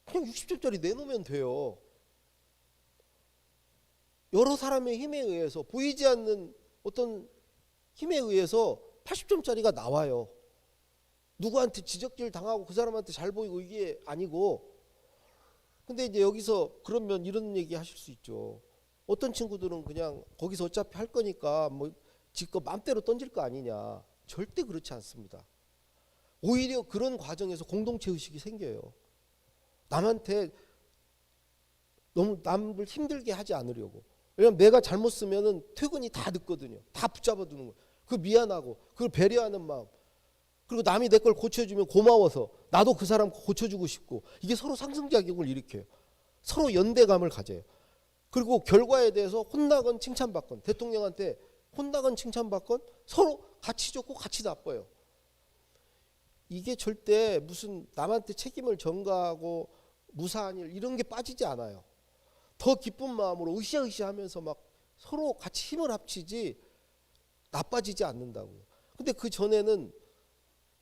그냥 60점짜리 내놓으면 돼요. 여러 사람의 힘에 의해서, 보이지 않는 어떤 힘에 의해서 80점짜리가 나와요. 누구한테 지적질 당하고 그 사람한테 잘 보이고 이게 아니고. 근데 이제 여기서 그러면 이런 얘기 하실 수 있죠. 어떤 친구들은 그냥 거기서 어차피 할 거니까 뭐 지껏 맘대로 던질 거 아니냐. 절대 그렇지 않습니다. 오히려 그런 과정에서 공동체 의식이 생겨요. 남한테 너무 남을 힘들게 하지 않으려고. 왜냐면 내가 잘못 쓰면은 퇴근이 다 늦거든요. 다 붙잡아 두는 거예요. 그 미안하고 그걸 배려하는 마음. 그리고 남이 내 걸 고쳐주면 고마워서 나도 그 사람 고쳐주고 싶고, 이게 서로 상승작용을 일으켜요. 서로 연대감을 가져요. 그리고 결과에 대해서 혼나건 칭찬받건, 대통령한테 혼나건 칭찬받건 서로 같이 좋고 같이 나빠요. 이게 절대 무슨 남한테 책임을 전가하고 무사한 일 이런 게 빠지지 않아요. 더 기쁜 마음으로 으쌰으쌰 하면서 막 서로 같이 힘을 합치지 나빠지지 않는다고요. 근데 그 전에는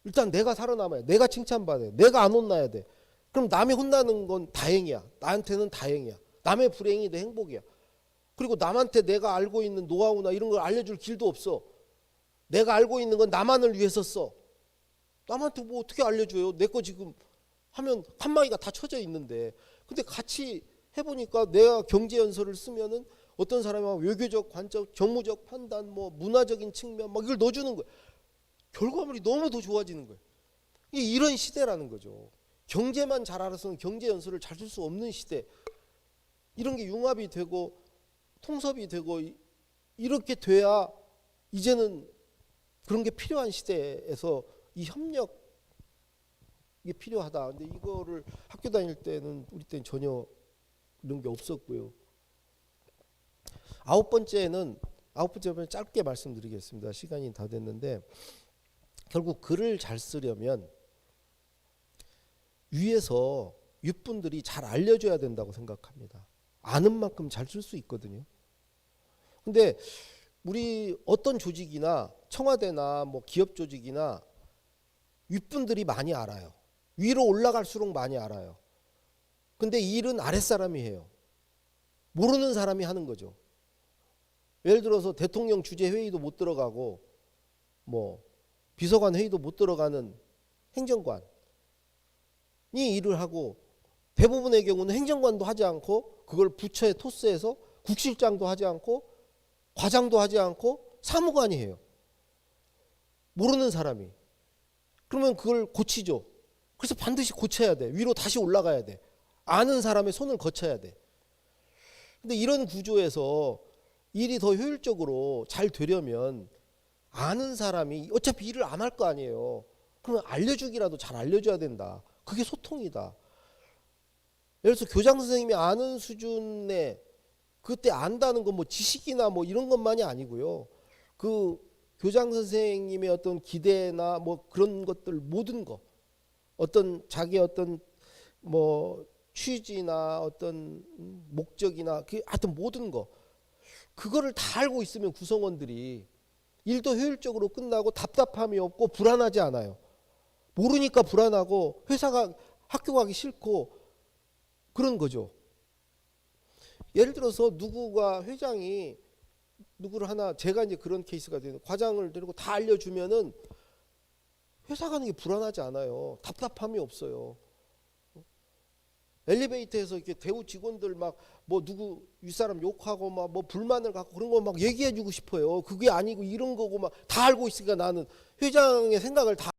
일단 내가 살아남아야 돼. 내가 칭찬받아야 돼. 내가 안 혼나야 돼. 그럼 남이 혼나는 건 다행이야. 나한테는 다행이야. 남의 불행이 내 행복이야. 그리고 남한테 내가 알고 있는 노하우나 이런 걸 알려줄 길도 없어. 내가 알고 있는 건 나만을 위해서 써. 남한테 뭐 어떻게 알려줘요? 내 거 지금 하면 칸막이가 다 쳐져 있는데. 근데 같이 해보니까 내가 경제연설을 쓰면은 어떤 사람이 막 외교적 관점, 정무적 판단, 뭐 문화적인 측면 막 이걸 넣어주는 거예요. 결과물이 너무 더 좋아지는 거예요. 이게 이런 시대라는 거죠. 경제만 잘 알아서는 경제연설을 잘 쓸 수 없는 시대. 이런 게 융합이 되고 통섭이 되고 이렇게 돼야 이제는 그런 게 필요한 시대에서 이 협력이 필요하다. 근데 이거를 학교 다닐 때는 우리 때는 전혀 이런 게 없었고요. 아홉 번째는 짧게 말씀드리겠습니다. 시간이 다 됐는데, 결국 글을 잘 쓰려면 위에서 윗분들이 잘 알려줘야 된다고 생각합니다. 아는 만큼 잘 쓸 수 있거든요. 근데 우리 어떤 조직이나 청와대나 뭐 기업 조직이나 윗분들이 많이 알아요. 위로 올라갈수록 많이 알아요. 근데 일은 아랫사람이 해요. 모르는 사람이 하는 거죠. 예를 들어서 대통령 주재 회의도 못 들어가고 뭐 비서관 회의도 못 들어가는 행정관이 일을 하고, 대부분의 경우는 행정관도 하지 않고 그걸 부처에 토스해서 국실장도 하지 않고 과장도 하지 않고 사무관이 해요. 모르는 사람이. 그러면 그걸 고치죠. 그래서 반드시 고쳐야 돼. 위로 다시 올라가야 돼. 아는 사람의 손을 거쳐야 돼. 근데 이런 구조에서 일이 더 효율적으로 잘 되려면 아는 사람이 어차피 일을 안 할 거 아니에요. 그러면 알려주기라도 잘 알려줘야 된다. 그게 소통이다. 예를 들어서 교장 선생님이 아는 수준의, 그때 안다는 건 뭐 지식이나 뭐 이런 것만이 아니고요. 그 교장 선생님의 어떤 기대나 뭐 그런 것들 모든 거, 어떤 자기 어떤 뭐 취지나 어떤 목적이나 그 하여튼 모든 거, 그거를 다 알고 있으면 구성원들이 일도 효율적으로 끝나고 답답함이 없고 불안하지 않아요. 모르니까 불안하고 회사가 학교 가기 싫고 그런 거죠. 예를 들어서 누구가 회장이 누구를 하나, 제가 이제 그런 케이스가 되는, 과장을 데리고 다 알려주면은 회사 가는 게 불안하지 않아요. 답답함이 없어요. 엘리베이터에서 이렇게 대우 직원들 막 뭐 누구 윗사람 욕하고 막 뭐 불만을 갖고 그런 거 막 얘기해주고 싶어요. 그게 아니고 이런 거고 막 다 알고 있으니까 나는 회장의 생각을 다